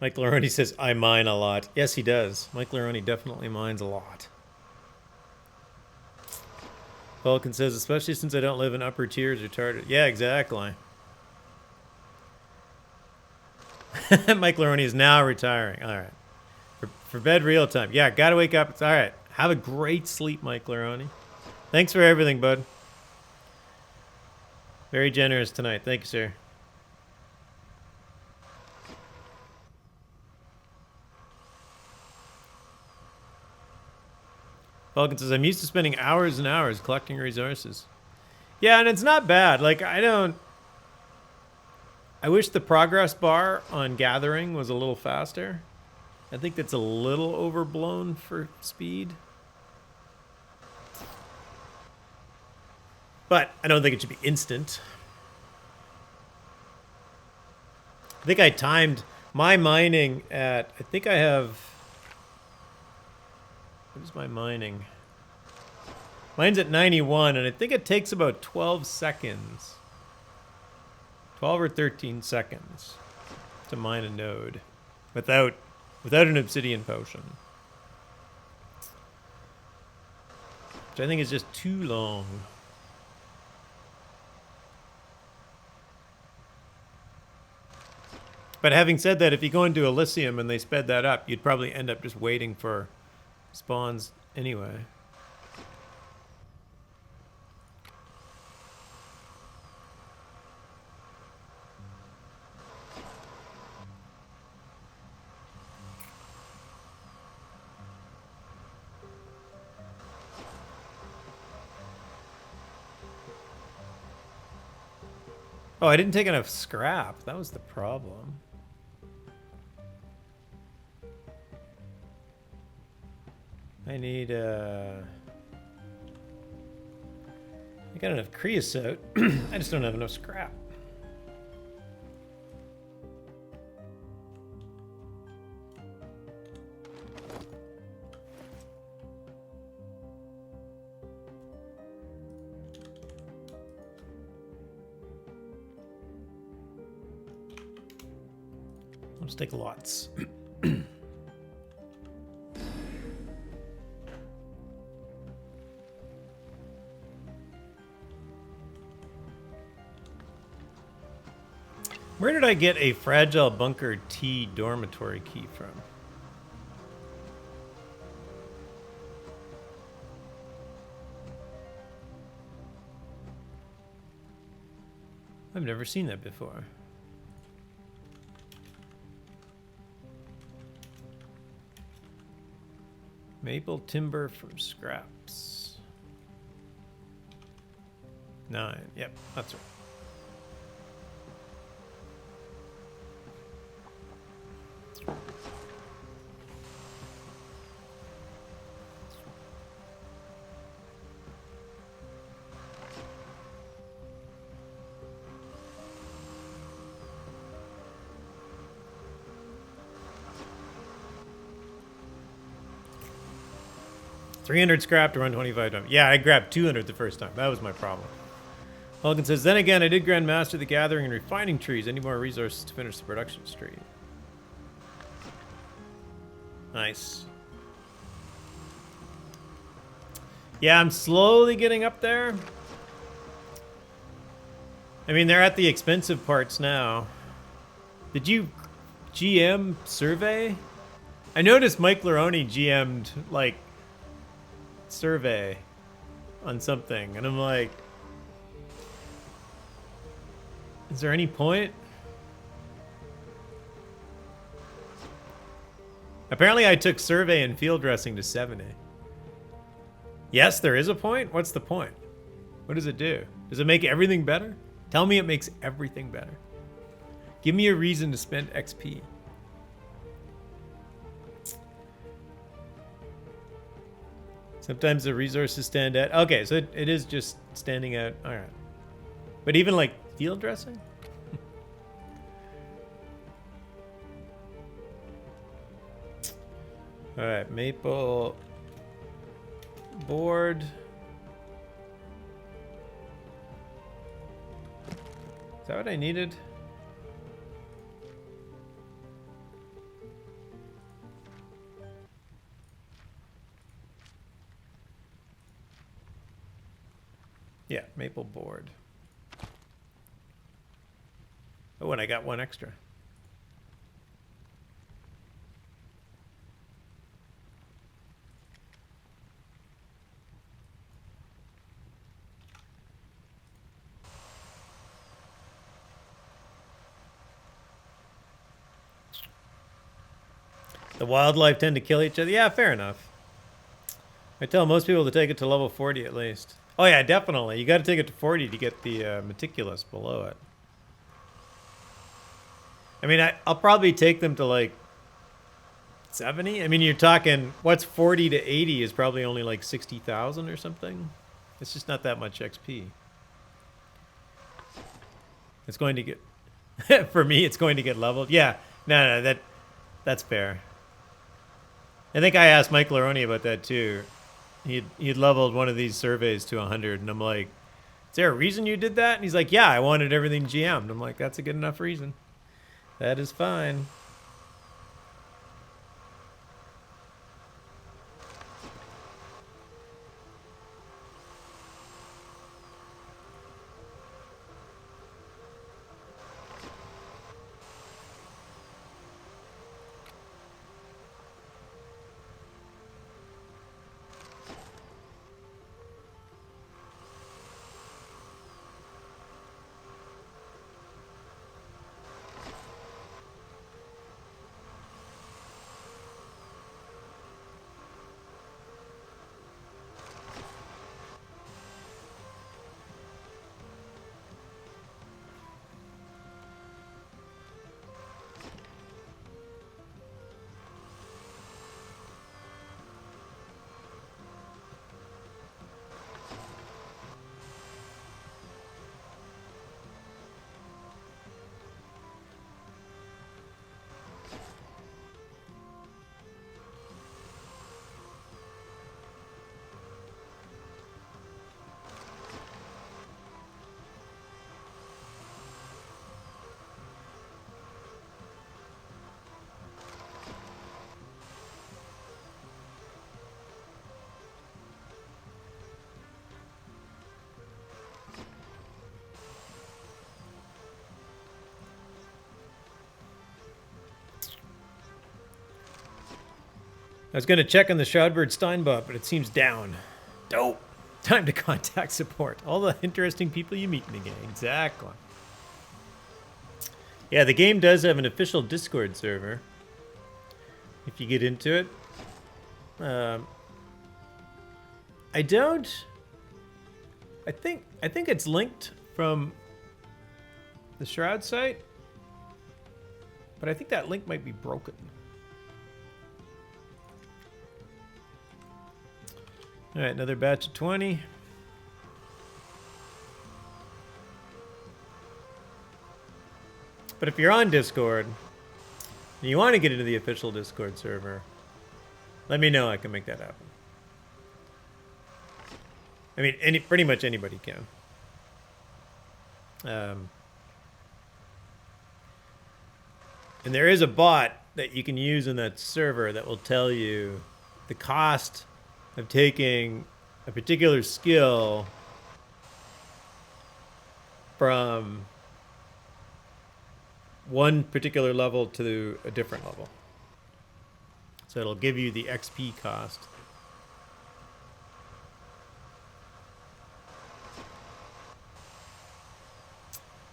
Mike Laroni says, I mine a lot. Yes, he does. Mike Laroni definitely mines a lot. Vulcan says, especially since I don't live in upper tiers or Tartar. Yeah, exactly. Mike Laroni is now retiring. All right. For bed real time. Yeah, gotta wake up. It's all right. Have a great sleep, Mike Laroni. Thanks for everything, bud. Very generous tonight. Thank you, sir. Falcon says, I'm used to spending hours and hours collecting resources. Yeah, and it's not bad. Like, I wish the progress bar on gathering was a little faster. I think that's a little overblown for speed. But I don't think it should be instant. I think I timed my mining at, I think I have, what is my mining? Mine's at 91, and I think it takes about 12 seconds. 12 or 13 seconds to mine a node without an obsidian potion. Which I think is just too long. But having said that, if you go into Elysium and they sped that up, you'd probably end up just waiting for spawns anyway. Oh, I didn't take enough scrap. That was the problem. I need, I got enough creosote. I just don't have enough scrap. Let's take lots. Where did I get a fragile bunker T dormitory key from? I've never seen that before. Maple timber from scraps. 9. Yep, that's right. $300 scrap to run 25 times. Yeah, I grabbed 200 the first time. That was my problem. Vulcan says, then again, I did Grandmaster the gathering and refining trees. Any more resources to finish the production stream? Nice. Yeah, I'm slowly getting up there. I mean, they're at the expensive parts now. Did you GM survey? I noticed Mike Laroni GM'd, like, survey on something, and I'm like, is there any point? Apparently I took survey and field dressing to 70. Yes, there is a point? What's the point? What does it do? Does it make everything better? Tell me it makes everything better. Give me a reason to spend XP. Sometimes the resources stand out. Okay, so it is just standing out. All right. But even like field dressing? All right, maple board. Is that what I needed? Yeah, maple board. Oh, and I got one extra. The wildlife tend to kill each other. Yeah, fair enough. I tell most people to take it to level 40 at least. Oh yeah, definitely. You got to take it to 40 to get the meticulous below it. I mean, I'll probably take them to like 70. I mean, you're talking, what's 40 to 80 is probably only like 60,000 or something. It's just not that much XP. It's going to get, for me, it's going to get leveled. Yeah, no, that's fair. I think I asked Mike Laroni about that too. He'd leveled one of these surveys to 100, and I'm like, is there a reason you did that? And he's like, yeah, I wanted everything GM'd. I'm like, that's a good enough reason. That is fine. I was going to check on the Shroudbird Steinbot, but it seems down. Dope. Time to contact support. All the interesting people you meet in the game. Exactly. Yeah, the game does have an official Discord server. If you get into it. I don't... I think it's linked from the Shroud site. But I think that link might be broken. All right, another batch of 20. But if you're on Discord and you want to get into the official Discord server, let me know. I can make that happen. I mean, pretty much anybody can. And there is a bot that you can use in that server that will tell you the cost of taking a particular skill from one particular level to a different level. So it'll give you the XP cost.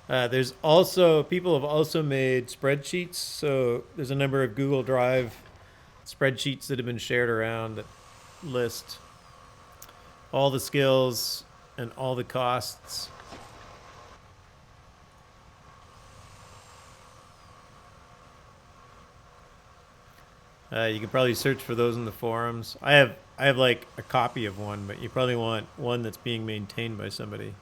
There's also, people have also made spreadsheets. So there's a number of Google Drive spreadsheets that have been shared around that list all the skills and all the costs. You can probably search for those in the forums. I have like a copy of one, but you probably want one that's being maintained by somebody.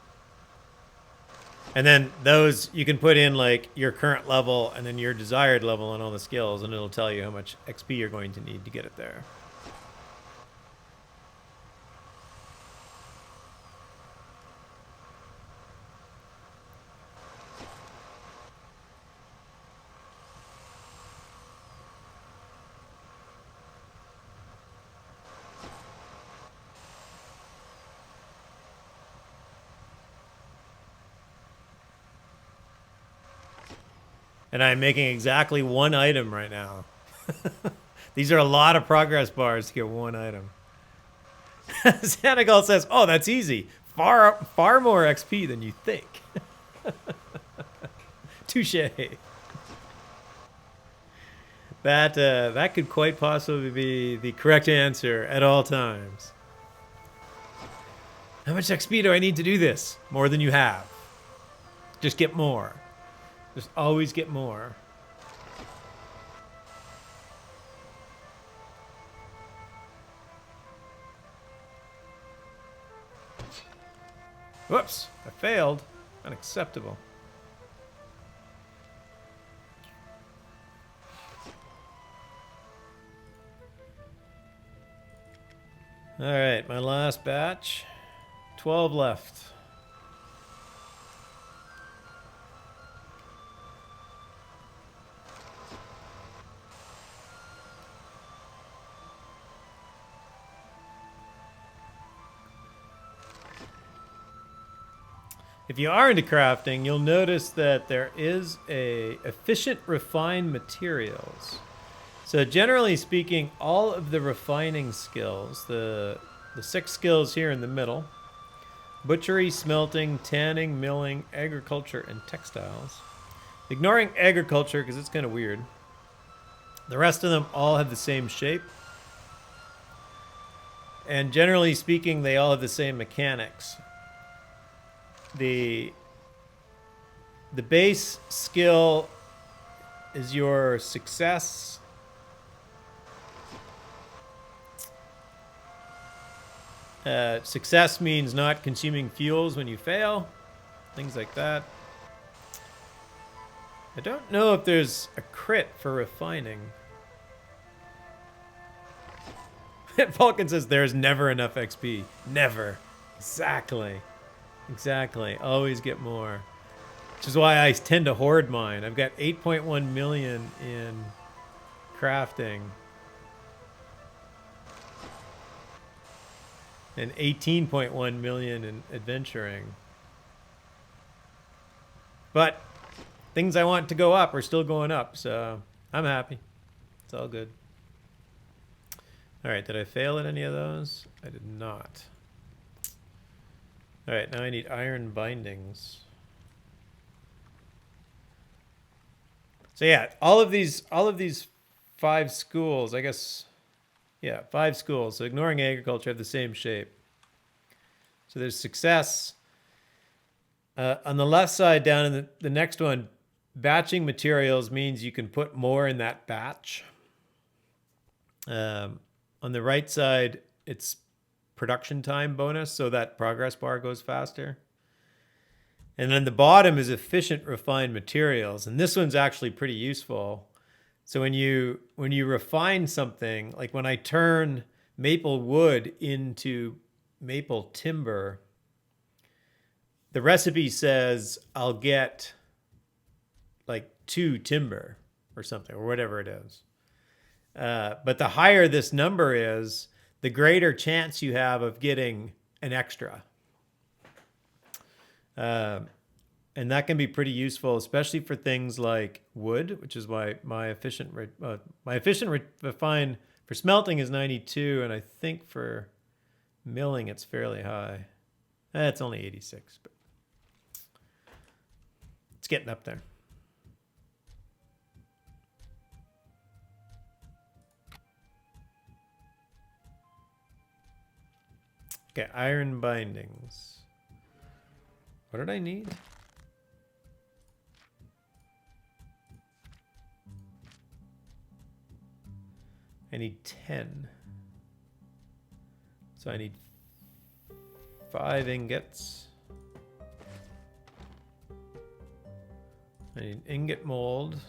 And then those, you can put in like your current level and then your desired level on all the skills, and it'll tell you how much XP you're going to need to get it there. And I'm making exactly one item right now. These are a lot of progress bars to get one item. Sanagal says, oh, that's easy. Far more XP than you think. Touche. That could quite possibly be the correct answer at all times. How much XP do I need to do this? More than you have. Just get more. Just always get more. Whoops, I failed. Unacceptable. All right, my last batch. 12 left. If you are into crafting, you'll notice that there is a efficient refined materials. So generally speaking, all of the refining skills, the 6 skills here in the middle, butchery, smelting, tanning, milling, agriculture, and textiles. Ignoring agriculture because it's kind of weird. The rest of them all have the same shape. And generally speaking, they all have the same mechanics. The base skill is your success. Success means not consuming fuels when you fail. Things like that. I don't know if there's a crit for refining. Vulcan says there's never enough XP. Never. Exactly. Exactly. Always get more. Which is why I tend to hoard mine. I've got 8.1 million in crafting. And 18.1 million in adventuring. But things I want to go up are still going up, so I'm happy. It's all good. All right, did I fail at any of those? I did not. All right, now I need iron bindings. So yeah, all of these 5 schools, I guess, yeah, 5 schools. So ignoring agriculture have the same shape. So there's success. On the left side down in the next one, batching materials means you can put more in that batch. On the right side, it's production time bonus, so that progress bar goes faster. And then the bottom is efficient refined materials, and this one's actually pretty useful. So when you refine something, like when I turn maple wood into maple timber, the recipe says I'll get like 2 timber or something, or whatever it is. But the higher this number is, the greater chance you have of getting an extra. And that can be pretty useful, especially for things like wood, which is why my efficient refine for smelting is 92, and I think for milling it's fairly high. It's only 86, but it's getting up there. Okay, iron bindings. What did I need? I need 10. So I need 5 ingots. I need ingot mold.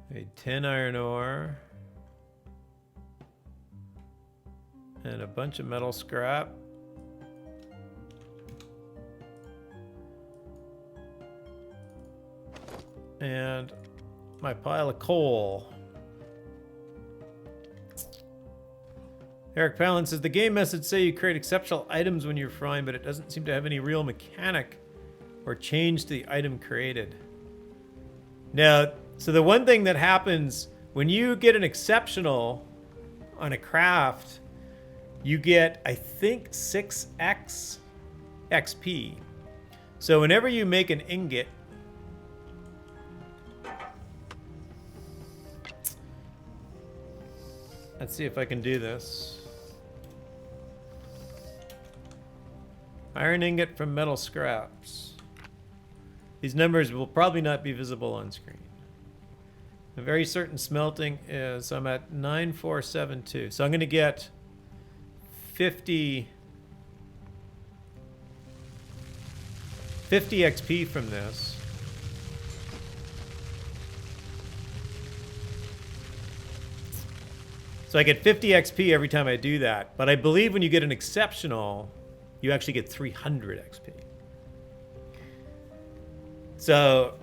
I need 10 iron ore. And a bunch of metal scrap. And my pile of coal. Eric Palin says, the game message say you create exceptional items when you're frying, but it doesn't seem to have any real mechanic or change to the item created. Now, so the one thing that happens when you get an exceptional on a craft, you get, I think, 6x XP. So whenever you make an ingot, Let's see if I can do this. Iron ingot from metal scraps. These numbers will probably not be visible on screen. A very certain smelting is, so I'm at 9472. So I'm going to get 50 XP from this. So I get 50 XP every time I do that. But I believe when you get an exceptional, you actually get 300 XP. So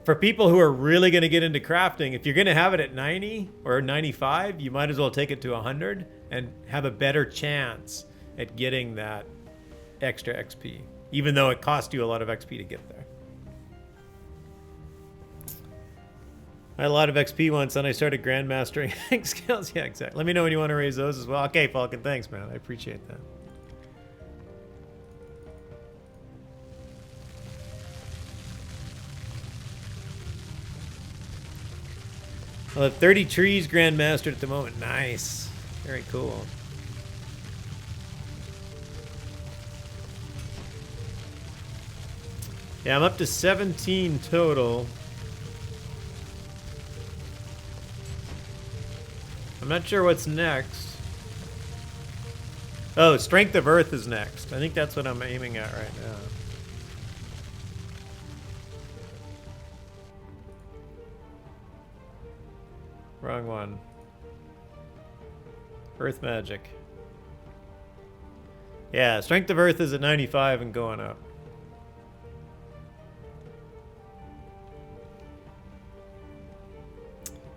for people who are really going to get into crafting, if you're going to have it at 90 or 95, you might as well take it to 100 and have a better chance at getting that extra XP, even though it cost you a lot of XP to get there. I had a lot of XP once, and I started grandmastering skills. Yeah, exactly. Let me know when you want to raise those as well. Okay, Falcon, thanks, man. I appreciate that. I'll have 30 trees grandmastered at the moment. Nice. Very cool. Yeah, I'm up to 17 total. I'm not sure what's next. Oh, Strength of Earth is next. I think that's what I'm aiming at right now. Wrong one. Earth Magic. Yeah, Strength of Earth is at 95 and going up.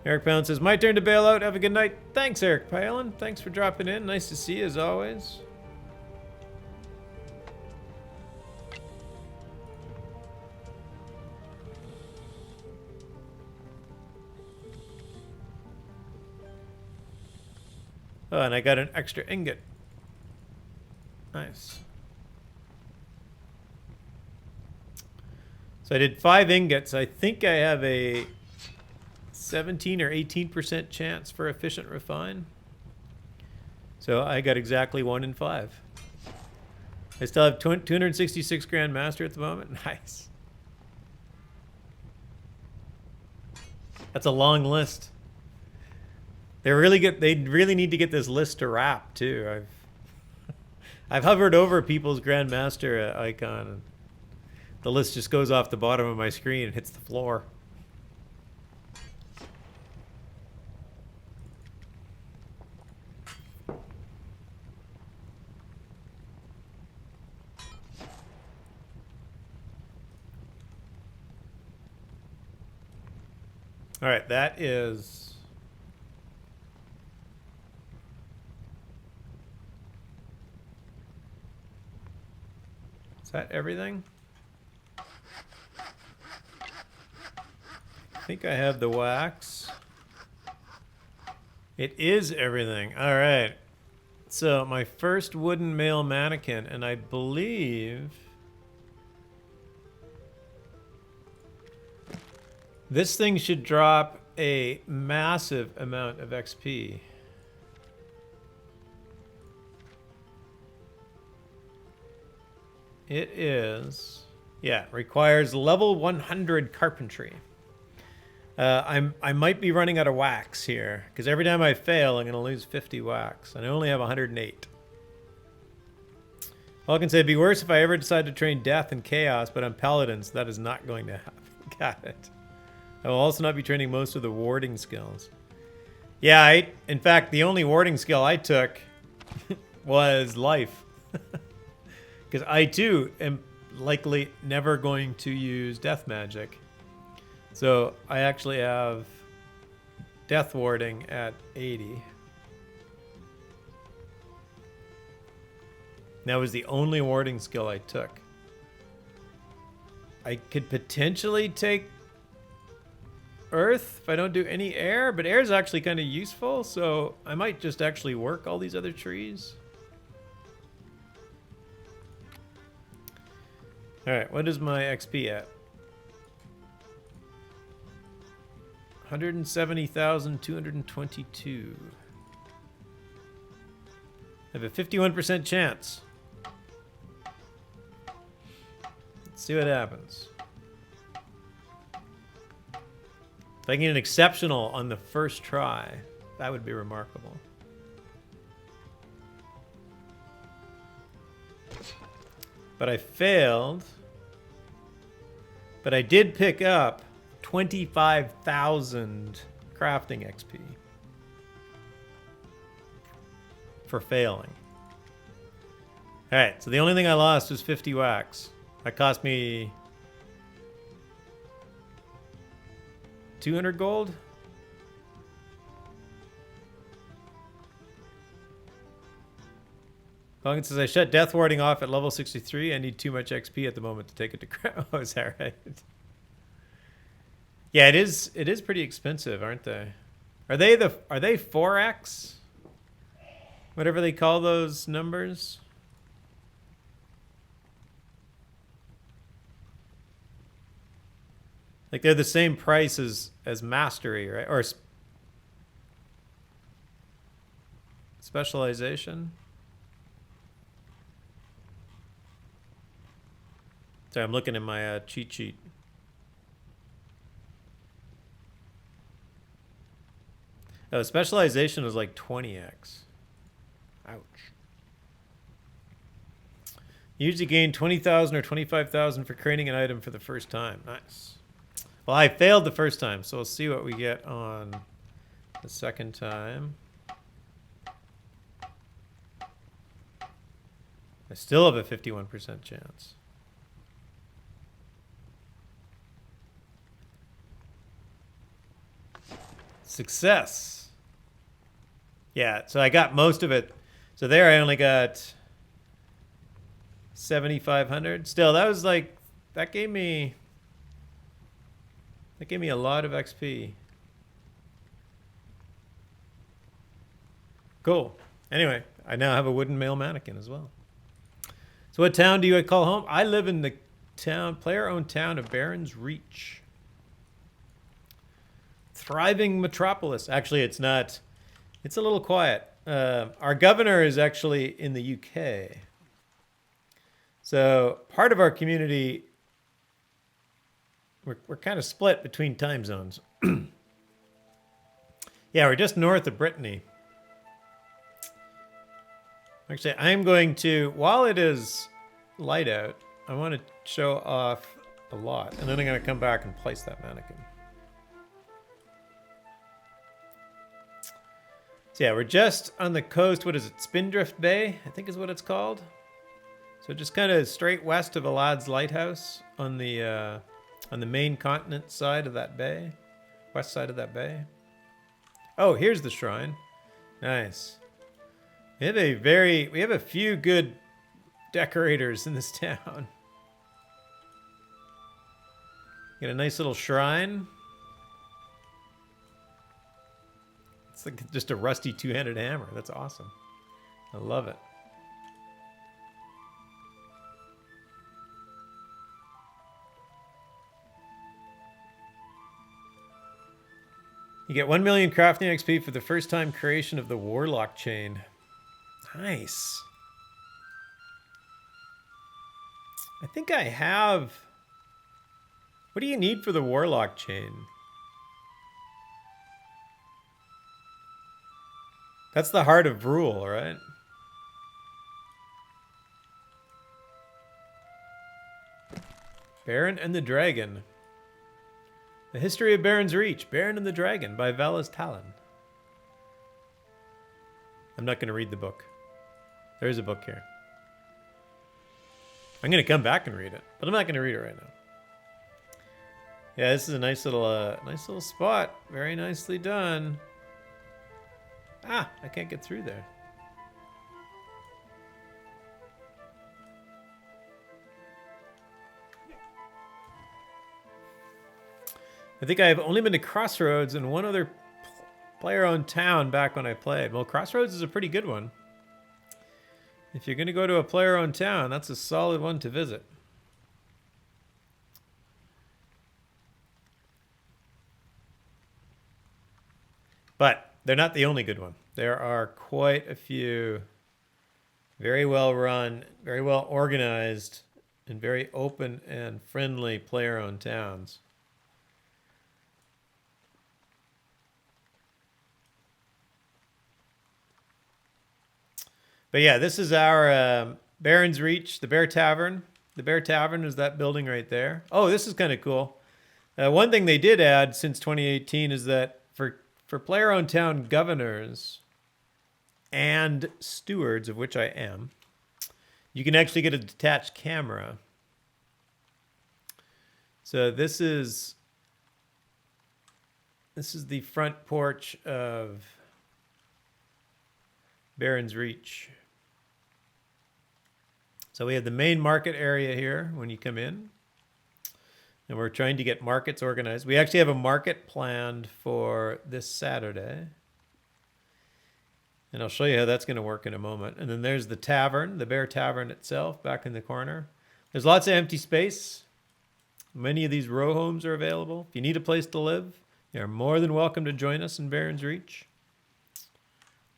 Eric Pound says, my turn to bail out. Have a good night. Thanks, Eric Palin. Thanks for dropping in. Nice to see you as always. Oh, and I got an extra ingot. Nice. So I did 5 ingots. I think I have a 17 or 18% chance for efficient refine. So I got exactly 1 in 5. I still have 266 Grandmaster at the moment. Nice. That's a long list. They're really good. They really need to get this list to wrap too. I've hovered over people's Grandmaster icon, and the list just goes off the bottom of my screen and hits the floor. All right, that is... Is that everything? I think I have the wax. It is everything. All right. So my first wooden male mannequin, and I believe this thing should drop a massive amount of XP. It is, yeah, requires level 100 carpentry. I might be running out of wax here, because every time I fail, I'm going to lose 50 wax, and I only have 108. All I can say, it'd be worse if I ever decide to train Death and Chaos, but I'm Paladin, so that is not going to happen. Got it. I will also not be training most of the warding skills. Yeah, in fact, the only warding skill I took was life. Because I, too, am likely never going to use death magic. So I actually have death warding at 80. That was the only warding skill I took. I could potentially take earth if I don't do any air, but air is actually kind of useful, so I might just actually work all these other trees. Alright, what is my XP at? 170,222. I have a 51% chance. Let's see what happens. If I can get an exceptional on the first try, that would be remarkable. But I failed. But I did pick up 25,000 crafting XP for failing. All right, so the only thing I lost was 50 wax. That cost me 200 gold. Long says I shut death warding off at level 63. I need too much XP at the moment to take it to crown. Oh, is that right? Yeah, it is. It is pretty expensive, aren't they? Are they 4x? Whatever they call those numbers. Like they're the same price as mastery, right? Or specialization. Sorry, I'm looking at my cheat sheet. Oh, specialization was like 20x. Ouch. You usually gain 20,000 or 25,000 for creating an item for the first time. Nice. Well, I failed the first time, so we'll see what we get on the second time. I still have a 51% chance. Success. Yeah, so I got most of it. So there I only got 7,500. Still, that was like, that gave me a lot of XP. Cool. Anyway, I now have a wooden male mannequin as well. So what town do you call home? I live in the player-owned town of Barons Reach. Thriving metropolis. Actually, it's not. It's a little quiet. Our governor is actually in the UK. So part of our community, we're kind of split between time zones. Yeah, we're just north of Brittany. Actually, I'm going to, while it is light out, I want to show off a lot. And then I'm going to come back and place that mannequin. So yeah, we're just on the coast. What is it? Spindrift Bay, I think is what it's called. So just kind of straight west of Alad's Lighthouse on the main continent side of that bay, west side of that bay. Oh, here's the shrine. Nice. We have a few good decorators in this town. Get a nice little shrine. It's like just a rusty two-handed hammer. That's awesome. I love it. You get 1 million crafting XP for the first time creation of the Warlock chain. Nice. I think I have... What do you need for the Warlock chain? That's the Heart of Rule, right? Baron and the Dragon. The History of Baron's Reach. Baron and the Dragon by Vala's Talon. I'm not going to read the book. There is a book here. I'm going to come back and read it, but I'm not going to read it right now. Yeah, this is a nice little spot. Very nicely done. Ah, I can't get through there. I think I've only been to Crossroads and one other player-owned town back when I played. Well, Crossroads is a pretty good one. If you're going to go to a player-owned town, that's a solid one to visit. But they're not the only good one. There are quite a few Very well run, very well organized, and very open and friendly player-owned towns. But yeah, this is our Baron's Reach, the Bear Tavern. The Bear Tavern is that building right there. Oh, this is kind of cool. One thing they did add since 2018 is that for player-owned town governors and stewards, of which I am, you can actually get a detached camera. So this is the front porch of Baron's Reach. So we have the main market area here when you come in. And we're trying to get markets organized. We actually have a market planned for this Saturday. And I'll show you how that's going to work in a moment. And then there's the tavern, the Bear Tavern itself, back in the corner. There's lots of empty space. Many of these row homes are available. If you need a place to live, you're more than welcome to join us in Baron's Reach.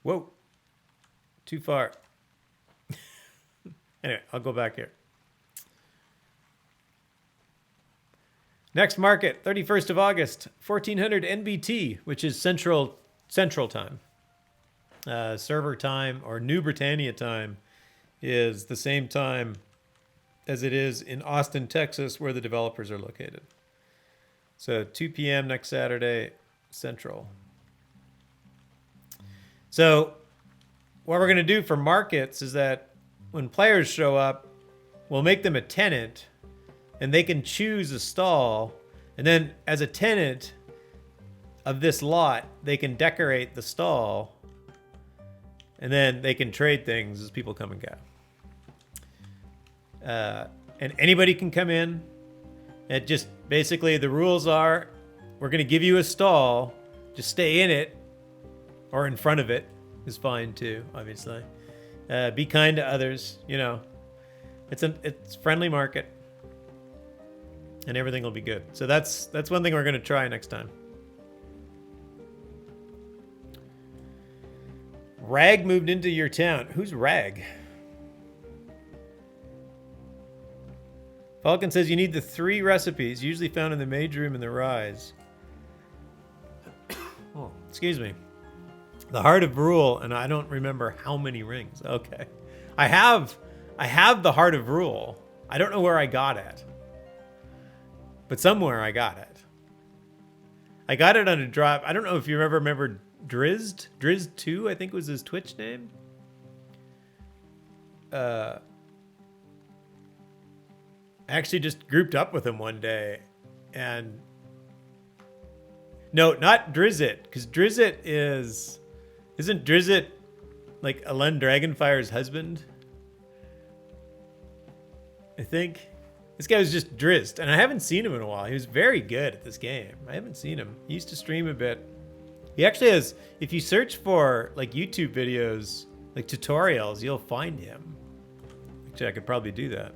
Whoa, too far. Anyway, I'll go back here. Next market, 31st of August, 1400 NBT, which is Central Time. Server time or New Britannia time is the same time as it is in Austin, Texas, where the developers are located. So 2 p.m. next Saturday, Central. So what we're going to do for markets is that when players show up, we'll make them a tenant, and they can choose a stall. And then as a tenant of this lot, they can decorate the stall. And then they can trade things as people come and go. And anybody can come in. It just basically the rules are we're going to give you a stall. Just stay in it or in front of it is fine too, obviously. Be kind to others. You know, it's friendly market. And everything will be good. So that's one thing we're going to try next time. Rag moved into your town. Who's Rag? Falcon says you need the 3 recipes, usually found in the mage room in the Rise. Oh, excuse me. The Heart of Rule, and I don't remember how many rings. Okay. I have the Heart of Rule. I don't know where I got it. But somewhere I got it. I got it on a drop. I don't know if you ever remember Drizzt. Drizzt2, I think was his Twitch name. I actually just grouped up with him one day. And... No, not Drizzit. Because Drizzit is... Isn't Drizzit like Alen Dragonfire's husband? I think. This guy was just Drizzt, and I haven't seen him in a while. He was very good at this game. I haven't seen him. He used to stream a bit. He actually has, if you search for like YouTube videos, like tutorials, you'll find him. Actually, I could probably do that.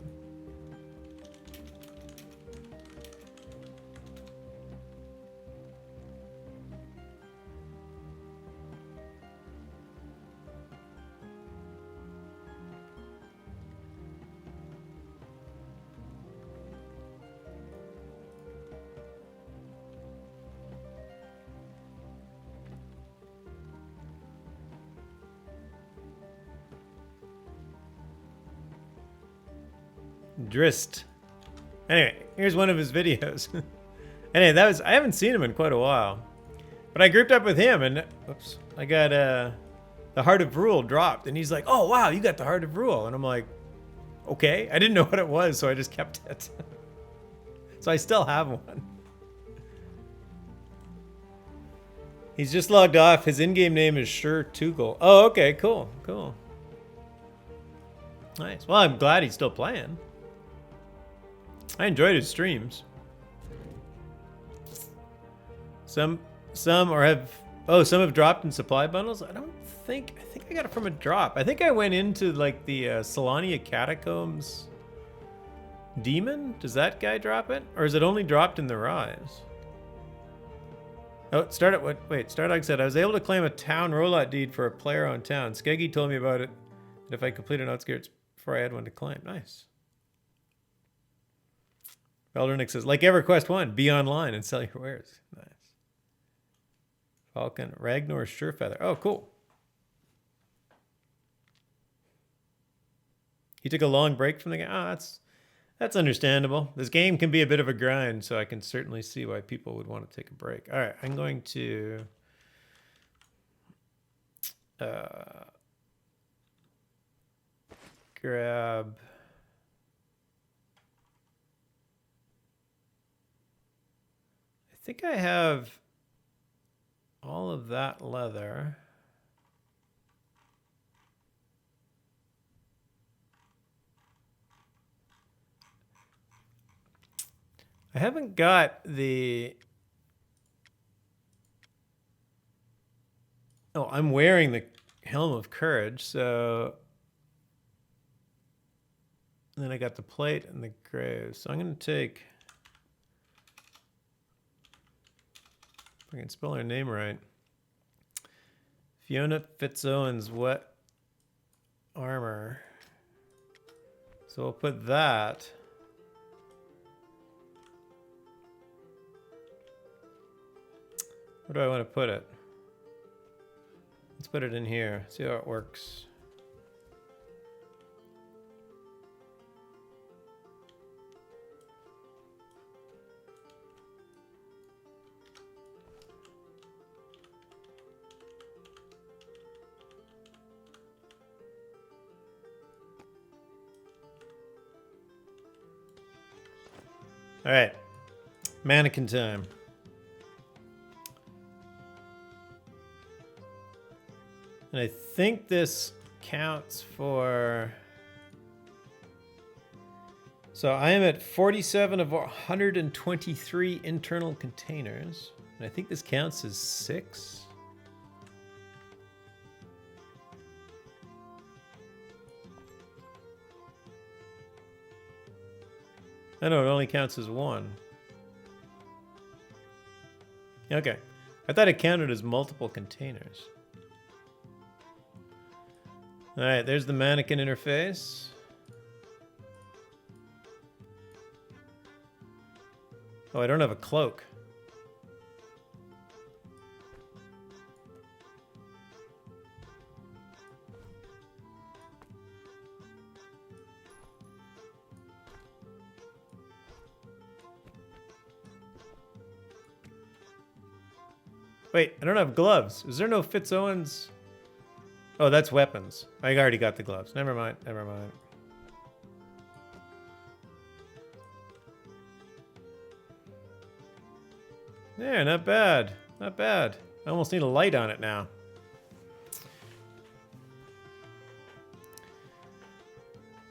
Drizzt. Anyway, here's one of his videos. Anyway, I haven't seen him in quite a while. But I grouped up with him and oops, I got the Heart of Rule dropped and he's like, "Oh, wow, you got the Heart of Rule." And I'm like, "Okay." I didn't know what it was, so I just kept it. So I still have one. He's just logged off. His in-game name is Tugel. Oh, okay, cool. Nice. Well, I'm glad he's still playing. I enjoyed his streams. Some have dropped in supply bundles. I think I got it from a drop. I think I went into like the Solania Catacombs Demon. Does that guy drop it? Or is it only dropped in the Rise? Oh, Stardog said, I was able to claim a town rollout deed for a player on town. Skeggy told me about it And if I complete an outskirts before I add one to climb. Nice. Eldrinic says, like EverQuest 1, be online and sell your wares. Nice. Falcon, Ragnar Surefeather. Oh, cool. He took a long break from the game. Oh, that's understandable. This game can be a bit of a grind, so I can certainly see why people would want to take a break. All right, I'm going to grab. I think I have all of that leather. I haven't got the... Oh, I'm wearing the Helm of Courage, so... And then I got the plate and the grave. So I'm going to take... If I can spell her name right. Fiona Fitzowen's wet armor. So we'll put that... Where do I want to put it? Let's put it in here. See how it works. All right. Mannequin time. And I think this counts for... So I am at 47 of 123 internal containers. And I think this counts as 6. I know it only counts as 1. Okay. I thought it counted as multiple containers. All right, there's the mannequin interface. Oh, I don't have a cloak. Wait, I don't have gloves. Is there no Fitzowens? Oh, that's weapons. I already got the gloves. Never mind. Never mind. Yeah, not bad. Not bad. I almost need a light on it now.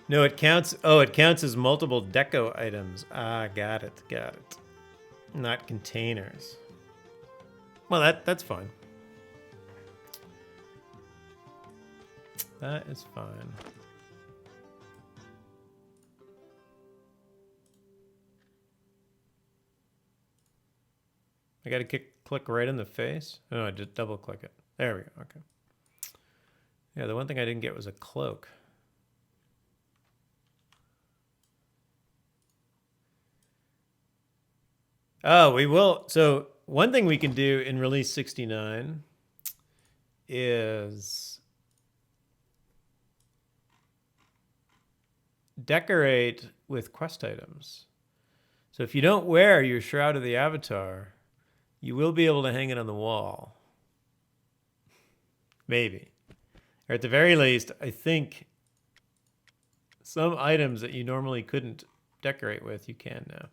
No, it counts. Oh, it counts as multiple deco items. Ah, got it. Got it. Not containers. Well, that's fine. That is fine. I gotta click right in the face. Oh, I just double click it. There we go. Okay. Yeah, the one thing I didn't get was a cloak. Oh, we will. So one thing we can do in release 69 is decorate with quest items. So if you don't wear your Shroud of the Avatar, you will be able to hang it on the wall. Maybe. Or at the very least, I think some items that you normally couldn't decorate with, you can now.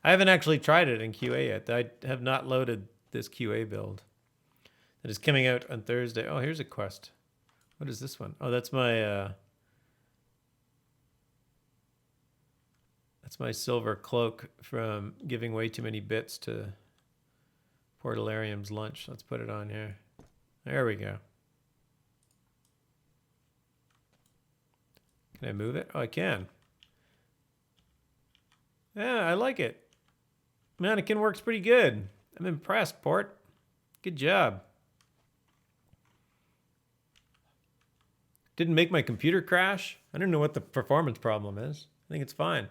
I haven't actually tried it in QA yet. I have not loaded this QA build that is coming out on Thursday. Oh, here's a quest. What is this one? Oh, that's my silver cloak from giving way too many bits to Portalarium's lunch. Let's put it on here. There we go. Can I move it? Oh, I can. Yeah, I like it. Mannequin works pretty good. I'm impressed, Port. Good job. didn't make my computer crash. I don't know what the performance problem is. I think it's fine.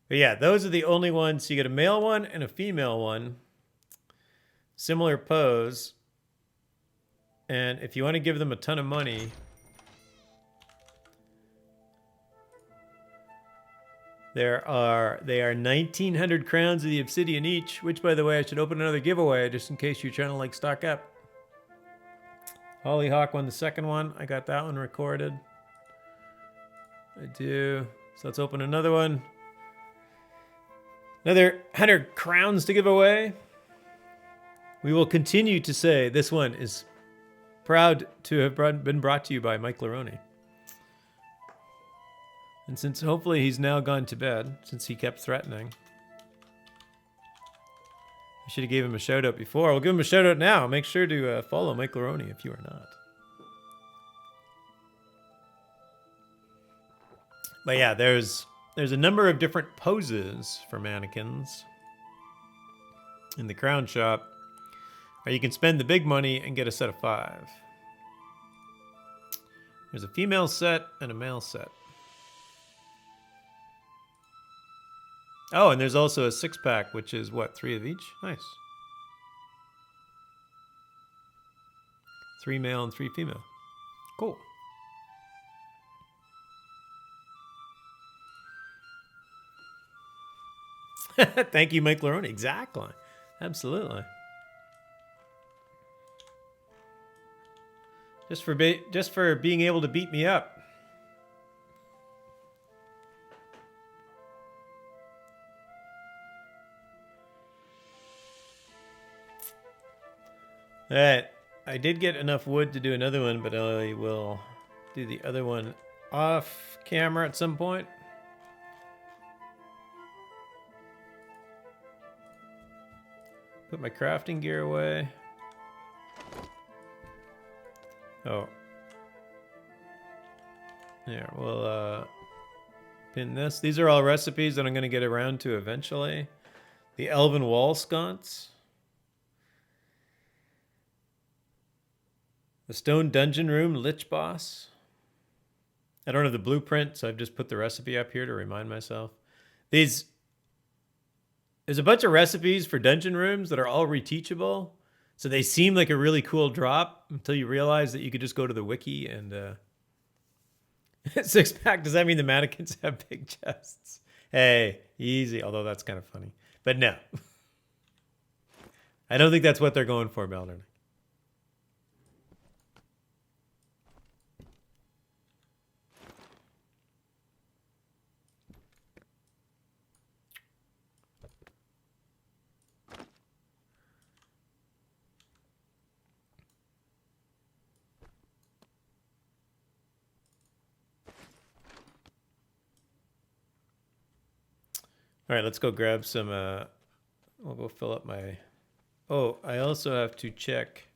But yeah, those are the only ones. So you get a male one and a female one. Similar pose. And if you want to give them a ton of money, they are 1,900 crowns of the obsidian each, which, by the way, I should open another giveaway just in case you're trying to like stock up. Hollyhock won the second one. I got that one recorded. I do. So let's open another one. Another 100 crowns to give away. We will continue to say this one is proud to have been brought to you by Mike Laroni. And since hopefully he's now gone to bed, since he kept threatening. I should have gave him a shout out before. We'll give him a shout out now. Make sure to follow Mike Laroni if you are not. But yeah, there's a number of different poses for mannequins in the crown shop. Or you can spend the big money and get a set of 5. There's a female set and a male set. Oh, and there's also a 6-pack, which is what, 3 of each? Nice. 3 male and 3 female. Cool. Thank you, Mike Laroni. Exactly. Absolutely. Just for being able to beat me up. All right. I did get enough wood to do another one, but I will do the other one off camera at some point. Put my crafting gear away. Oh. Yeah, we'll pin this. These are all recipes that I'm going to get around to eventually. The Elven Wall Sconce. The Stone Dungeon Room Lich Boss. I don't have the blueprint, so I've just put the recipe up here to remind myself. There's a bunch of recipes for dungeon rooms that are all reteachable. So they seem like a really cool drop until you realize that you could just go to the wiki and 6-pack. Does that mean the mannequins have big chests? Hey, easy. Although that's kind of funny. But no. I don't think that's what they're going for, Melder. All right, let's go grab some, we'll go fill up my, oh, I also have to check.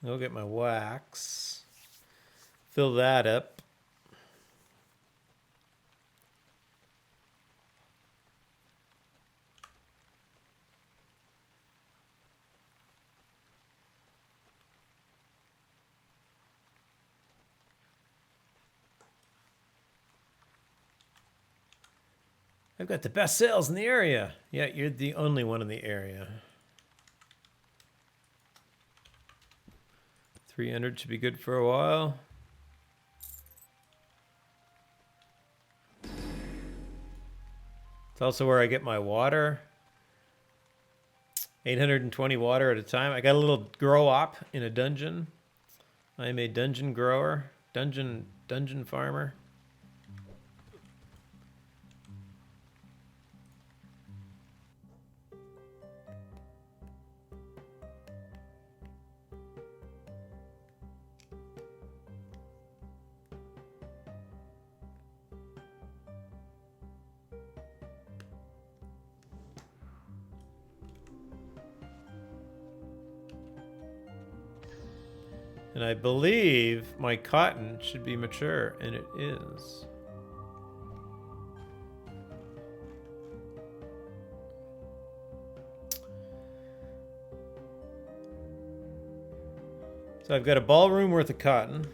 I'll get my wax, fill that up. I've got the best sales in the area. Yeah, you're the only one in the area. 300 should be good for a while. It's also where I get my water. 820 water at a time. I got a little grow op in a dungeon. I am a dungeon grower, dungeon farmer. And I believe my cotton should be mature, and it is. So I've got a ballroom worth of cotton.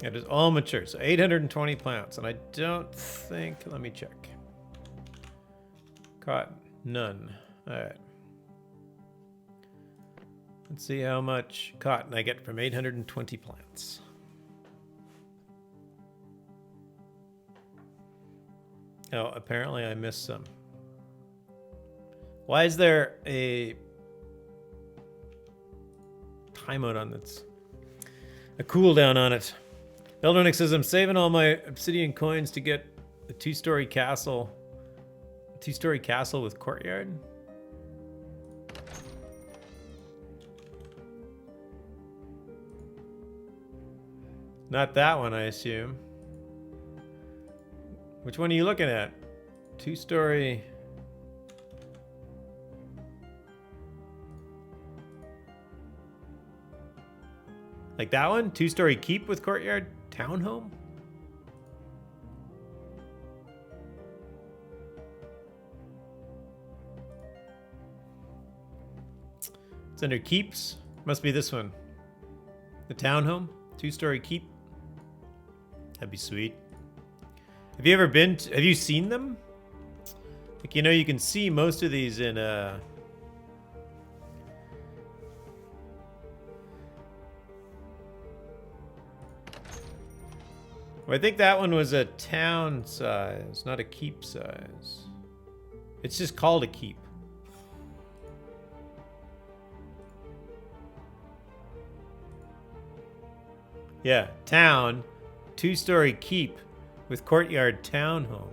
It is all mature, so 820 plants, and I don't think, let me check. Cotton, none. All right. Let's see how much cotton I get from 820 plants. Oh, apparently I missed some. Why is there a timeout on this? A cooldown on it. Eldronic says, I'm saving all my obsidian coins to get a two-story castle. A two-story castle with courtyard? Not that one, I assume. Which one are you looking at? Two-story... Like that one? Two-story keep with courtyard? Townhome? It's under keeps. Must be this one. The townhome? Two-story keep? That'd be sweet. Have you ever been to, have you seen them? Like, you know, you can see most of these in well, I think that one was a town size, not a keep size. It's just called a keep. Yeah, town, two-story keep with courtyard townhome.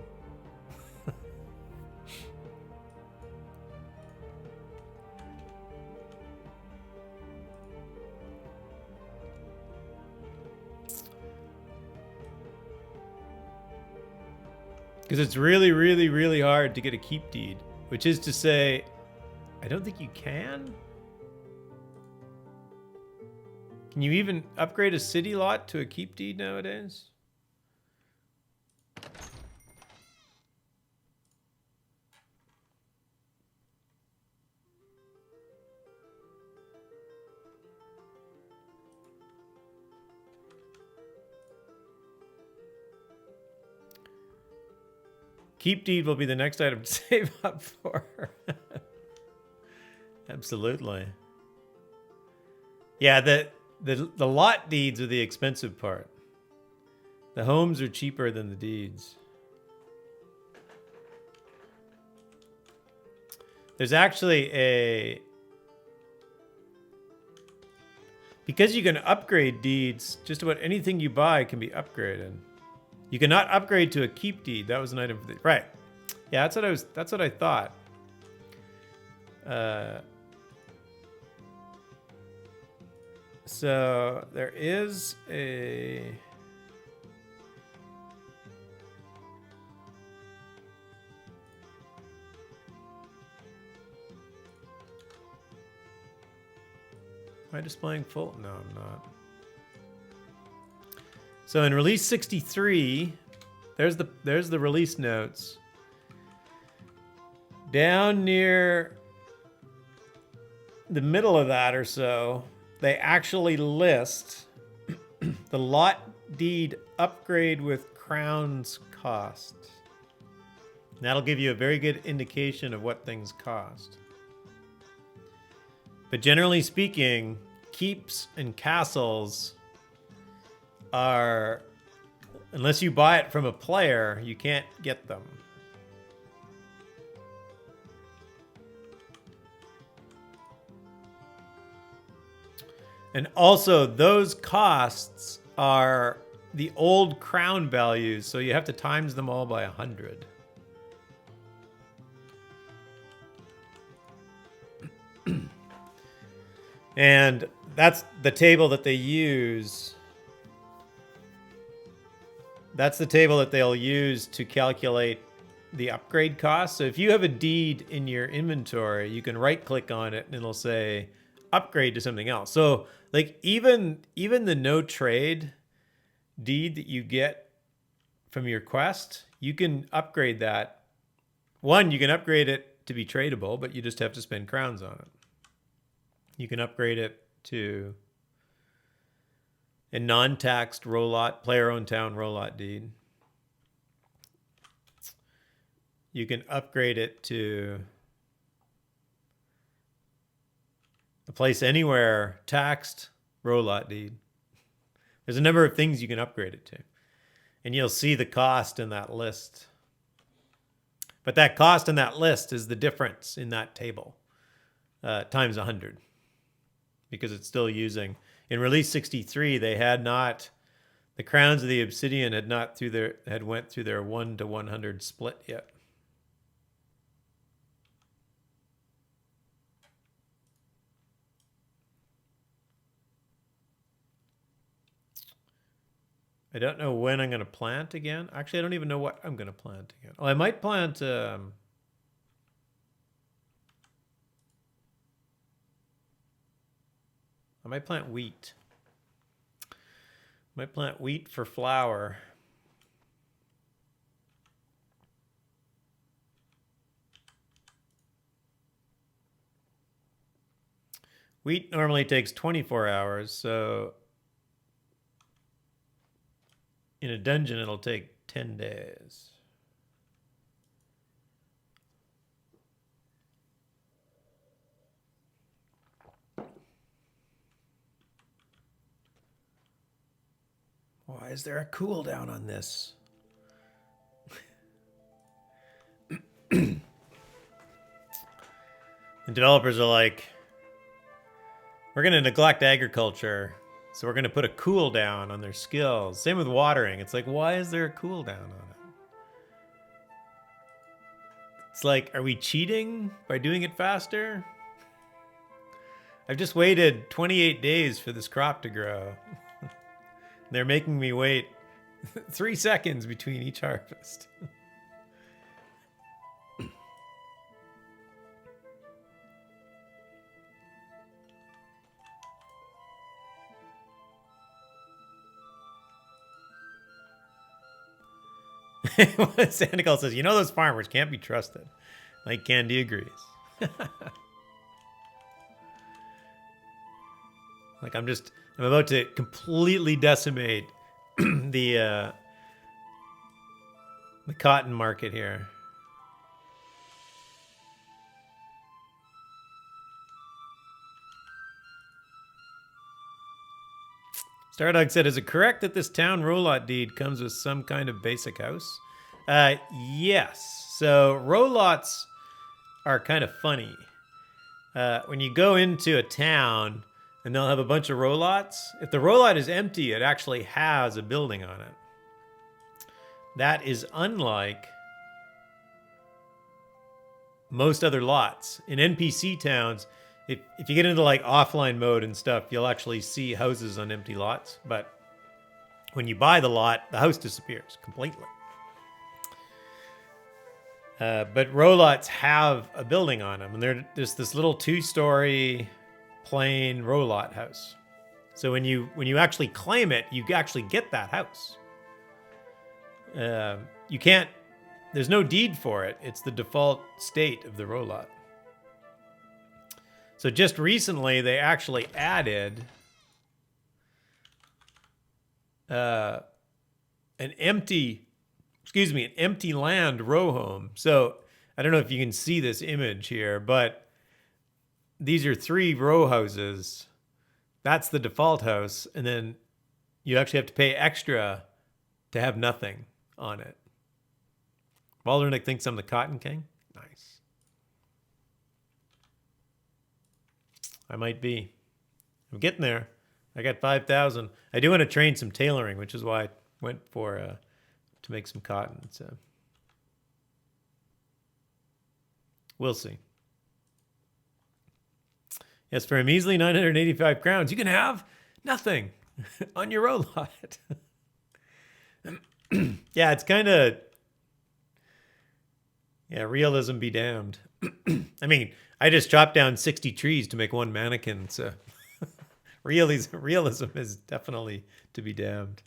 Because it's really, really, really hard to get a keep deed. Which is to say, I don't think you can. Can you even upgrade a city lot to a keep deed nowadays? Keep deed will be the next item to save up for. Absolutely. Yeah, the lot deeds are the expensive part. The homes are cheaper than the deeds. There's actually a... Because you can upgrade deeds, just about anything you buy can be upgraded. You cannot upgrade to a keep deed. That was an item for the... Right. Yeah, that's what I thought. So there is a... Am I displaying full? No, I'm not. So in release 63, there's the release notes. Down near the middle of that or so, they actually list the lot deed upgrade with crowns cost. And that'll give you a very good indication of what things cost. But generally speaking, keeps and castles are, unless you buy it from a player, you can't get them. And also, those costs are the old crown values, so you have to times them all by 100. And that's the table that they use. That's the table that they'll use to calculate the upgrade cost. So if you have a deed in your inventory, you can right click on it and it'll say upgrade to something else. So like even the no trade deed that you get from your quest, you can upgrade that. One, you can upgrade it to be tradable, but you just have to spend crowns on it. You can upgrade it to a non-taxed rolot, player-owned town rolot deed. You can upgrade it to a place anywhere taxed rolot deed. There's a number of things you can upgrade it to. And you'll see the cost in that list. But that cost in that list is the difference in that table times 100. Because it's still using... In release 63, they had not... The crowns of the obsidian had went through their 1 to 100 split yet. I don't know when I'm going to plant again. Actually, I don't even know what I'm going to plant again. Oh, I might plant... I might plant wheat. I might plant wheat for flour. Wheat normally takes 24 hours, so in a dungeon it'll take 10 days. Why is there a cooldown on this? The developers are like, we're going to neglect agriculture, so we're going to put a cooldown on their skills. Same with watering. It's like, why is there a cooldown on it? It's like, are we cheating by doing it faster? I've just waited 28 days for this crop to grow. They're making me wait 3 seconds between each harvest. Sandoval says, you know those farmers can't be trusted. Like Candy agrees. Like I'm about to completely decimate the cotton market here. Stardog said, is it correct that this town rolot deed comes with some kind of basic house? Yes. So rolots are kind of funny. When you go into a town and they'll have a bunch of rolots, if the rolot is empty, it actually has a building on it. That is unlike most other lots. In NPC towns, if you get into like offline mode and stuff, you'll actually see houses on empty lots. But when you buy the lot, the house disappears completely. But rolots have a building on them, and there's this little 2-story plain rolot house. So when you actually claim it, you actually get that house. You can't. There's no deed for it. It's the default state of the rolot. So just recently, they actually added an empty land row home. So I don't know if you can see this image here, but these are 3 row houses. That's the default house. And then you actually have to pay extra to have nothing on it. Waldernick thinks I'm the Cotton King. Nice. I might be. I'm getting there. I got 5,000. I do want to train some tailoring, which is why I went for to make some cotton. So we'll see. Yes, for a measly 985 crowns, you can have nothing on your row lot. Yeah, it's kind of... Yeah, realism be damned. I mean, I just chopped down 60 trees to make one mannequin, so realism is definitely to be damned.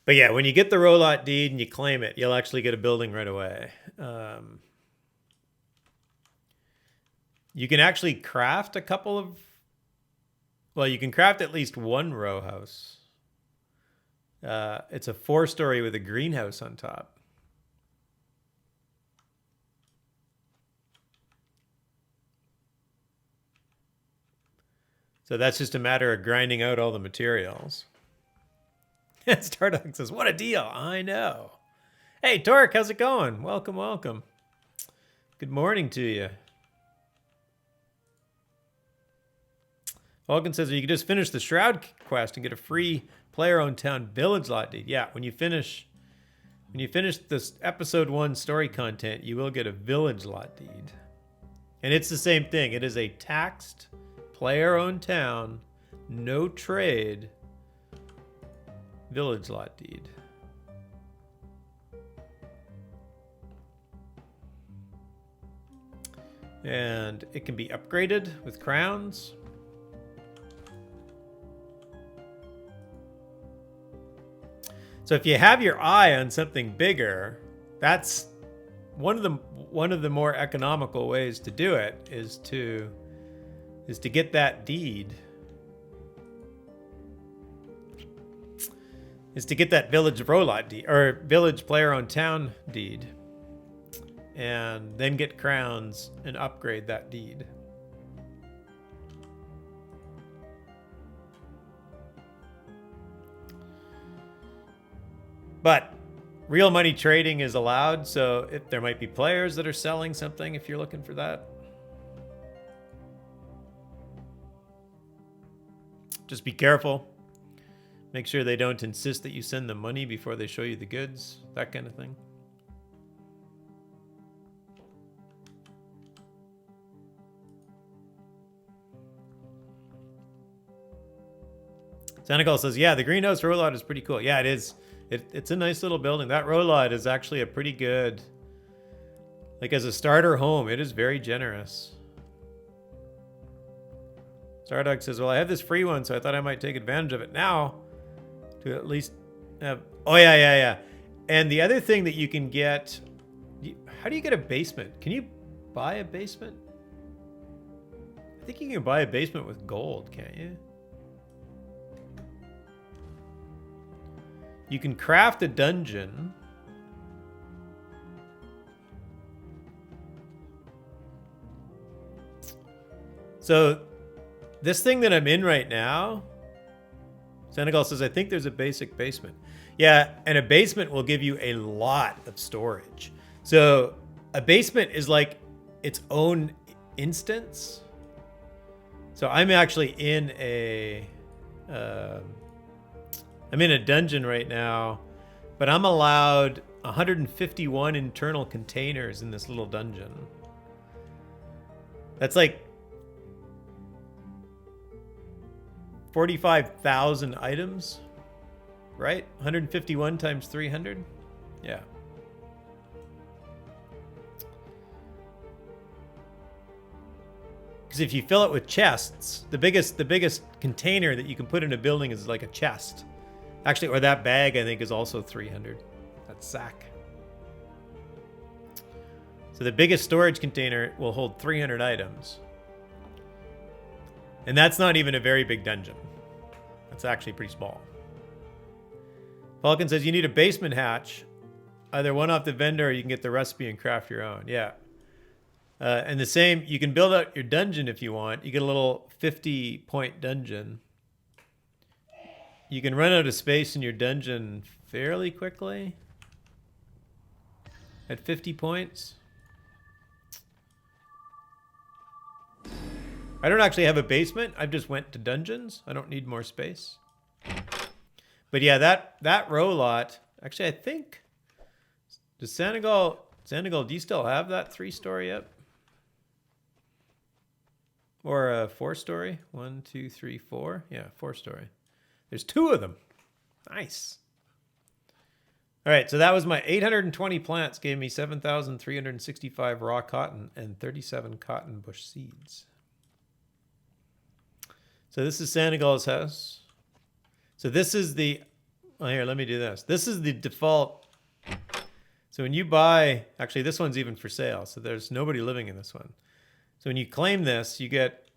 But yeah, when you get the row lot deed and you claim it, you'll actually get a building right away. You can actually craft a couple of... Well, you can craft at least one row house. It's a 4-story with a greenhouse on top. So that's just a matter of grinding out all the materials. Stardog says, what a deal. I know. Hey, Torque, how's it going? Welcome, welcome. Good morning to you. Vulcan says, you can just finish the Shroud quest and get a free player-owned town village lot deed. Yeah, when you finish this episode 1 story content, you will get a village lot deed. And it's the same thing. It is a taxed player-owned town, no trade village lot deed. And it can be upgraded with crowns. So if you have your eye on something bigger, that's one of the more economical ways to do it is to get that deed. Is to get that village row lot deed or village player owned town deed. And then get crowns and upgrade that deed. But real money trading is allowed, so if there might be players that are selling something if you're looking for that. Just be careful. Make sure they don't insist that you send them money before they show you the goods, that kind of thing. Senegal says, yeah, the greenhouse row lot is pretty cool. Yeah, it is. It's a nice little building. That row lot is actually a pretty good, like as a starter home, it is very generous. Stardog says, well, I have this free one, so I thought I might take advantage of it now to at least have... Oh, yeah. And the other thing that you can get... How do you get a basement? Can you buy a basement? I think you can buy a basement with gold, can't you? You can craft a dungeon. So this thing that I'm in right now, Senegal says, I think there's a basic basement. Yeah, and a basement will give you a lot of storage. So a basement is like its own instance. So I'm actually in a... I'm in a dungeon right now, but I'm allowed 151 internal containers in this little dungeon. That's like 45,000 items, right? 151 times 300? Yeah. Because if you fill it with chests, the biggest container that you can put in a building is like a chest. Actually, or that bag, I think, is also 300. That sack. So the biggest storage container will hold 300 items. And that's not even a very big dungeon. That's actually pretty small. Falcon says you need a basement hatch. Either one off the vendor or you can get the recipe and craft your own. Yeah. And the same, you can build out your dungeon if you want. You get a little 50-point dungeon. You can run out of space in your dungeon fairly quickly. At 50 points. I don't actually have a basement. I've just went to dungeons. I don't need more space. But yeah, that row lot... Actually, I think... Does Senegal Sandoval, do you still have that 3-story up? Or a 4-story? 1, 2, 3, 4. Yeah, 4-story. There's 2 of them. Nice. All right, so that was my 820 plants, gave me 7,365 raw cotton and 37 cotton bush seeds. So this is Sandoval's house. So this is the, oh, here, let me do this. This is the default. So when you buy, actually this one's even for sale, so there's nobody living in this one. So when you claim this, you get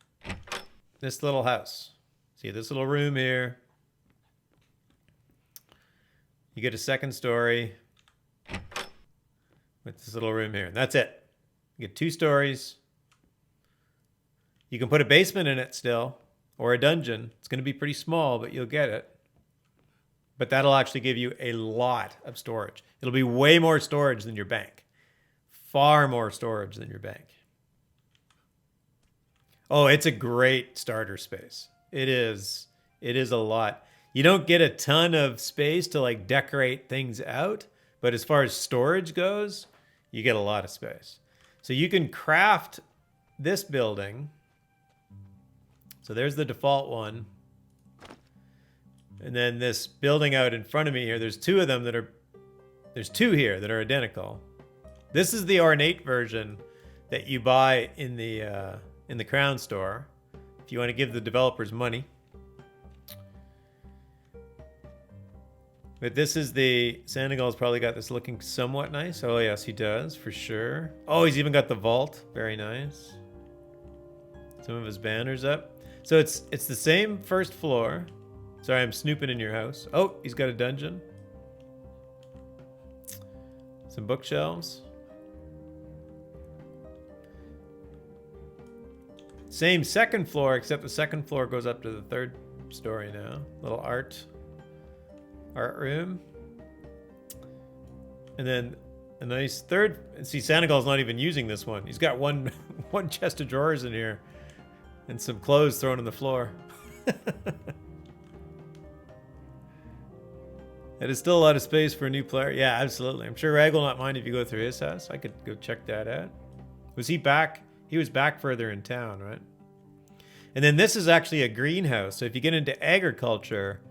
this little house. See this little room here. You get a 2nd story with this little room here. And that's it. You get 2 stories. You can put a basement in it still, or a dungeon. It's going to be pretty small, but you'll get it. But that'll actually give you a lot of storage. It'll be way more storage than your bank. Far more storage than your bank. Oh, it's a great starter space. It is. It is a lot. You don't get a ton of space to like decorate things out, but as far as storage goes, you get a lot of space. So you can craft this building. So there's the default one. And then this building out in front of me here, there's 2 of them that are, there's 2 here that are identical. This is the ornate version that you buy in the Crown store if you want to give the developers money. But this is the, Sandoval's probably got this looking somewhat nice. Oh yes, he does, for sure. Oh, he's even got the vault. Very nice. Some of his banners up. So it's the same 1st floor. Sorry, I'm snooping in your house. Oh, he's got a dungeon. Some bookshelves. Same 2nd floor, except the 2nd floor goes up to the 3rd story now. Little art room. And then a nice 3rd. See, Sandoval's not even using this one. He's got one chest of drawers in here and some clothes thrown on the floor. That is still a lot of space for a new player. Yeah, absolutely. I'm sure Rag will not mind if you go through his house. I could go check that out. Was he back? He was back further in town, right? And then this is actually a greenhouse. So if you get into agriculture,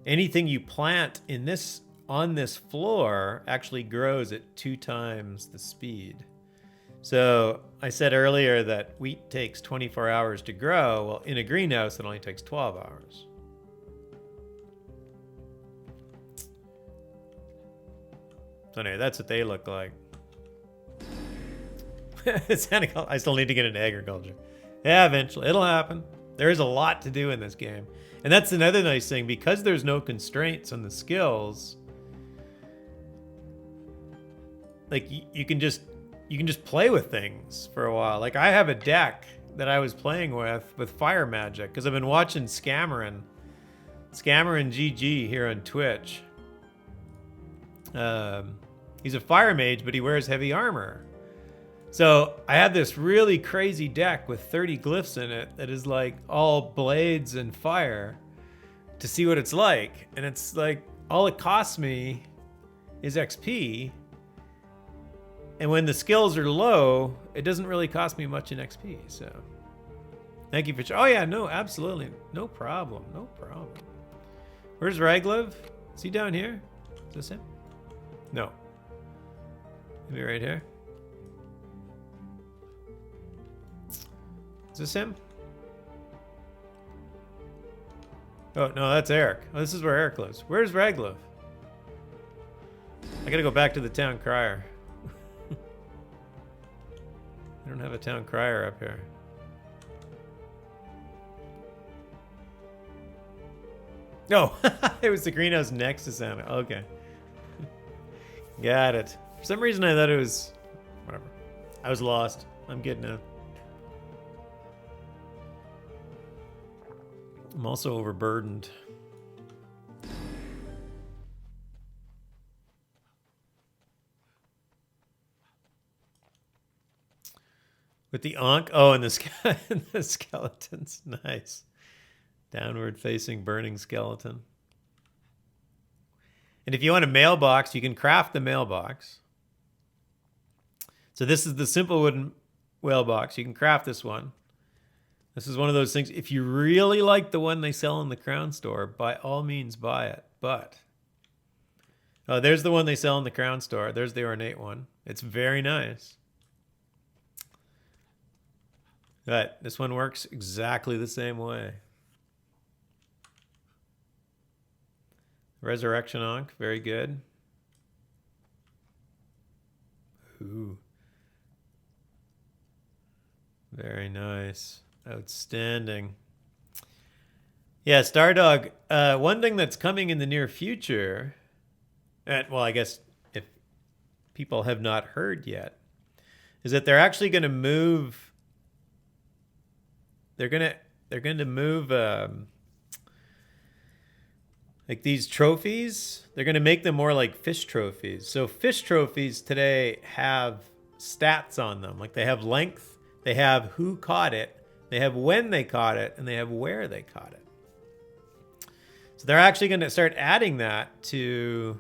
anything you plant in this on this floor actually grows at 2 times the speed. So I said earlier that wheat takes 24 hours to grow. Well, in a greenhouse, it only takes 12 hours. So anyway, that's what they look like. I still need to get into agriculture. Yeah, eventually. It'll happen. There is a lot to do in this game. And that's another nice thing. Because there's no constraints on the skills, like you can just play with things for a while. Like I have a deck that I was playing with fire magic because I've been watching Scammerin GG here on Twitch. He's a fire mage, but he wears heavy armor. So I had this really crazy deck with 30 glyphs in it that is like all blades and fire to see what it's like. And it's like, all it costs me is XP. And when the skills are low, it doesn't really cost me much in XP. So thank you for, oh yeah, no, absolutely. No problem. No problem. Where's Raglev? Is he down here? Is this him? No. Maybe right here. Is this him? Oh, no, that's Eric. Oh, this is where Eric lives. Where's Raglev? I gotta go back to the town crier. I don't have a town crier up here. No, it was the greenhouse next to Santa. Okay. Got it. For some reason I thought it was... whatever. I was lost. I'm good now. I'm also overburdened. With the Ankh? Oh, and the skeletons. Nice. Downward facing burning skeleton. And if you want a mailbox, you can craft the mailbox. So this is the simple wooden whale box. You can craft this one. This is one of those things. If you really like the one they sell in the Crown store, by all means buy it. But oh, there's the one they sell in the Crown store. There's the ornate one. It's very nice. But this one works exactly the same way. Resurrection Ankh, very good. Ooh. Very nice. Outstanding. Yeah, Stardog. One thing that's coming in the near future, and well, I guess if people have not heard yet, is that they're actually going to move. They're going to move like these trophies. They're going to make them more like fish trophies. So fish trophies today have stats on them. Like they have length, they have who caught it, they have when they caught it, and they have where they caught it. So they're actually going to start adding that to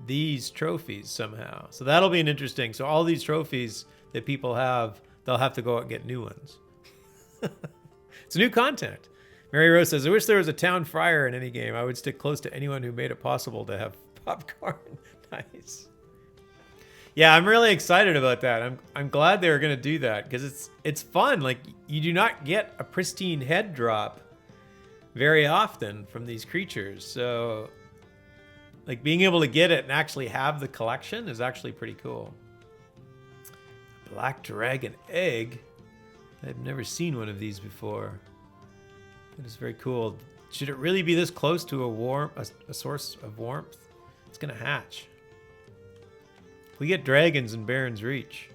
these trophies somehow. So that'll be an interesting. So all these trophies that people have, they'll have to go out and get new ones. It's new content. Mary Rose says, I wish there was a town friar in any game. I would stick close to anyone who made it possible to have popcorn. Nice. Yeah, I'm really excited about that. I'm glad they were going to do that because it's fun. Like, you do not get a pristine head drop very often from these creatures. So, like, being able to get it and actually have the collection is actually pretty cool. Black dragon egg. I've never seen one of these before. It is very cool. Should it really be this close to a source of warmth? It's gonna hatch. We get dragons in Baron's Reach.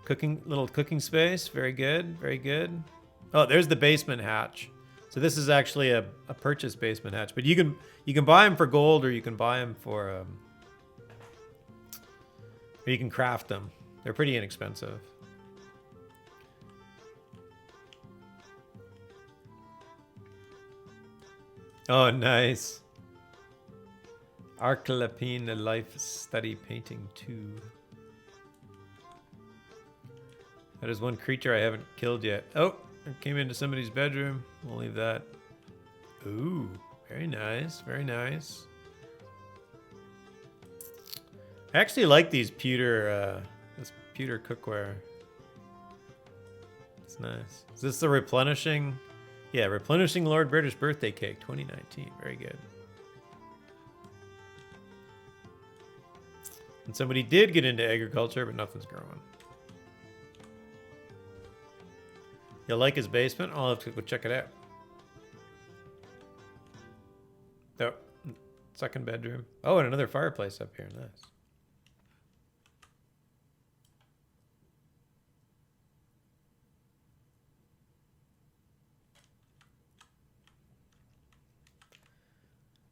Little cooking space. Very good. Very good. Oh, there's the basement hatch. So this is actually a purchase basement hatch, but you can buy them for gold, or you can buy them for or you can craft them. They're pretty inexpensive. Oh, nice. Arcalapine Life Study Painting 2. That is one creature I haven't killed yet. Oh, it came into somebody's bedroom. We'll leave that. Ooh, very nice. Very nice. I actually like these pewter... this pewter cookware. It's nice. Is this the replenishing? Yeah, replenishing Lord British birthday cake 2019. Very good. And somebody did get into agriculture, but nothing's growing. You'll like his basement? I'll have to go check it out. Oh, second bedroom. Oh, and another fireplace up here. Nice.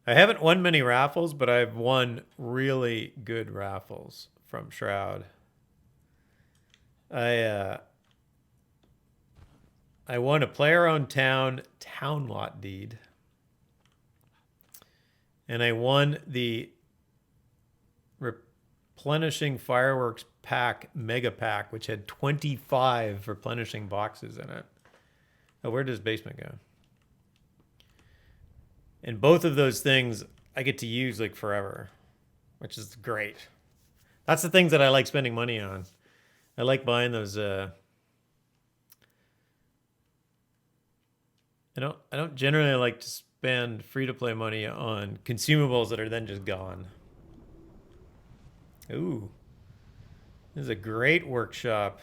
I haven't won many raffles, but I've won really good raffles from Shroud. I won a player-owned town lot deed. And I won the replenishing fireworks pack mega pack, which had 25 replenishing boxes in it. Oh, where does basement go? And both of those things I get to use like forever, which is great. That's the things that I like spending money on. I like buying those. I don't generally like to spend free-to-play money on consumables that are then just gone. Ooh, this is a great workshop.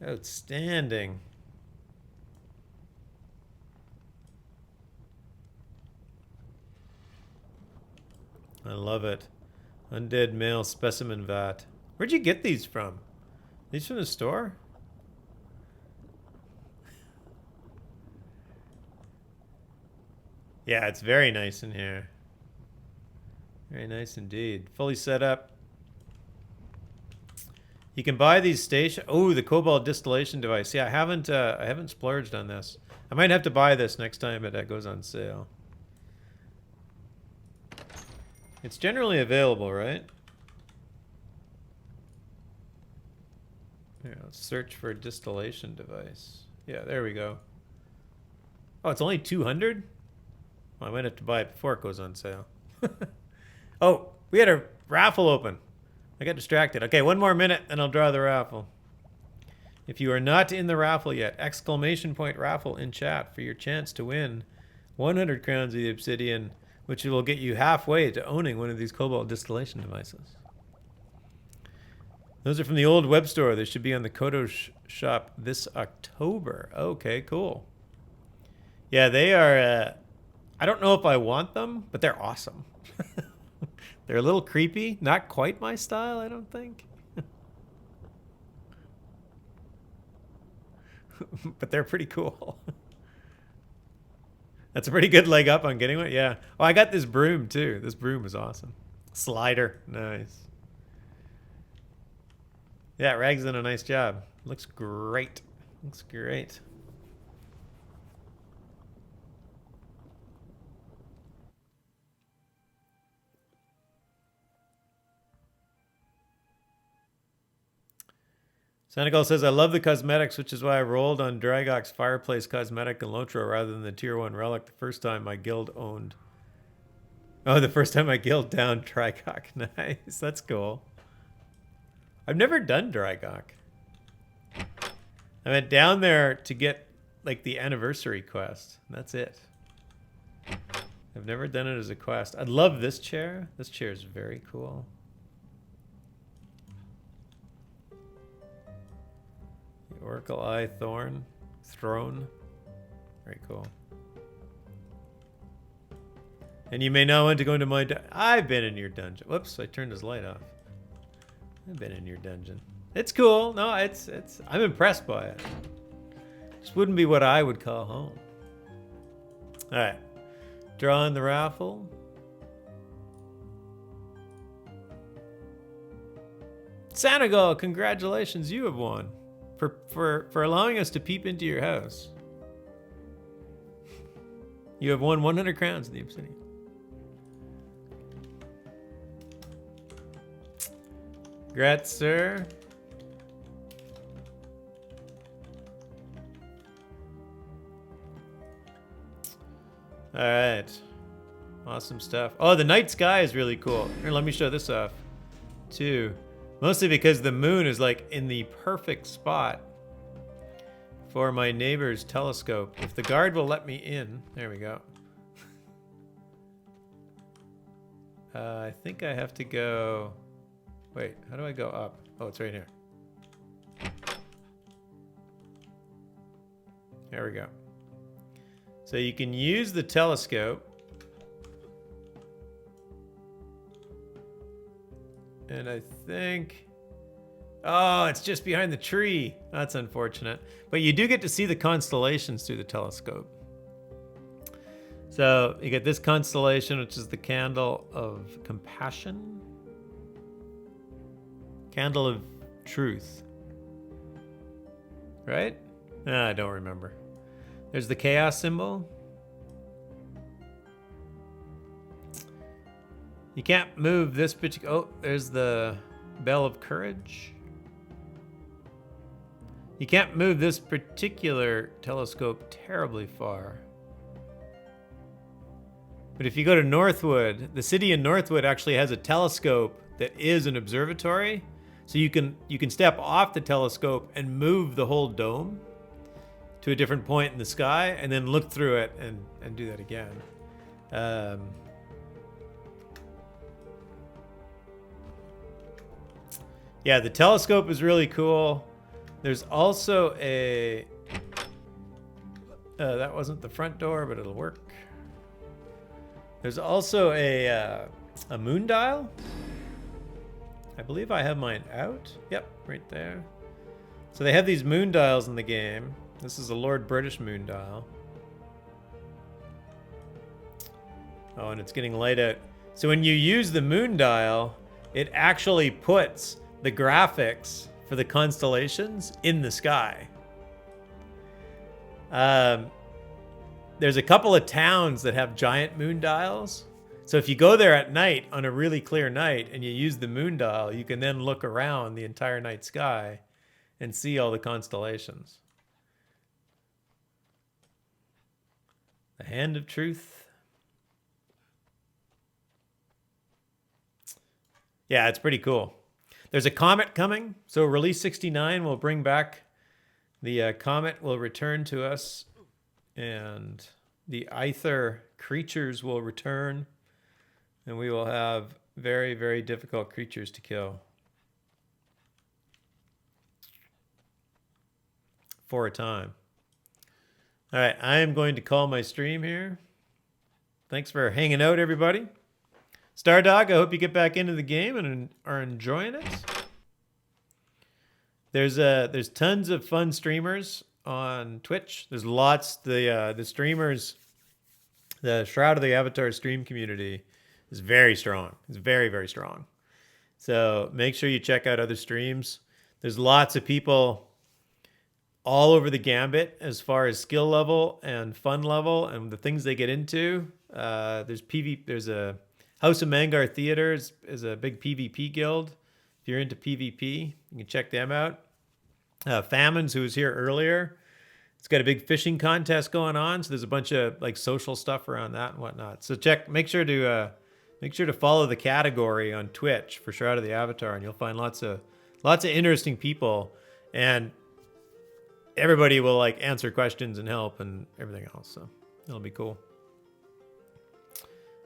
Outstanding. I love it. Undead male specimen vat. Where'd you get these from? These from the store? Yeah, it's very nice in here. Very nice indeed. Fully set up. You can buy these station. Oh, the cobalt distillation device. Yeah, I haven't splurged on this. I might have to buy this next time it goes on sale. It's generally available, right? Yeah, let's search for a distillation device. Yeah, there we go. Oh, it's only 200? Well, I might have to buy it before it goes on sale. Oh, we had a raffle open. I got distracted. Okay, one more minute and I'll draw the raffle. If you are not in the raffle yet, exclamation point raffle in chat for your chance to win 100 crowns of the obsidian, which will get you halfway to owning one of these cobalt distillation devices. Those are from the old web store. They should be on the Kodo shop this October. Okay, cool. Yeah, they are... I don't know if I want them, but they're awesome. They're a little creepy. Not quite my style, I don't think. But they're pretty cool. That's a pretty good leg up on getting one. Yeah. Oh, I got this broom too. This broom is awesome. Slider. Nice. Yeah, Rag's done a nice job. Looks great. Looks great. Senegal says, I love the cosmetics, which is why I rolled on Dragok's Fireplace Cosmetic and Lotro rather than the Tier 1 Relic the first time my guild owned. Oh, the first time my guild downed Dragok. Nice. That's cool. I've never done Dragok. I went down there to get, like, the anniversary quest. That's it. I've never done it as a quest. I love this chair. This chair is very cool. Oracle Eye Throne. Very cool. And you may now want to go into my... I've been in your dungeon. Whoops, I turned his light off. I've been in your dungeon. It's cool. No, it's... I'm impressed by it. Just wouldn't be what I would call home. Alright. Drawing the raffle. Senegal, congratulations, you have won. For allowing us to peep into your house. You have won 100 crowns in the obsidian. Congrats, sir. All right. Awesome stuff. Oh, the night sky is really cool. Here, let me show this off, too. Mostly because the moon is like in the perfect spot for my neighbor's telescope. If the guard will let me in, there we go. I think I have to go, wait, how do I go up? Oh, it's right here. There we go. So you can use the telescope. And I think... Oh, it's just behind the tree. That's unfortunate. But you do get to see the constellations through the telescope. So you get this constellation, which is the Candle of Compassion. Candle of Truth. Right? I don't remember. There's the Chaos symbol. You can't move this particular... Oh, there's the Bell of Courage. You can't move this particular telescope terribly far. But if you go to Northwood, the city in Northwood actually has a telescope that is an observatory. So you can step off the telescope and move the whole dome to a different point in the sky and then look through it and do that again. Yeah, the telescope is really cool. There's also a... that wasn't the front door, but it'll work. There's also a moon dial. I believe I have mine out. Yep, right there. So they have these moon dials in the game. This is a Lord British moon dial. Oh, and it's getting light out. So when you use the moon dial, it actually puts the graphics for the constellations in the sky. There's a couple of towns that have giant moon dials. So if you go there at night on a really clear night and you use the moon dial, you can then look around the entire night sky and see all the constellations. The Hand of Truth. Yeah, it's pretty cool. There's a comet coming, so release 69 will bring back the comet will return to us, and the Aether creatures will return, and we will have very, very difficult creatures to kill. For a time. All right, I am going to call my stream here. Thanks for hanging out, everybody. Stardog, I hope you get back into the game and are enjoying it. There's tons of fun streamers on Twitch. There's lots. The streamers, the Shroud of the Avatar stream community is very strong. It's very, very strong. So make sure you check out other streams. There's lots of people all over the gambit as far as skill level and fun level and the things they get into. There's a House of Mangar Theater is a big PvP guild. If you're into PvP, you can check them out. Famines, who was here earlier, it's got a big fishing contest going on. So there's a bunch of like social stuff around that and whatnot. So make sure to follow the category on Twitch for Shroud of the Avatar, and you'll find lots of interesting people, and everybody will like answer questions and help and everything else. So it'll be cool.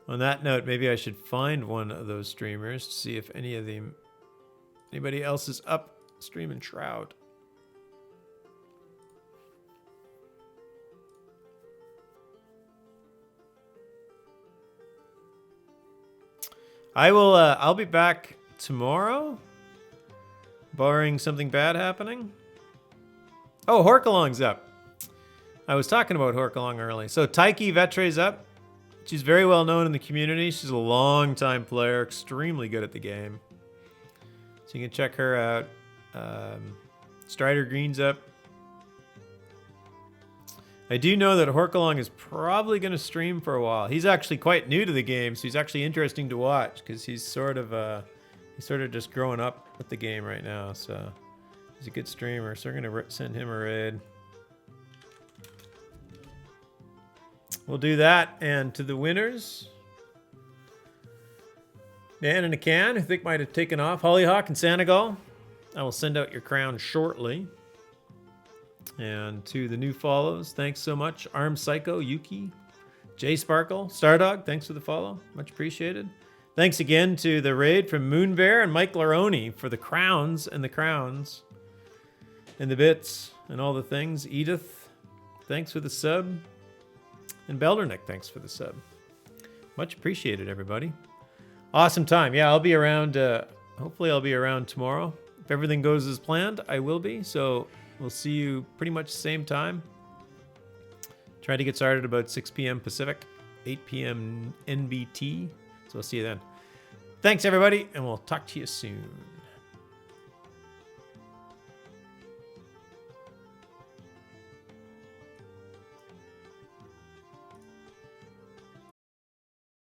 On that note, maybe I should find one of those streamers to see if anybody else is up streaming Shroud. I'll be back tomorrow, barring something bad happening. Oh, Horkalong's up. I was talking about Horkalong early. So Taiki Vetre's up. She's very well known in the community. She's a long-time player, extremely good at the game. So you can check her out. Strider Green's up. I do know that Horkalong is probably going to stream for a while. He's actually quite new to the game, so he's actually interesting to watch because he's sort of just growing up with the game right now. So he's a good streamer. So we're going to send him a raid. We'll do that. And to the winners, Dan and a Can, who I think might have taken off, Hollyhock and Senegal, I will send out your crown shortly. And to the new follows, thanks so much. Arm Psycho, Yuki, J Sparkle, Stardog, thanks for the follow. Much appreciated. Thanks again to the raid from Moonbear and Mike Laroni for the crowns and the bits and all the things. Edith, thanks for the sub. And Beldernick, thanks for the sub. Much appreciated, everybody. Awesome time. Yeah, I'll be around. Hopefully I'll be around tomorrow. If everything goes as planned, I will be. So we'll see you pretty much the same time. Try to get started about 6 p.m. Pacific, 8 p.m. NBT. So I'll see you then. Thanks, everybody, and we'll talk to you soon.